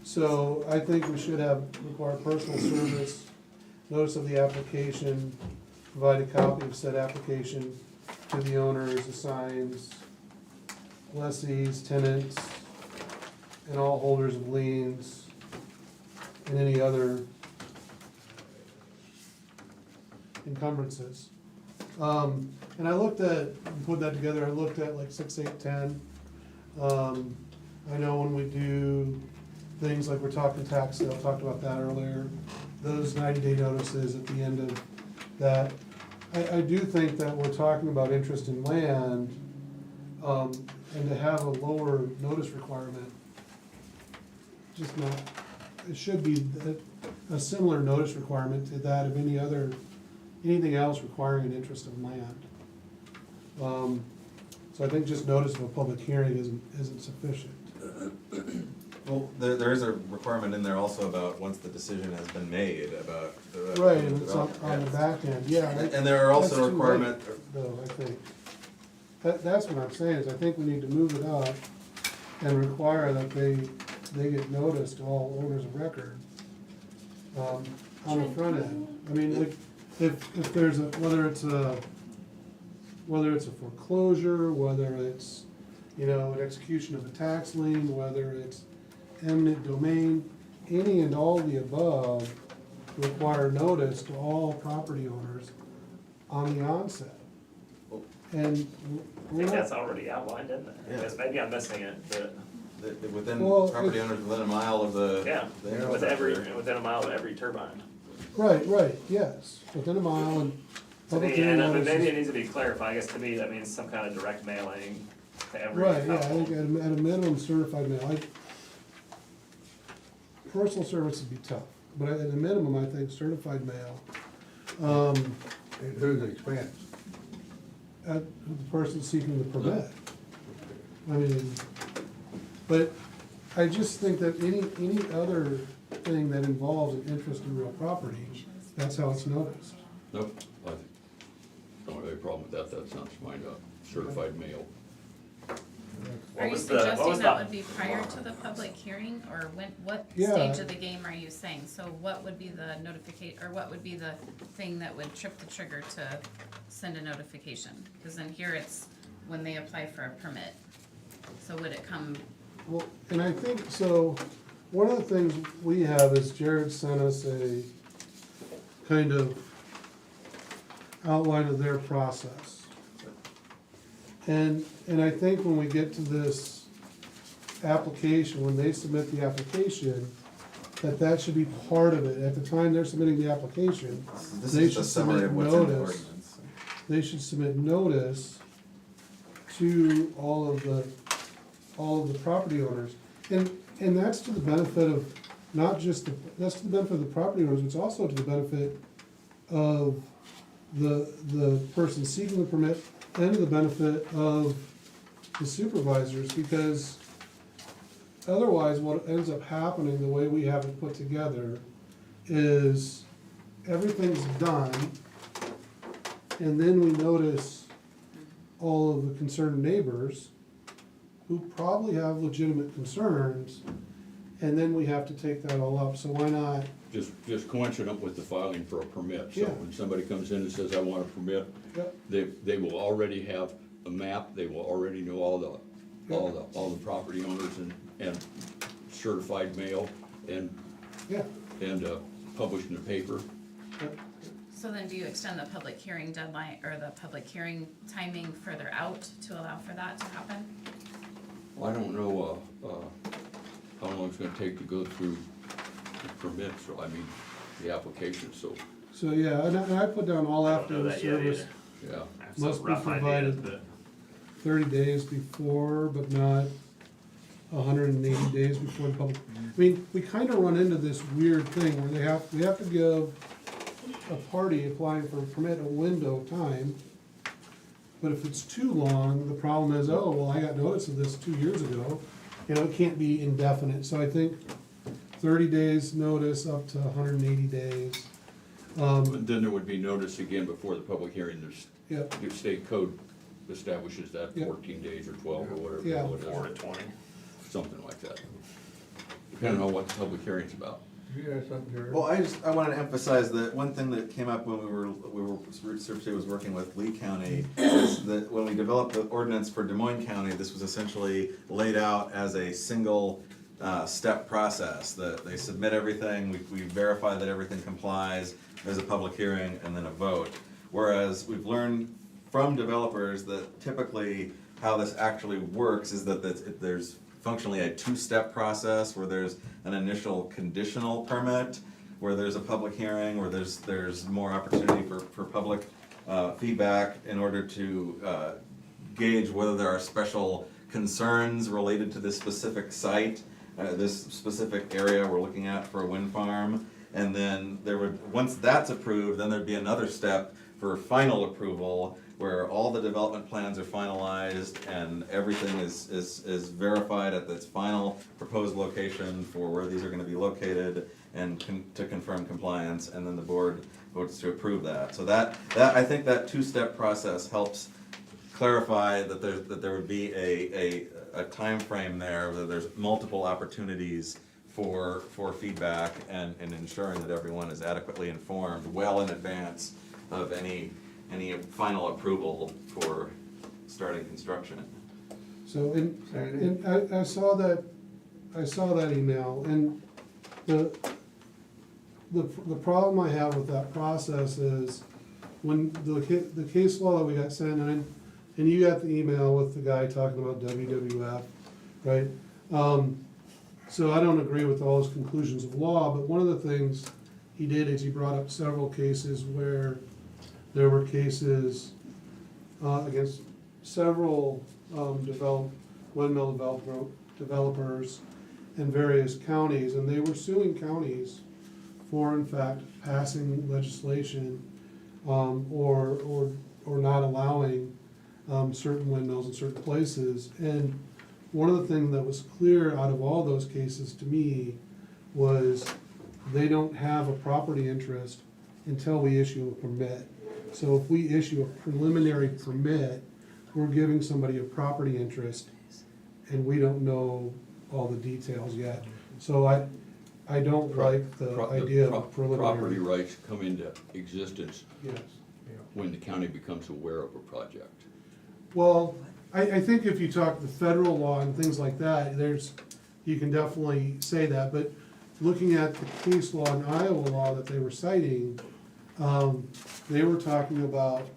So I think we should require personal service, notice of the application, provide a copy of said application to the owners, assigns, lessees, tenants, and all holders of liens, and any other encumbrances. And I looked at, put that together, I looked at like 6, 8, 10. I know when we do things like we're talking tax sale, talked about that earlier, those 90-day notices at the end of that. I do think that we're talking about interest in land, and to have a lower notice requirement, just not, it should be a similar notice requirement to that of anything else requiring an interest of land. So I think just notice of a public hearing isn't sufficient. Well, there is a requirement in there also about once the decision has been made about the. Right, and it's on the back end, yeah. And there are also That's too late, requirement. though, I think. That's what I'm saying, is I think we need to move it up and require that they get notice to all owners of record, on the front end. I mean, like, if there's whether it's a foreclosure, whether it's, an execution of a tax lien, whether it's eminent domain, any and all of the above require notice to all property owners on the onset. And I think that's already outlined in there. Yeah. I guess maybe I'm missing it, but, Within, Well, property owners within a mile of the. yeah, the within a mile of every turbine. Right, yes, within a mile and To public me, hearing and maybe it notices. needs to be clarified, I guess to me, that means some kind of direct mailing to every Right, yeah, I household. think at a minimum certified mail. Personal service would be tough, but at a minimum, I think certified mail. At whose expense? At the person seeking the permit. I mean, but I just think that any other thing that involves an interest in real property, that's how it's noticed. Nope, I don't have any problem with that, that sounds fine, certified mail. Are you what suggesting was that would be prior to the public hearing, or what Yeah. stage of the game are you saying? So what would be the or what would be the thing that would trip the trigger to send a notification? Cause then here it's when they apply for a permit. So would it come, Well, and I think, so, one of the things we have is Jared sent us a kind of outline of their process. And I think when we get to this application, when they submit the application, that should be part of it. At the time they're submitting the application, This they is should the summary submit of what's in the notice. ordinance. They should submit notice to all of the property owners. And that's to the benefit of, not just that's to the benefit of the property owners, it's also to the benefit of the person seeking the permit and to the benefit of the supervisors, because otherwise what ends up happening, the way we have it put together, is everything's done, and then we notice all of the concerned neighbors who probably have legitimate concerns, and then we have to take that all up, so why not? Just coincident with the filing for a permit, so Yeah. when somebody comes in and says, I want a permit, Yep. they will already have a map, they will already know all the property owners and certified mail and Yeah. published in the paper. So then do you extend the public hearing deadline, or the public hearing timing further out to allow for that to happen? Well, I don't know, how long it's gonna take to go through the permits, so I mean, the application, so, So, yeah, and I put down all I don't after know the that yet service either. yeah. I have some must be rough ideas, provided but 30 days before, but not 180 days before the public. I mean, we kind of run into this weird thing where we have to give a party applying for a permit a window of time. But if it's too long, the problem is, oh, well, I got notice of this 2 years ago. You know, it can't be indefinite. So I think 30 days notice up to 180 days. But then there would be notice again before the public hearing, Yep. the state code establishes that Yep. 14 days or 12 or whatever. Yeah. it is. 4 to 20. Something like that, depending on what the public hearing's about. You have something, Jerry? Well, I wanted to emphasize that one thing that came up when Route Survey was working with Lee County is that when we developed the ordinance for Des Moines County, this was essentially laid out as a single step process. That they submit everything, we verify that everything complies, there's a public hearing, and then a vote. Whereas we've learned from developers that typically how this actually works is that there's functionally a two-step process where there's an initial conditional permit, where there's a public hearing, where there's more opportunity for public feedback in order to gauge whether there are special concerns related to this specific site, this specific area we're looking at for a wind farm. And then once that's approved, then there'd be another step for final approval, where all the development plans are finalized and everything is verified at its final proposed location for where these are gonna be located and to confirm compliance, and then the board votes to approve that. So that I think that two-step process helps clarify that there would be a time frame there, that there's multiple opportunities for feedback and ensuring that everyone is adequately informed well in advance of any final approval for starting construction. So, and I saw that email, and the problem I have with that process is when the case law that we got sent in, and you got the email with the guy talking about WWF, right? So I don't agree with all his conclusions of law, but one of the things he did is he brought up several cases where there were cases against several windmill developers in various counties, and they were suing counties for, in fact, passing legislation or not allowing certain windmills in certain places. And one of the things that was clear out of all those cases to me was they don't have a property interest until we issue a permit. So if we issue a preliminary permit, we're giving somebody a property interest, and we don't know all the details yet. So I don't like the idea of preliminary. Property rights come into existence Yes. when the county becomes aware of a project. Well, I think if you talk the federal law and things like that, you can definitely say that, but looking at the case law and Iowa law that they were citing, they were talking about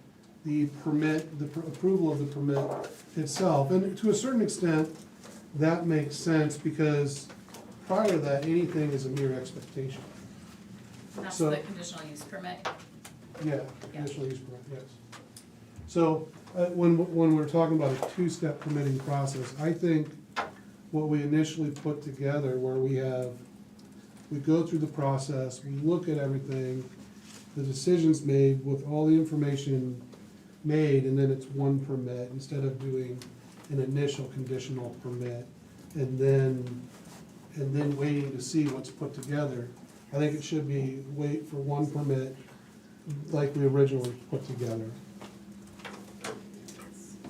the permit, the approval of the permit itself. And to a certain extent, that makes sense, because prior to that, anything is a mere expectation. And that's So- the conditional use permit? Yeah, conditional use permit, yes. So, when we're talking about a two-step permitting process, I think what we initially put together, where we go through the process, we look at everything, the decision's made with all the information made, and then it's one permit, instead of doing an initial conditional permit, and then waiting to see what's put together. I think it should be wait for one permit, like we originally put together.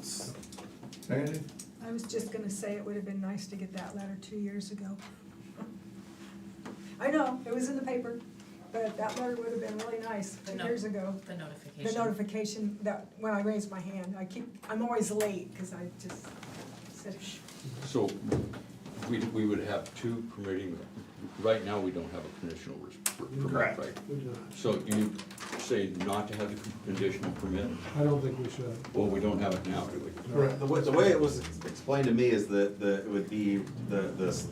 Sandy? I was just gonna say it would have been nice to get that letter 2 years ago. I know, it was in the paper, but that letter would have been really nice 2 years ago. The The notification. notification that, when I raised my hand, I'm always late, because I just said, shh. So we would have two permitting, right now we don't have a conditional permit, Correct. right? We do not. So say not to have the conditional permit? I don't think we should. Well, we don't have it now, do we? Correct. The way it was explained to me is that it would be because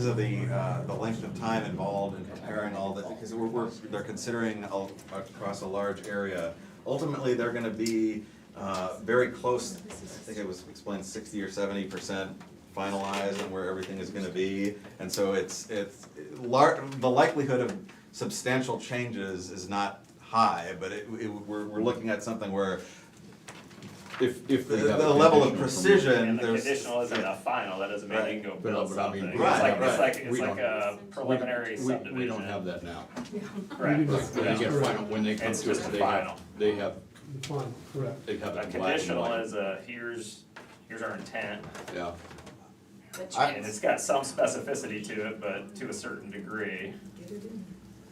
of the length of time involved in preparing all that, because they're considering across a large area. Ultimately, they're gonna be very close, I think it was explained 60 or 70% finalized on where everything is gonna be. And so the likelihood of substantial changes is not high, but we're looking at something where If we have the a level of conditional precision, And the there's. conditional isn't a final, that doesn't mean you can go build But I mean, something. Right, It's we like don't- a preliminary subdivision. We don't have that now. Correct. When they get final, when they come It's to us, just a they final. have, Fine, correct. they have A it in black and conditional white. is here's our intent, Yeah. and it's got some specificity to it, but to a certain degree.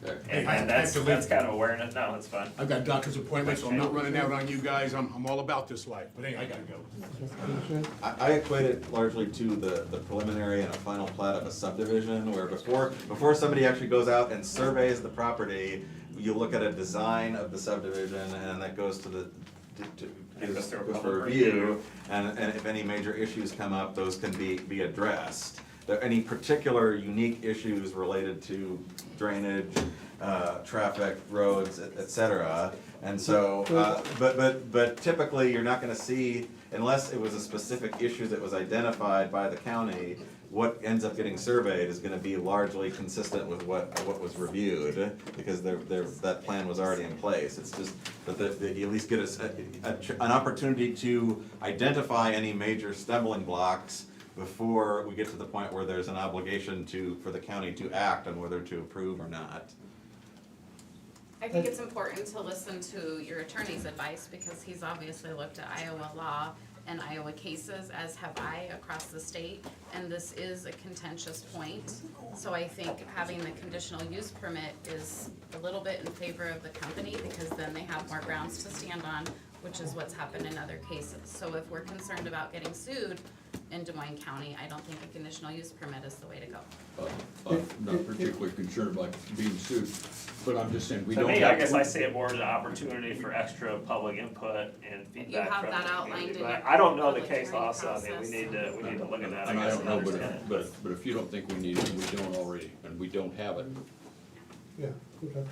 Okay. And I have that's to leave. that's kind of awareness, no, that's fine. I've got doctor's appointments, so I'm not running out on you guys, I'm all about this life, but anyway, I gotta go. I equate it largely to the preliminary and a final plat of a subdivision, where before somebody actually goes out and surveys the property, you look at a design of the subdivision, and that goes to It goes through a goes for public review, review. and if any major issues come up, those can be addressed. Any particular unique issues related to drainage, traffic, roads, et cetera. And so, but typically, you're not gonna see, unless it was a specific issue that was identified by the county, what ends up getting surveyed is gonna be largely consistent with what was reviewed, because that plan was already in place. It's just that you at least get an opportunity to identify any major stumbling blocks before we get to the point where there's an obligation for the county to act on whether to approve or not. I think it's important to listen to your attorney's advice, because he's obviously looked at Iowa law and Iowa cases, as have I, across the state, and this is a contentious point. So I think having the conditional use permit is a little bit in favor of the company, because then they have more grounds to stand on, which is what's happened in other cases. So if we're concerned about getting sued in Des Moines County, I don't think a conditional use permit is the way to go. I'm not particularly concerned about being sued, but I'm just saying, we To don't me, have. I guess I see it more as an opportunity for extra public input and feedback have from that the outlined community. in But your I don't know the public case hearing law, so I mean, we need to look at that, I And I guess, don't and know, understand it. but if you don't think we need it, we don't already, and we don't have it. Yeah, okay.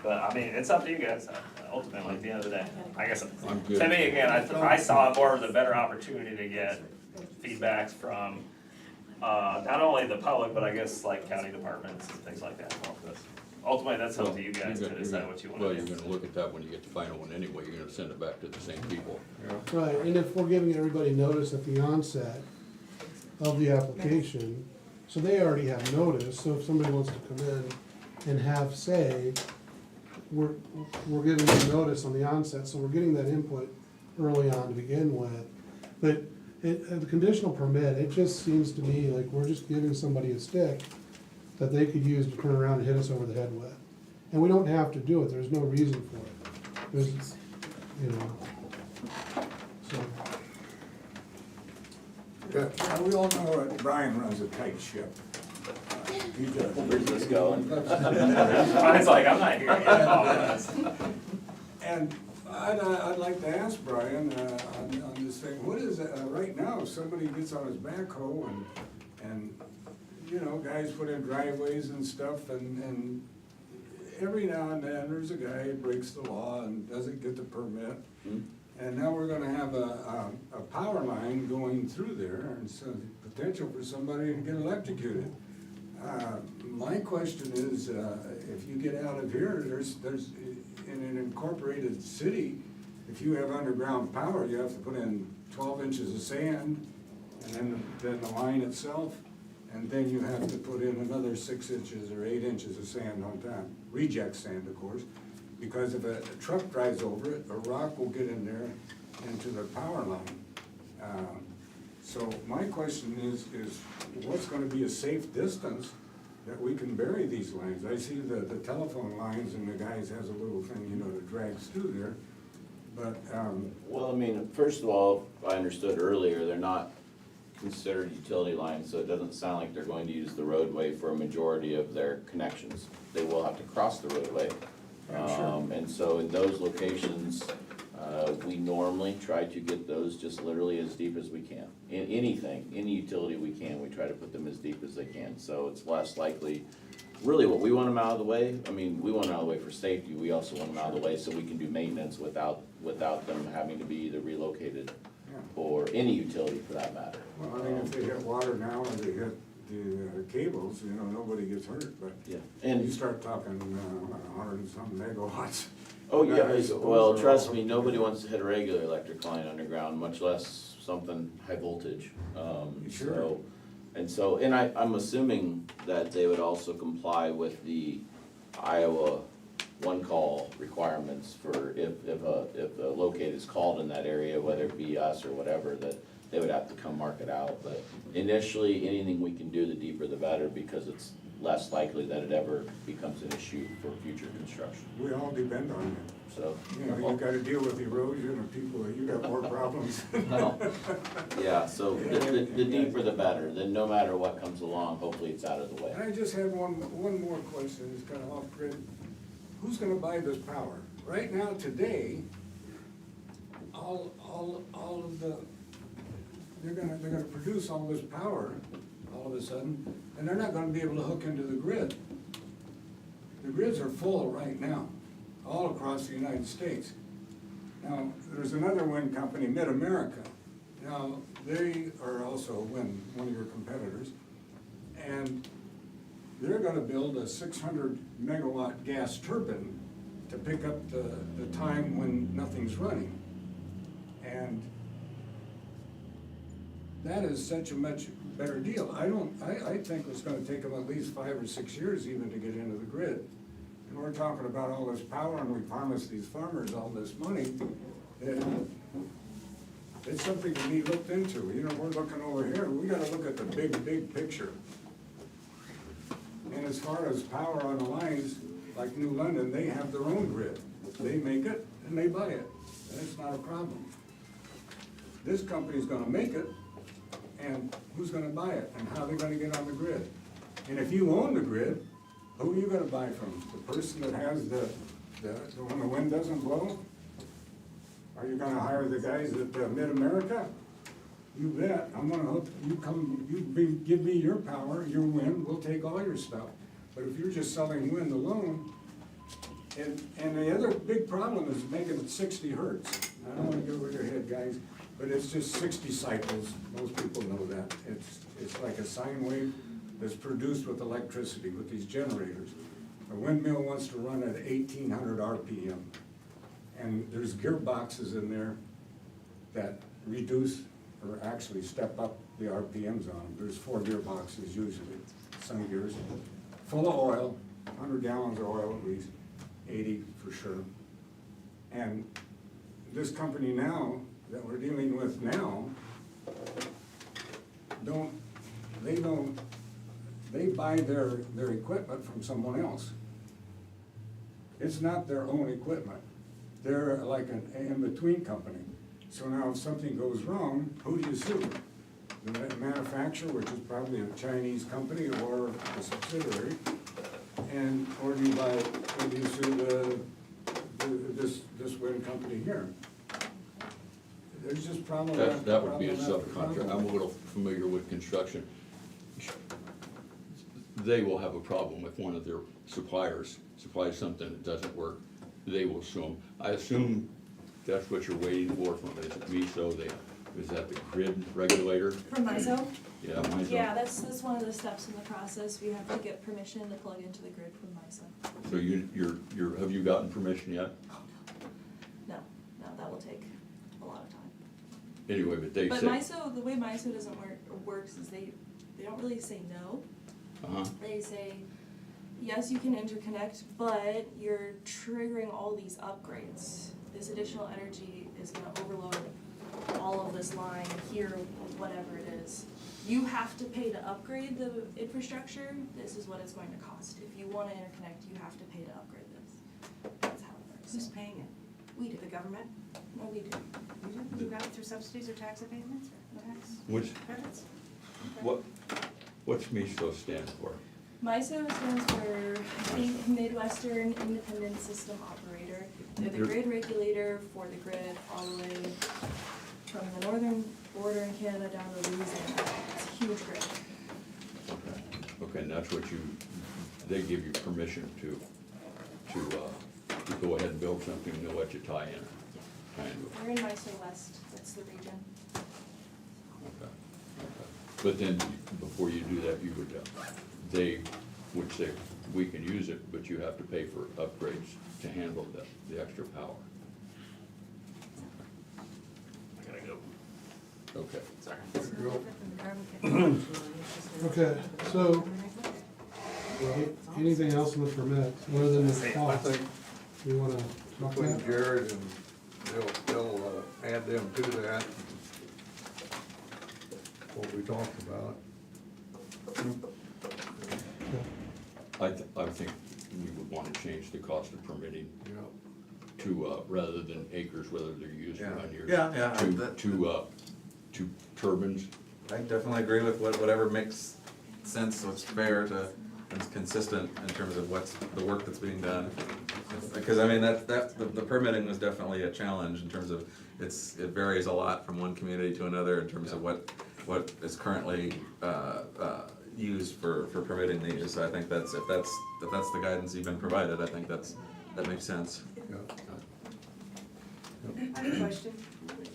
But I mean, it's up to you guys, ultimately, at the end of the day. I guess, I'm good. to me, again, I saw it more as a better opportunity to get feedbacks from, not only the public, but I guess like county departments and things like that. Ultimately, that's up to you guys to decide what you Well, wanna you're do. gonna look at that when you get the final one anyway, you're gonna send it back to the same people. Right, and if we're giving everybody notice at the onset of the application, so they already have notice, so if somebody wants to come in and have say, we're giving them notice on the onset, so we're getting that input early on to begin with. But the conditional permit, it just seems to me like we're just giving somebody a stick that they could use to turn around and hit us over the head with. And we don't have to do it, there's no reason for it. There's, you know, so. Yeah, we all know that Brian runs a tight ship. He does. Where's this going? Mine's like, I'm not here yet. And I'd like to ask Brian, on this thing, what is, right now, if somebody gets on his backhoe and, you know, guys put in driveways and stuff, and every now and then, there's a guy who breaks the law and doesn't get the permit. And now we're gonna have a power line going through there, and so potential for somebody to get electrocuted. My question is, if you get out of here, there's, in an incorporated city, if you have underground power, you have to put in 12 inches of sand, and then the line itself, and then you have to put in another 6 inches or 8 inches of sand on top, reject sand, of course, because if a truck drives over it, a rock will get in there into the power line. So my question is what's gonna be a safe distance that we can bury these lines? I see the telephone lines, and the guys has a little thing, you know, that drags through there, but, Well, I mean, first of all, I understood earlier, they're not considered utility lines, so it doesn't sound like they're going to use the roadway for a majority of their connections. They will have to cross the roadway, And so in those locations, we normally try to get those just literally as deep as we can. In anything, any utility we can, we try to put them as deep as they can, so it's less likely. Really, what we want them out of the way, I mean, we want them out of the way for safety, we also want them out of the way so we can do maintenance without them having to be either relocated or any utility for that matter. Well, I mean, if they hit water now or they hit the cables, you know, nobody gets hurt, but Yeah, and you start talking 100 and something megawatts. oh, yeah, Those well, are trust all- me, nobody wants to hit a regular electric line underground, much less something high voltage. Sure. And I'm assuming that they would also comply with the Iowa one-call requirements for if a locate is called in that area, whether it be us or whatever, that they would have to come mark it out. But initially, anything we can do, the deeper the better, because it's less likely that it ever becomes an issue for future construction. We all depend on it. So, You know, you gotta deal with erosion and people, you got more problems. well, yeah, so the deeper the better, then no matter what comes along, hopefully it's out of the way. I just had one more question, it's kind of off grid. Who's gonna buy this power? Right now, today, all of the, they're gonna produce all this power all of a sudden, and they're not gonna be able to hook into the grid. The grids are full right now, all across the United States. Now, there's another wind company, Mid-America. Now, they are also one of your competitors, and they're gonna build a 600 megawatt gas turbine to pick up the time when nothing's running. And that is such a much better deal. I think it's gonna take them at least 5 or 6 years even to get into the grid. And we're talking about all this power and we promise these farmers all this money. It's something to be looked into. You know, we're looking over here, we gotta look at the big picture. And as far as power on the lines, like New London, they have their own grid. They make it and they buy it. That's not a problem. This company's gonna make it, and who's gonna buy it, and how they're gonna get on the grid? And if you own the grid, who are you gonna buy from? The person that has when the wind doesn't blow? Are you gonna hire the guys at Mid-America? You bet, I'm gonna hook, give me your power, your wind, we'll take all your stuff. But if you're just selling wind alone, and the other big problem is making it 60 hertz. I don't wanna get over your head, guys, but it's just 60 cycles, most people know that. It's like a sine wave that's produced with electricity, with these generators. A windmill wants to run at 1800 RPM. And there's gearboxes in there that reduce or actually step up the RPMs on them. There's 4 gearboxes usually, some gears, full of oil, 100 gallons of oil at least, 80 for sure. And this company now, that we're dealing with now, they buy their equipment from someone else. It's not their own equipment. They're like an in-between company. So now if something goes wrong, who do you sue? The manufacturer, which is probably a Chinese company or a subsidiary, or do you sue this wind company here? There's just problem. That would be a problem after subcontract. problem. I'm a little familiar with construction. They will have a problem if one of their suppliers supplies something that doesn't work. They will sue them. I assume that's what you're waiting for from, is it MISO? Is that the grid regulator? From MISO? Yeah, MISO. Yeah, that's one of the steps in the process. We have to get permission to plug into the grid from MISO. So have you gotten permission yet? No, that will take a lot of time. Anyway, but they But say. MISO, the way MISO doesn't works is they don't really say no. Uh-huh. They say, yes, you can interconnect, but you're triggering all these upgrades. This additional energy is gonna overload all of this line here, whatever it is. You have to pay to upgrade the infrastructure. This is what it's going to cost. If you wanna interconnect, you have to pay to upgrade this. That's how it works. Who's paying it? We do. The government? No, we do. You do? You got it through subsidies or tax abatements or tax Which, credits? what's MISO stand for? MISO stands for, I think, Midwestern Independent System Operator. They're the grid regulator for the grid all the way from the northern border in Canada down to Louisiana. It's a huge grid. Okay, and that's what they give you permission to go ahead and build something, and they'll let you tie in. We're in MISO West, that's the region. Okay. But then, before you do that, you would, they would say, we can use it, but you have to pay for upgrades to handle the extra power. I gotta go. Okay. Sorry. Okay, so, anything else in the permit, other than the I cost? think You wanna talk between about? Jared and they'll add them to that, what we talked about. I think we would wanna change the cost of permitting to, rather than acres, whether they're used or unused. To turbines. I definitely agree with whatever makes sense, what's fair to, and consistent in terms of what's the work that's being done. Because I mean, the permitting was definitely a challenge in terms of it varies a lot from one community to another in terms of what is currently used for permitting these. So I think if that's the guidance you've been provided, I think that makes sense. I have a question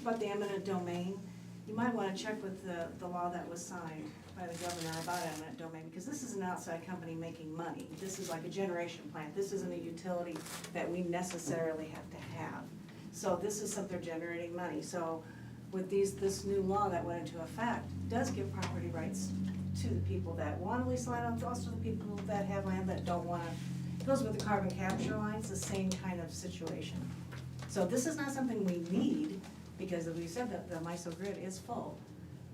about the eminent domain. You might wanna check with the law that was signed by the governor about eminent domain, because this is an outside company making money. This is like a generation plant. This isn't a utility that we necessarily have to have. So this is something generating money. So with this new law that went into effect, does give property rights to the people that wanna lease land, also the people that have land that don't wanna. It goes with the carbon capture lines, the same kind of situation. So this is not something we need, because as we said, the MISO grid is full.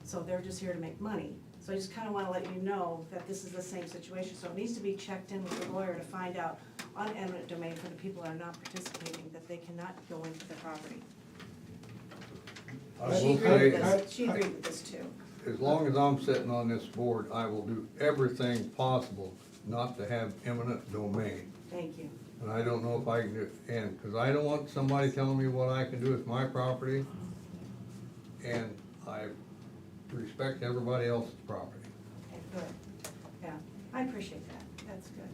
So they're just here to make money. So I just kinda wanna let you know that this is the same situation. So it needs to be checked in with the lawyer to find out on eminent domain for the people that are not participating, that they cannot go into the property. She agreed with this too. As long as I'm sitting on this board, I will do everything possible not to have eminent domain. Thank you. And I don't know if I can do it, and, cause I don't want somebody telling me what I can do with my property. And I respect everybody else's property. Okay, good. Yeah, I appreciate that. That's good.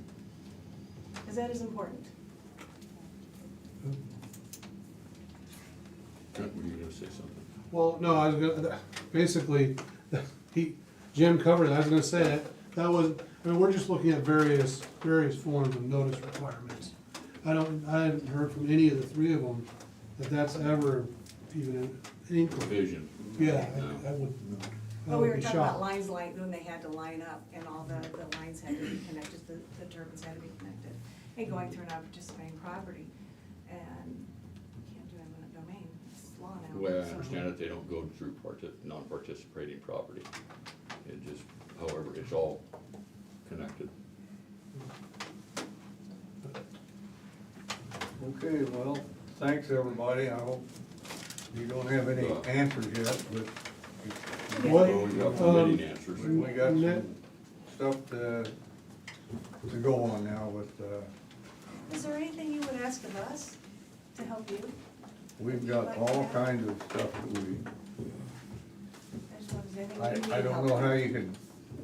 Because that is important. Trent, were you gonna say something? Well, no, I was gonna, basically, Jim covered it, I was gonna say that was, I mean, we're just looking at various forms of notice requirements. I haven't heard from any of the three of them that that's ever even an inkling. Vision. Yeah, I would But we were be talking about shocked. lines when they had to line up and all the lines had to be connected, the turbines had to be connected. And going through non-participating property, and you can't do eminent domain, it's law now. The way I so- understand it, they don't go through non-participating property. It just, however, it's all connected. Okay, well, thanks, everybody. I hope you don't have any answers yet, but What? Well, we got permitting answers. we got some stuff to go on now with, Is there anything you would ask of us to help you? we've got all kinds of stuff that we, I just wondered, is there anything you need I don't help know with? how you can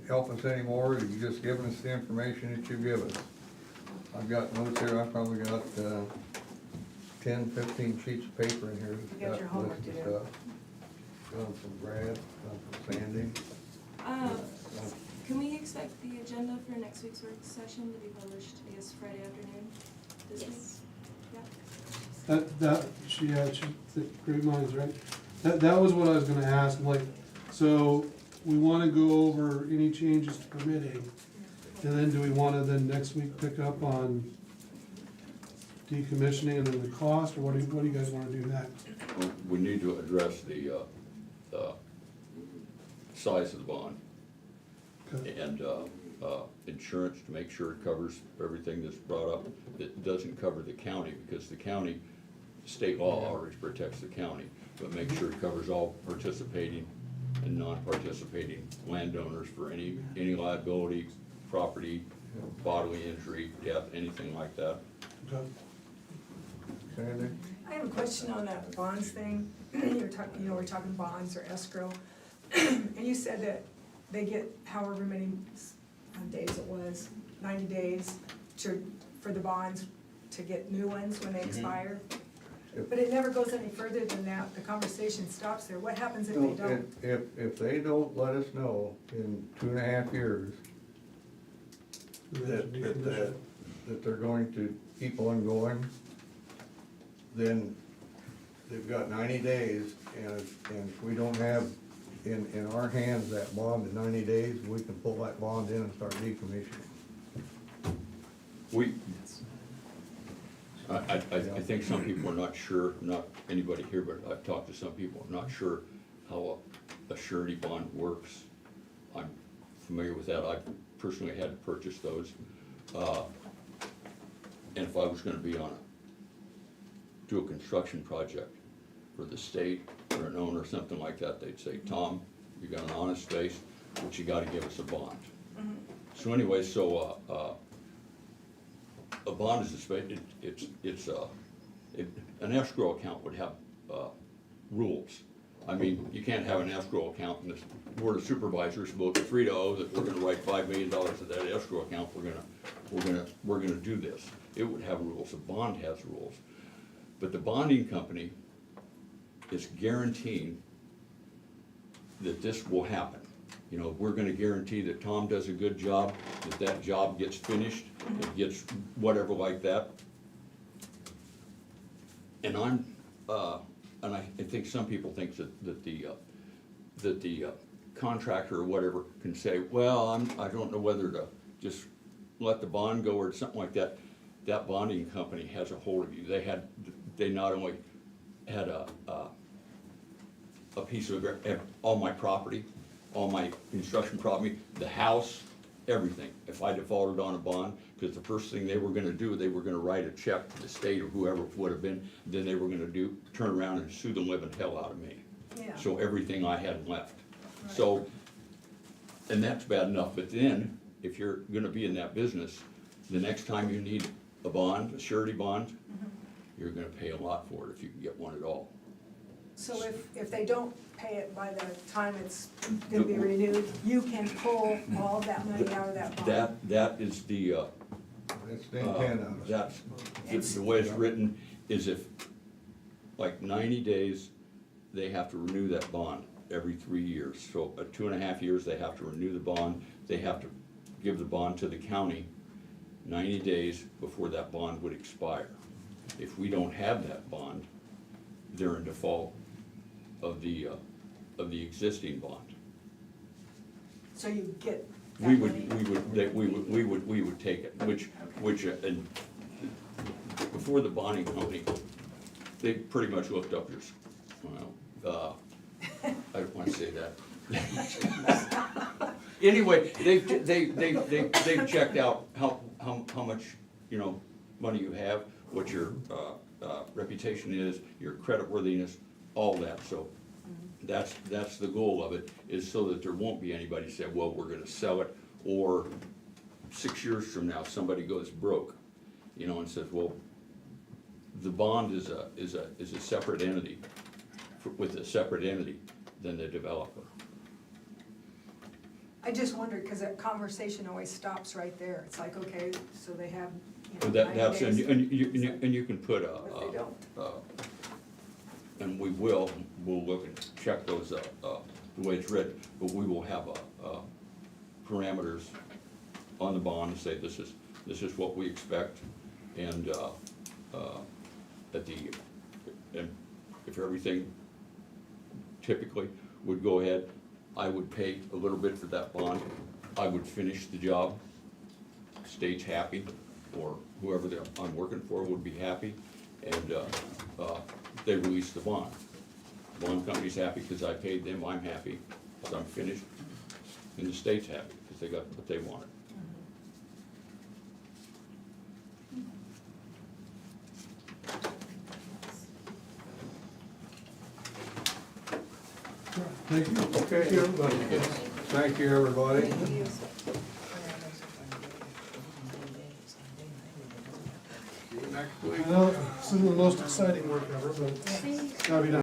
help us anymore. You just given us the information that you give us. I've got notes here. I've probably got, 10, 15 sheets of paper in here. You got that's your got homework lists to of do. stuff. Some from Brad, some from Sandy. Can we expect the agenda for next week's work session to be published, I guess, Friday afternoon? This week? Yeah. Great minds, right? That was what I was gonna ask, like, so we wanna go over any changes to permitting, and then do we wanna then next week pick up on decommissioning and then the cost, or what do you guys wanna do next? Well, we need to address the size of the bond. Okay. And insurance to make sure it covers everything that's brought up. It doesn't cover the county, because the county, state law already protects the county, but make sure it covers all participating and non-participating landowners for any liability, property, bodily injury, death, anything like that. Okay. Sandy? I have a question on that bonds thing. You're talking, we're talking bonds or escrow. And you said that they get however many days it was, 90 days for the bonds to get new ones when they expire. But it never goes any further than that. The conversation stops there. What happens if they No, don't? if they don't let us know in 2.5 years that they're going to keep on going, then they've got 90 days, and if we don't have in our hands that bond in 90 days, we can pull that bond in and start decommissioning. I think some people are not sure, not anybody here, but I've talked to some people, not sure how a surety bond works. I'm familiar with that. I personally had to purchase those. And if I was gonna be do a construction project for the state or an owner or something like that, they'd say, Tom, you got an honest face, but you gotta give us a bond. So anyway, a bond is an escrow account would have rules. I mean, you can't have an escrow account and the board of supervisors vote 3-0 that we're gonna write $5 million of that escrow account, we're gonna do this. It would have rules. A bond has rules. But the bonding company is guaranteeing that this will happen. You know, we're gonna guarantee that Tom does a good job, that job gets finished, it gets whatever like that. And I think some people think that the contractor or whatever can say, well, I don't know whether to just let the bond go or something like that. That bonding company has a hold of you. They not only had a piece of all my property, all my construction property, the house, everything. If I defaulted on a bond, because the first thing they were gonna do, they were gonna write a check to the state or whoever it would have been, then they were gonna turn around and sue the living hell out of me. Yeah. So everything I had left. So, and that's bad enough, but then, if you're gonna be in that business, the next time you need a bond, a surety bond, you're gonna pay a lot for it if you can get one at all. So if they don't pay it by the time it's gonna be renewed, you can pull all of that money out of that bond? That is the, It's the intent of it. that's, the way it's written is if, like 90 days, they have to renew that bond every 3 years. So at 2.5 years, they have to renew the bond. They have to give the bond to the county 90 days before that bond would expire. If we don't have that bond, they're in default of the existing bond. So you get that We money? would take it, which, and before the bonding company, they pretty much looked up your, I don't wanna say that. Anyway, they've checked out how much, money you have, what your, reputation is, your creditworthiness, all that, so that's the goal of it, is so that there won't be anybody say, well, we're gonna sell it, or 6 years from now, somebody goes broke, and says, well, the bond is a separate entity, with a separate entity than the developer. I just wondered, because that conversation always stops right there. It's like, okay, so they have, But 90 that's, days. and you can put But they don't. and we'll look and check those, the way it's written, but we will have parameters on the bond and say, this is what we expect, and and if everything typically would go ahead, I would pay a little bit for that bond, I would finish the job, state's happy, or whoever I'm working for would be happy, and they release the bond. The bond company's happy because I paid them, I'm happy because I'm finished, and the state's happy because they got what they wanted. Thank you. Okay, everybody. Thank you, everybody. next week. I know, this isn't the most exciting work ever, but it's gotta be done.